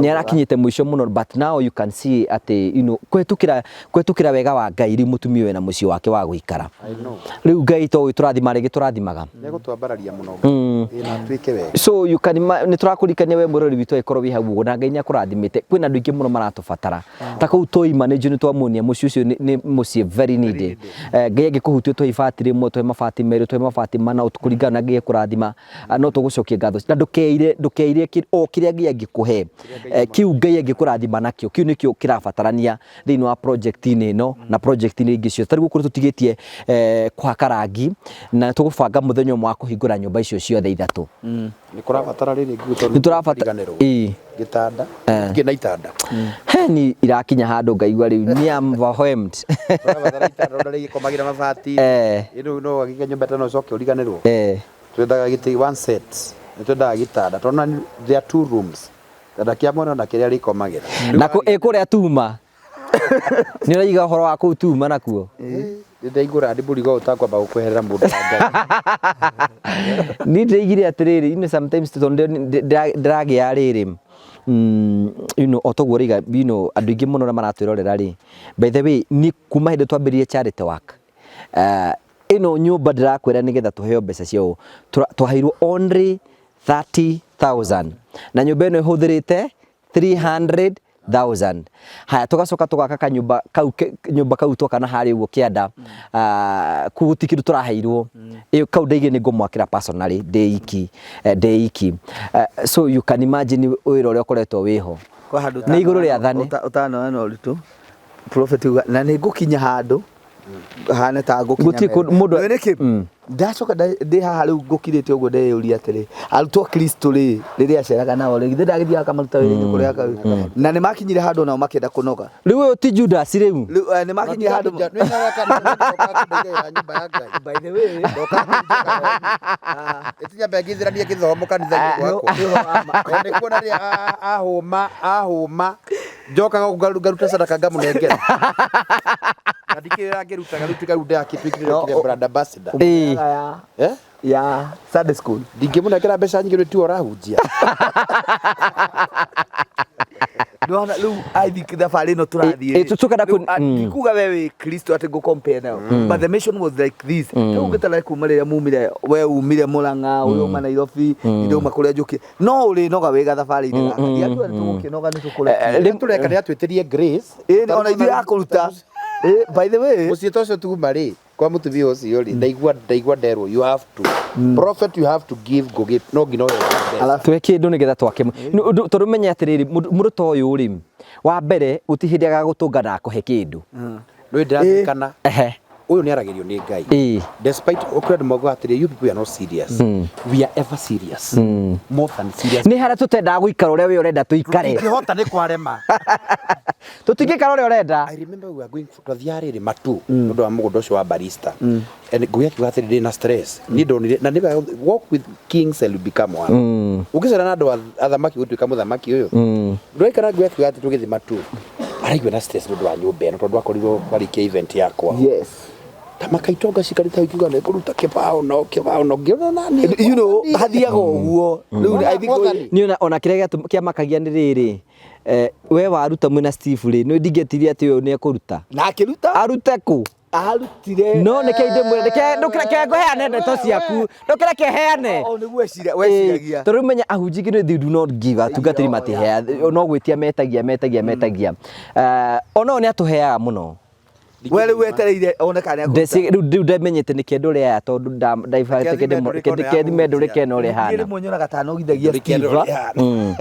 S1: ni arakinyite muico muno but now you can see ati kwetukira wega wa Ngai ri mutumia we na mucio wake wa guikara riu Ngai to turathima rigi turathimaga
S2: negutwambararia muno ina twike wega
S1: so you can ni turakurikania we murori witu ikorwo wi hau na Ngai ni akurathimite kwina andu ingi muno maratubatara ta kuu toi manage ni twamunia mucio ucio ni mucie very needed Ngai angikuhutio to ibati rimwe to mabati meru to mabati mana utukuringana Ngai kurathima no tugucokia ngatho na ndukeire o kiria Ngai angikuhe kiu Ngai angikurathima nakio kiu nikio kirabatarania thiini wa project ini no na project ini ingi cio tarigu kuri tutigitie kwa karangi na tugubanga muthenya umwe wa kuhingura nyumba icio ciothe ithatu
S2: ni kurabatara riri nguto
S1: ni turabatara
S2: gitanda ngina itanda
S1: ni irakinya handu ngaigua riu ni am overwhelmed
S2: turabatara itanda ndari komagira mabati ino no agiga nyumba tano coke uriganirwo twendaga giti one set twendaga gitanda tona there are 2 rooms tanda kia mwana na kiria rikomagira
S1: nako ekuria tuma ni raiga horo wa ku tuma nakuo
S2: ndaigura ndiburigo utakwamba gukweherera mundu
S1: ni ndaigire atiriri sometimes ndiragia riri otoguo riga andu ingi muno maratwirorera ri by the way ni kuma hindi twambirie charity work ino nyumba ndirakwira nigetha tuheo mbeca ciao twaheirwo only 30,000 na nyumba ino ihuthirite 300,000 haya tugacoka tugaka kanyumba kau twakana hari uguo kianda kugutikiru turaheirwo iyo kau ndeige ni ngumwakira personally deiki so you can imagine wira uria ukoretwo wiho
S4: kwa handu
S1: ni iguru ria thani
S4: utano no ritu prophet na ni gukinya handu hane ta gukinya
S1: mundu
S4: ndacoka ndi haha riu ngukirite uguo ndeyuria atiri arutwo Kristo ri riria aceraga nao ri ndagithia kamaruta wira kuria na ni makinyire handu nao makenda kunoga
S1: riu uyu ti Judas riu
S4: ni makinyire handu
S2: nyumba ya Ngai
S4: by the way
S2: etinya begithirania githomo kanitha-ini gwakwa ni kuona ri ahuma njokaga ngaruta sadaka ngamunengera ndikira ngirutaga rutika ruda akitwikire kire brand ambassador
S4: ya Sunday school
S2: ndingimunengera mbeca nyingi tu orahunjia
S4: no na lu I think thabari no turathie
S1: tukada
S4: kuga wewe Kristo ati go compare now but the mission was like this ugitala kumaria mumire we umire Murang'a uyo mana Nairobi ndio makuria njuki no uri noga wega thabari ni andu tugukinoga ni tukule
S2: tureka ni atwetirie grace
S4: ona ithu akuruta by the way
S2: mucie tocio tugumari kwa mutumia ucio ri ndaigua nderwo you have to prophet you have to give go give no ngino
S1: ala tweke ndu nigetha twake tondu menya atiriri mundu to uyu ri wa mbere gutihindiaga gutungana akuhe kindu
S2: ndu ndirathikana uyu ni aragerio ni Ngai despite okred mogo atiri you people are not serious we are ever serious more than serious
S1: ni hara tutenda guikara uria we urenda tuikare
S2: tukihota ni kwarema
S1: tutingikara uria urenda
S2: I remember we were going for the matu ndu wa mugondo cio wa barista and guya kiuga atiri na stress ni ndonire na niba walk with kings and become one ukicera na andu athamaki gutuika muthamaki uyu ndwaikara guya kiuga atiri tugithi matu araigua na stress ndu wa nyumba eno tondu akorirwo barikia event yakwa
S4: yes
S2: tamakaitonga cikarita ikiuga ni kuruta kibao no ngiona nani
S4: you know hathiaga uguo riu I think
S1: ni ona kiria kia makagia ni riri we waruta mwina Steve ri no ndingetiria ati uyu ni akuruta
S4: na akiruta
S1: arute ku
S4: aharutire
S1: no neke inde neke ndukireke ngoheane ndeto ciaku ndukireke heane
S4: o niguo weciragia
S1: tondu menya ahunjigi they do not give atungatiri matihea no gwitia metagia ono ni atuheaga muno
S4: wele wetereire onekane
S1: riu ndamenyete nä kä ndå rä aya tondå ndaithime ndå rä kena å rä hana
S4: mwonyona gatano githagia Steve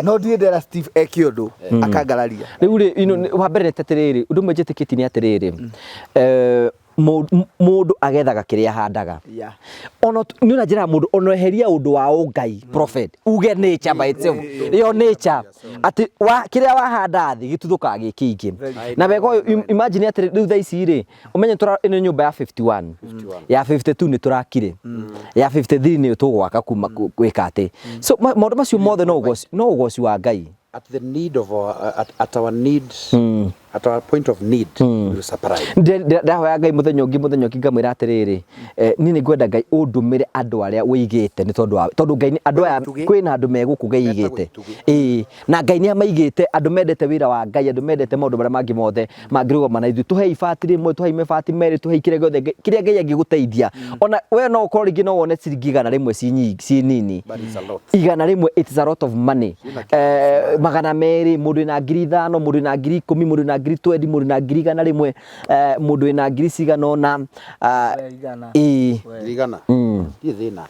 S4: no ndiä ndera Steve eke å ndå akangararia
S1: rä u rä wa mbere nete atä rä rä å ndå mwe njä tä kä ti nä atä rä rä mundu agethaga kiria handaga ono ni una njira mundu onoheria undu wa ungai prophet uge nature by itself yo nature ati wa kiria wahanda thi gituthuka gikingi na wego imagine ati riu tha ici ri umenye tura ino nyumba ya 51 ya 52 ni turakire ya 53 ni tugwaka kuma gwika ati so maundu macio mothe no ugoci wa ngai
S2: at the need of at our needs at our point of need will surprise
S1: ndahoya ngai muthenya ungi ngamwira atiriri ni ngwenda ngai undumire andu aria wigite ni tondu ngai andu aya kwina andu megukugeigite na ngai ni amaigite andu mendete wira wa ngai andu mendete maundu maria mangi mothe mangirugwa mana ithu tuhe ifati rimwe tuhe imefati meri tuhe ikire gothe kiria ngai angiguteithia ona we no ukorwo ringi no wone ciringi 100 rimwe ci nini 100 rimwe it is a lot of money 200 mundu na 5,000 mundu na 10,000 mundu na 20 mundu na 100 rimwe mundu na 100 ona
S2: igana ti thina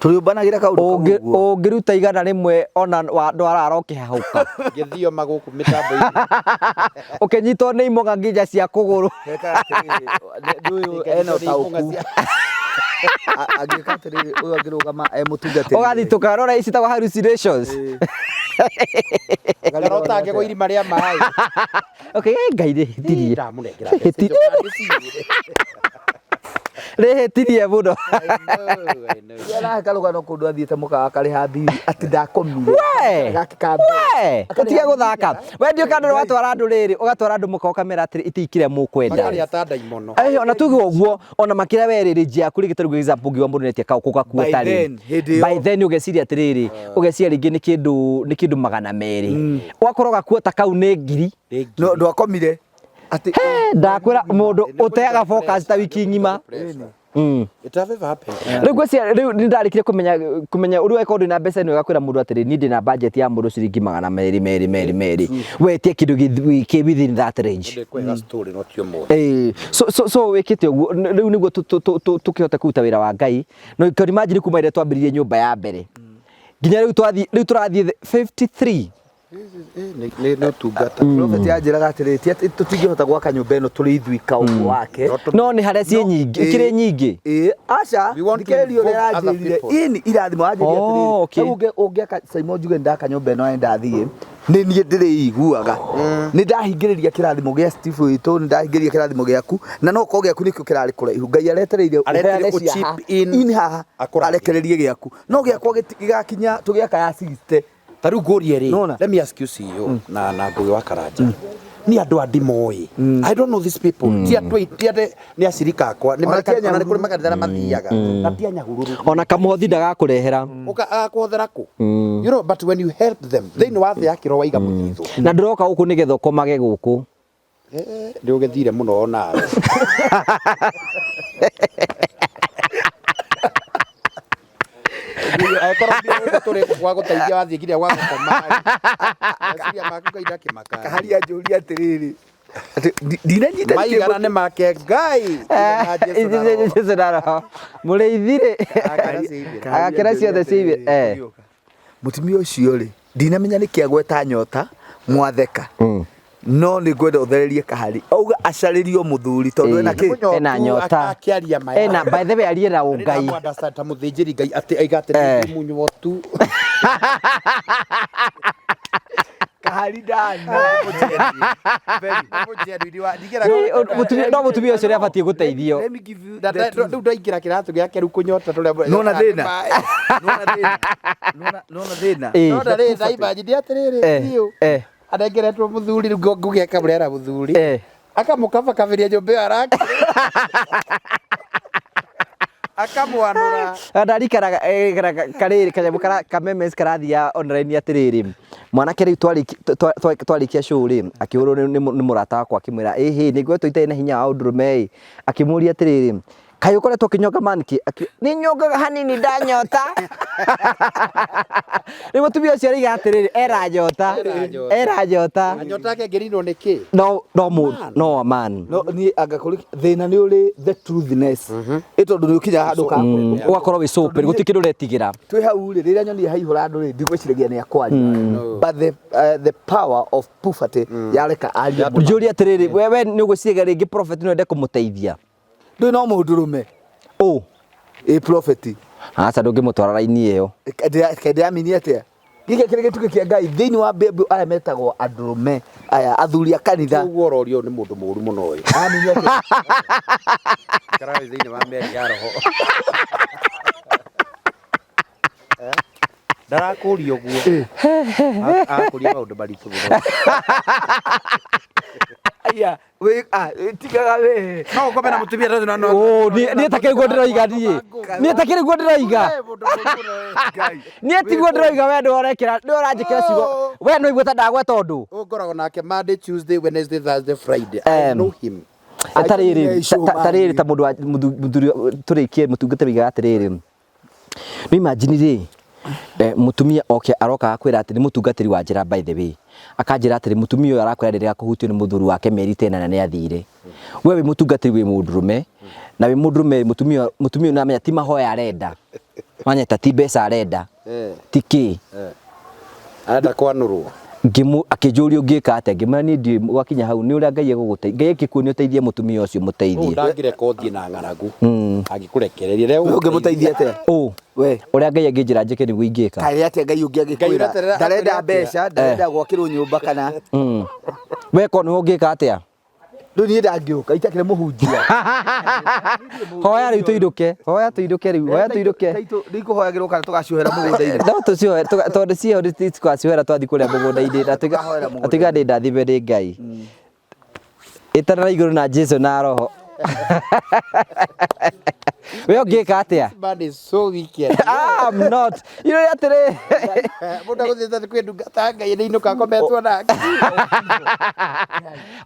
S4: turiumbanagira kaundu
S1: ungiruta 100 rimwe ona ndwara arokihahuka
S2: ngithio maguku mitambo-ini
S1: ukinyitwo ni imoga ngija cia kuguru
S4: nduyu ena utauku agikatiriri uyu angirugama mutungatiri
S1: ugathi tukarora ici ta hallucinations
S2: garota ngego irima ria mai
S1: okay ngai rihitirie
S2: ndamunengera
S1: rihitirie muno
S4: yara karugano kundu athiete mukawa kari hathiri ati ndakomire gakika
S1: atiga guthaka we ndio kandu watwara andu riri ugatwara andu muka kamera ati itikire mukwenda
S2: makari atandai muno
S1: ona tuge uguo ona makira weriri njia kuri gitarugo example ngi wa mundu netia kuka kuotari by then ugeciria atiriri ugeciria ringi ni kindu 200 wakoroga kuota kau ni ngiri
S4: no ndwakomire
S1: ati ndakwira mundu uteaga focus ta wiki ngima
S2: it have ever happened
S1: riu gwecia riu nindarikire kumenya uri weka undu na mbeca ni ugakwira mundu atiri ni ndi na budget ya mundu ciringi 200 wetie kindu ki within that range
S2: kwega story not your more
S1: so wekite uguo riu niguo tukihote kuruta wira wa ngai no can imagine kuma ire twambiririe nyumba ya mbere nginya riu turathie 53
S2: no tungata
S4: prophet yanjiraga atiri tutingihota gwaka nyumba ino turi ithuika uguo wake
S1: no ni haria cie nyingi ikire nyingi
S4: acha ndikerio riranjirire ini irathimo anjirire atiri uge ungiaka Simon Juge ndaka nyumba ino ndathie ni nie ndiriiguaga ni ndahingiriria kirathimo gia Steve witu ni ndahingiriria kirathimo giaku na no ko giaku nikio kirari kuraihu ngai aretereire
S2: chip in
S4: haha arekererie giaku no giakwa gigakinya tugiaka ya 60
S2: tariu ngorie ri let me ask you CEO na Ngugi wa Karanja ni andu andi moi I don't know these people ti andu itiade ni acirika akwa ni marekanya na kuri makanithana mathiaga na ti anyahururu
S1: ona kamothi ndagakurehera
S2: akakuhothera ku you know but when you help them they know wathe akiro waiga muthithu
S1: na ndiroka guku nigetha ukomage guku
S2: ndi ugethire muno ona akorobia tore kwa gutaithia wathie kiria gwa gukoma asiria makuga kimaka
S4: kaharia njuri atiriri ndinanyita
S2: maigana ne make ngai
S1: Jesu ndaro mureithire agakira ciothe ciibe
S4: mutumia ucio ri ndinamenya nikiagweta nyota mwatheka no ni ngwenda uthererie kahari auga acaririo muthuri tondu
S1: ena nyota
S2: akiaria maya
S1: ena by the way ariera ungai
S2: mwanda santa muthinjiri ngai ati aigate munyu wotu
S4: kahari ndani
S1: no mutumia ucio abatie guteithio
S2: riu ndaingira kiratu giake riu kunyota turia
S4: nona thina nona thina
S2: nona thina imaji ndi atiriri hiyo arengeretwo muthuri riu ngugeka murera muthuri akamukaba kabiria nyumba araki akamwanura
S1: ndarikaraga kariri kanyamu kamemes karathia online atiriri mwanake riu twarikia show ri akihurwo ni murata wakwa akimwira ehe niguo tuitae na hinya wa undurume akimuria atiriri kaĩ ũkoretwo ũkĩnyonga manki nĩ nyongaga hanini ndanyota nĩ mũtumia ũcio ariga atĩrĩrĩ eranyota
S2: anyota yake ngĩrinwo nĩ kĩ
S1: no man
S4: no ni angakuri thina ni uri the truthness ĩtondũ nĩ ũkinya handũ ka
S1: ũgakorwo wĩ sober gũtirĩ kĩndũ ũretigĩra
S4: twĩ hau rĩ rĩrĩa nyoni haihũra andũ rĩ ndigwĩciragia nĩ akwaria but the power of puberty yareka aria
S1: njũria atĩrĩrĩ wewe nĩ ũgwĩciria rĩngĩ prophet no ende kũmũteithia
S4: ndũ no mũndũrũme prophet
S1: aca ndũngĩmũtwara raini ĩyo
S4: kende amini atia gĩkĩ kĩrĩ gĩtuke kĩa Ngai thĩinĩ wa Bible aya metagwo andũrũme aya athuri a kanitha
S2: ũguo ũrorio nĩ mũndũ mũũru mũno ũyũ
S4: amini atia
S2: karawe thĩinĩ wa meri ya roho ndarakũria ũguo akũria maũndũ maritũ mũno
S4: aya we tigaga we
S2: no ngome na mũtumia rĩu no
S1: niĩ takĩriguo ndĩroiga niĩ takĩriguo ndĩroiga niĩ tiguo ndĩroiga we ndũrekĩra ndũranjĩkĩra ciugo we no igua ta ndagweta ũndũ
S2: ngoragwo nake Monday Tuesday Wednesday Thursday Friday I know him
S1: tarĩrĩ ta mũthuri tũrĩkie mũtungatĩri wiga atĩrĩrĩ no imagine rĩ mutumia oke aroka akwira ati ni mutungatiri wa njira by the way akanjira ati mutumia uyu arakwira rĩrĩa kuhutio ni muthuri wake meri 10 na ni athire we wi mutungatiri wi mundurume na wi mundurume mutumia na amenya ti mahoya arenda manyeta ti mbeca arenda tiki
S2: arenda kwanurwo
S1: ngimu akijurio ngika ate ngimani ndi gwakinya hau ni uria Ngai egũgũteithia Ngai ekikuo ni uteithie mutumia ucio muteithie
S2: ndangire kothi na ng'aragu angikurekereria rĩu
S4: ũngĩmũteithia atĩa we
S1: uria Ngai angĩnjĩra njĩke nĩguo ingĩka
S4: kaĩ atĩa Ngai ũngĩ angĩkwĩra ndarenda mbeca ndarenda gwakĩrwo nyũmba kana
S1: we ko nĩ ũngĩka atĩa
S4: ndũ niĩ ndangĩũka itakĩre mũhunjia
S1: hoya rĩu tũinũke
S4: ndikũhoyagĩrwo kana tũgaciohera mũgũnda-inĩ
S1: no tũciohe tondũ cio tũgaciohera twathi kũrĩa mũgũnda-inĩ na tũiga ndathime nĩ Ngai ĩtana igũrũ na Jesu na roho we ũngĩka atĩa
S2: man is so wicked
S1: I'm not you know atĩrĩ
S2: mũndũ agũthiĩte kwĩndungata Ngai nĩinũka akometwo nake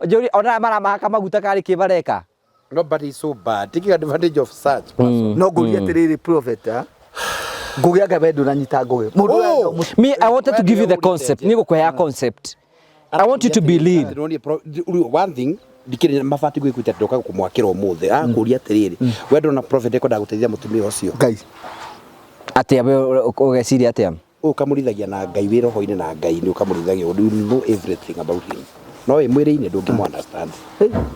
S1: njũri ona maramahaka maguta karĩ kĩbareka
S2: no but he's so bad taking advantage of such person
S4: no ngũria atĩrĩrĩ prophet ngũgĩa anga wendo na nyita ngũgĩ
S1: me I wanted to give you the concept nĩ gũkũhea concept I want you to believe
S2: one thing dikire mafati gwikuita ndoka kumwakira umuthi akuria atiriri wendo na prophet ekwendaga guteithia mutumia ucio
S4: Ngai
S1: atia we ugeciria atia
S2: ukamurithagia na Ngai wira hoine na Ngai ni ukamurithagia you know everything about him no mwire-ini ndungimu understand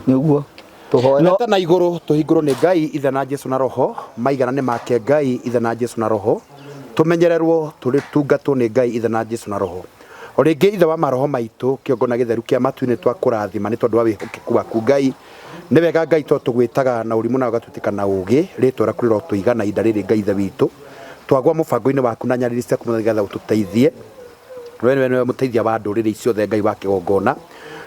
S4: ni uguo tuhoya
S2: na iguru tuhingurwo ni Ngai ithe na Jesu na roho maigana ni make Ngai ithe na Jesu na roho tumenyererwo turi tungatwo ni Ngai ithe na Jesu na roho oringi ithe wa maroho maitu kiongo na githeru kia matu-ini twakurathima ni tondu wa wihokeku waku Ngai ni wega Ngai to tugwitaga na urimu na ugatutika na ugi ritwa kuri ro tuigana inda riri Ngai ithe witu twagwa mubango-ini waku na nyariri cia kumugetha ututeithie we muteithia wa nduriri icio the Ngai wa kigongona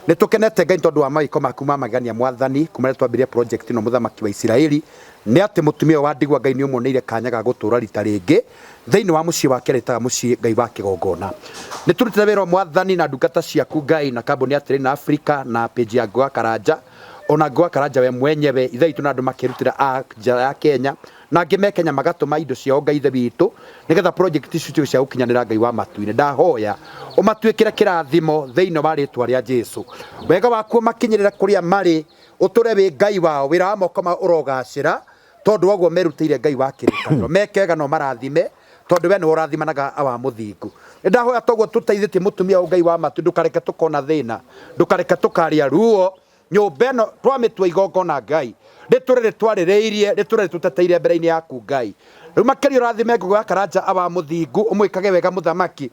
S2: ni tukenete Ngai tondu wa maiko maku ma magania mwathani kumare twambirie project no muthamaki wa Israeli ni ati mutumia wa ndigwa Ngai ni umuneire kanya ga gutura rita ringi thiini wa mucii wake ritaga mucii Ngai wa kigongona ni turutire wira mwathani na ndungata ciaku Ngai na kambuni atiri na Africa na page ya Ngwa Karanja ona Ngwa Karanja we mwenyewe ithai tu na andu makirutira a njara ya Kenya na ngime Kenya magatuma indo ciao Ngai ithe witu nigetha project icio cia ukinyanira Ngai wa matu-ini ndahoya umatuikire kirathimo thiini wa ritwa ria Jesu wega waku makinyirira kuria mari uture wi Ngai wao wira wa moko ma urogacira tondu waguo merutire Ngai wa kirikaniro mekega no marathime tondu we ni urathimanaga awa muthingu ndahoya toguo tuteithĩtie mutumia Ngai wa matu ndukareke tukona thina ndukareke tukaria ruo nyumba ĩno twamĩtua igongona Ngai riturire twarĩrĩirie riturire tuteteire mbere-inĩ yaku Ngai rĩu makĩria ũrathime Ngwa Karanja awa muthingu umwĩkage wega muthamaki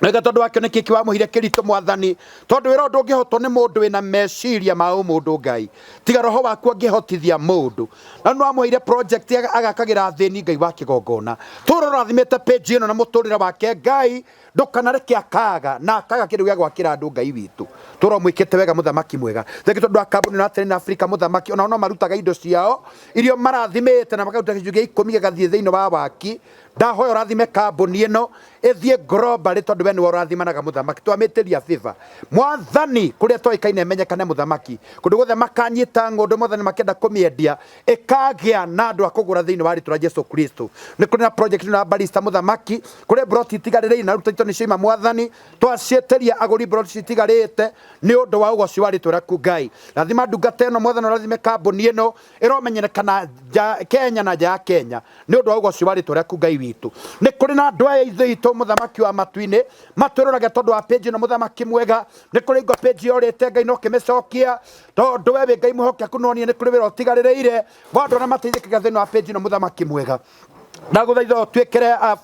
S2: nega tondu wakio nĩ kĩki wamuhire kĩritũ mwathani tondu wĩra ndũngĩhotwo nĩ mũndũ wĩna meciria ma mũndũ Ngai tiga roho waku angĩhotithia mũndũ na nĩ wamuhire project agakagira thĩni Ngai wa kĩgongona tũrora rathimĩte page ĩno na mũtũrĩre wake Ngai ndukanareke akaga na akaga kindu gya gwakira andu Ngai witu turomwikite wega muthamaki mwega theki tondu akambuni na tene Afrika muthamaki ona no marutaga indo ciao irio marathimite na makaruta gicunjĩ gĩa 10 gĩgathiĩ thĩinĩ wa waki ndahoya ũrathime kambuni ĩno ĩthiĩ global tondu we nĩwe ũrathimanaga muthamaki twamĩtĩria favor mwathani kũrĩa twaikaine ĩmenyekane muthamaki kũndũ guothe makanyita ng'ũndũ mwathani makĩenda kũmĩendia ĩkagĩa na andũ a kũgũra thĩinĩ wa rĩtwa rĩa Jesu Kristo nĩ kũrĩ na project na barista muthamaki kũrĩ broti itigarĩrĩire na ruta nĩ cioima mwathani twaciĩtĩria agũri broti itigarĩte nĩ ũndũ wa ũgoci wa rĩtwa rĩaku Ngai rathima ndungata ĩno mwathani ũrathime kambuni ĩno ĩromenyekana Kenya na nja ya Kenya nĩ ũndũ wa ũgoci wa rĩtwa rĩaku Ngai witu nĩ kũrĩ na andũ aya ithuĩ itũ muthamaki wa matu-inĩ matwĩrorage tondu wa page ĩno muthamaki mwega nĩ kũrĩ ingo page yorĩte Ngai no kĩmĩcokia tondu we wĩ Ngai mũhokeku no niĩ nĩ kũrĩ wĩra ũtigarĩrĩire wa andũ arĩa mateithĩkaga thĩinĩ wa page ĩno muthamaki mwega ndagũthaitha ũtwĩkĩre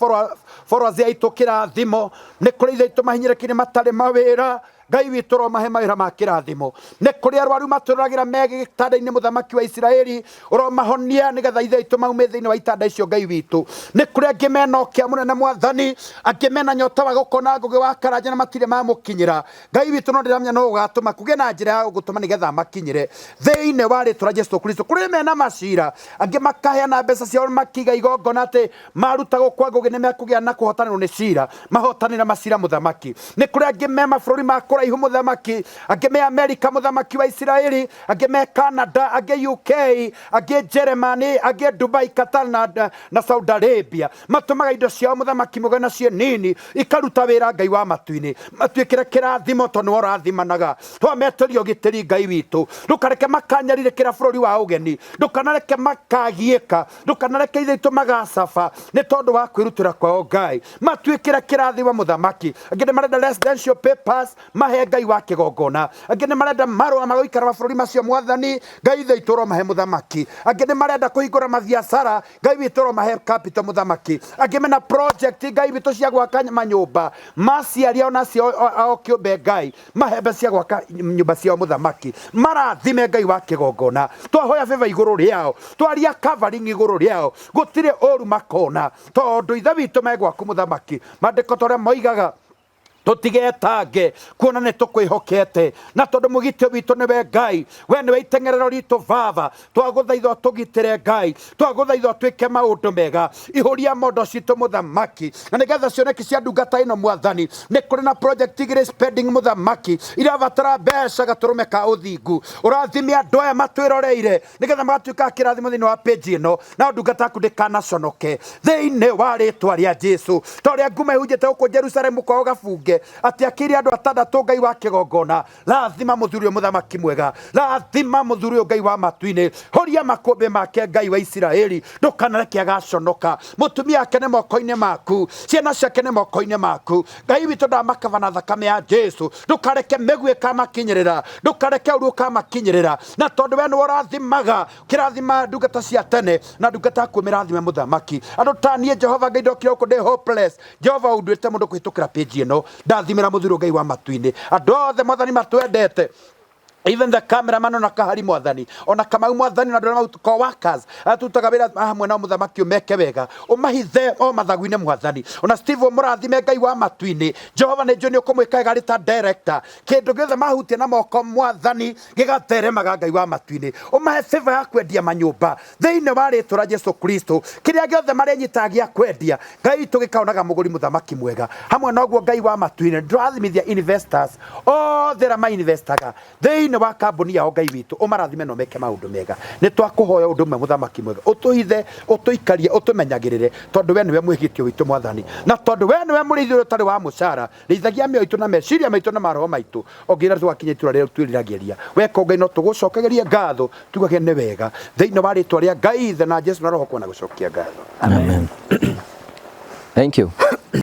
S2: followers aitũ kĩrathimo nĩ kũrĩ ithuĩ itũ mahinyĩrĩkire matarĩ mawĩra Ngai witu romahe mawĩra ma kĩrathimo nĩ kũrĩ arwaru matũragĩra megi gĩtanda-inĩ muthamaki wa Isiraeli ũromahonia nĩgetha ithuĩ itũ maume thĩinĩ wa itanda icio Ngai witu nĩ kũrĩ angĩ mena ũkĩa mũnene mwathani angĩ mena nyota wa gũkona ngũgĩ wa Karanja na matirĩ mamũkinyĩra Ngai witu no ndĩramenya no ũgatũma kũgĩe na njĩra ya gũtũma nĩgetha makinyĩre thĩinĩ wa rĩtwa rĩa Jesu Kristo kũrĩ mena macira angĩ makaheana mbeca ciao makiga igongona atĩ marutagwo kwa ngũgĩ nĩ mekũgĩa na kũhotanĩrwo nĩ cira mahotanĩra macira muthamaki nĩ kũrĩ angĩ me mabũrũri ma kũraihu muthamaki angĩ me Amerika muthamaki wa Isiraeli angĩ me Canada angĩ UK angĩ Germany angĩ Dubai Qatar na Saudi Arabia matumaga indo ciao muthamaki mwega na cie nini ikaruta wĩra Ngai wa matu-inĩ matuĩkĩre kĩrathimo tondu ũrathimanaga twametĩrio gĩtĩri Ngai witu ndukareke makanyarirĩkĩra bũrũri wa ũgeni ndukanareke makagiĩka ndukanareke ithuĩ itũ magacafa nĩ tondu wa kwĩrutĩra kwao Ngai matuĩkĩre kĩrathimo muthamaki angĩ nĩ marenda residential papers mahe Ngai wa kĩgongona angĩ nĩ marenda marũa ma gũikara mabũrũri macio mwathani Ngai ithuĩ itũ romahe muthamaki angĩ nĩ marenda kũhingũra mabiacara Ngai witũ romahe capital muthamaki angĩ mena project Ngai witũ cia gwaka manyũmba maciaria ona cio ao kĩũmbe Ngai mahembe cia gwaka nyũmba ciao muthamaki marathime Ngai wa kĩgongona twahoya favor igũrũ rĩao twaria covering igũrũ rĩao gũtirĩ ũru makona tondu ithe witũ megwaku muthamaki mandĩko torĩa moigaga tutigetange kuona nĩ tũkwĩhokete na tondu mũgitĩri witũ nĩwe Ngai we nĩwe itengerero ritũ Baba twagũthaitha ũtũgitĩre Ngai twagũthaitha ũtwĩke maũndũ mega ihũria mondo citũ muthamaki na nĩgetha cioneki cia ndungata ĩno mwathani nĩ kũrĩ na project igĩrĩ spending muthamaki irabatara mbeca gatũrũme ka ũthingu ũrathime andũ aya matwĩroreire nĩgetha magatuĩka kĩrathimo thĩinĩ wa page ĩno na ndungata yaku ndĩkanaconoke thĩinĩ wa rĩtwa rĩa Jesu torĩa nguma ihunjĩte gũkũ Jerusalemu kwao gabunge ati akiri andu atandatũ Ngai wa kĩgongona rathima mũthuri ũyũ muthamaki mwega rathima mũthuri ũyũ Ngai wa matu-inĩ horia makũmbĩ make Ngai wa Isiraeli ndukanareke agaconoka mũtumia ake nĩ moko-inĩ maku ciana ciake nĩ moko-inĩ maku Ngai witũ ndamakava na thakame ya Jesu ndukareke mĩguĩ ĩkamakinyĩrĩra ndukareke ũru ũkamakinyĩrĩra na tondu we nĩwe ũrathimaga kĩrathima ndungata cia tene na ndungata yaku mĩrathime muthamaki andũ ta niĩ Jehova Ngai ndokire gũkũ ndĩ hopeless Jehova ũnduĩte mũndũ kũhĩtũkĩra page ĩno ndathimĩra mũthuri Ngai wa matu-inĩ andũ othe mwathani matwendete even the cameraman ona kahari mwathani ona Kamau mwathani na andũ arĩa co-workers atutaga wĩra hamwe na muthamaki ũmeke wega ũmahithe o mathagu-inĩ mwathani ona Steve mũrathime Ngai wa matu-inĩ Jehova nĩ njũĩ nĩ ũkũmwĩka wega arĩ ta director kĩndũ gĩothe mahutia na moko mwathani gĩgatheremaga Ngai wa matu-inĩ ũmahe favor ya kwendia manyũmba thĩinĩ wa rĩtwa rĩa Jesu Kristo kĩrĩa gĩothe marenyitaga gĩa kwendia Ngai witũ gĩkaonaga mũgũri muthamaki mwega hamwe noguo Ngai wa matu-inĩ ndĩrathimithia investors othe arĩa mainvestaga thĩinĩ wa kambuni yao Ngai witũ ũmarathime no meke maũndũ mega nĩ twakũhoya ũndũ ũmwe muthamaki mwega ũtũhithe ũtũikarie ũtũmenyagĩrĩre tondu we nĩwe mwĩgĩtio witũ mwathani na tondu we nĩwe mũrĩithi ũrĩa ũtarĩ wa mũcara rĩithagia mĩoyo itũ na meciria maitũ na maroho maitũ ongĩra twakinya itũra rĩrĩa twĩriragĩria weka Ngai no tũgũcokageria ngatho tugage nĩ wega thĩinĩ wa rĩtwa rĩa Ngai ithe na Jesu na roho kwa na gũcokia ngatho
S1: amen. Thank you.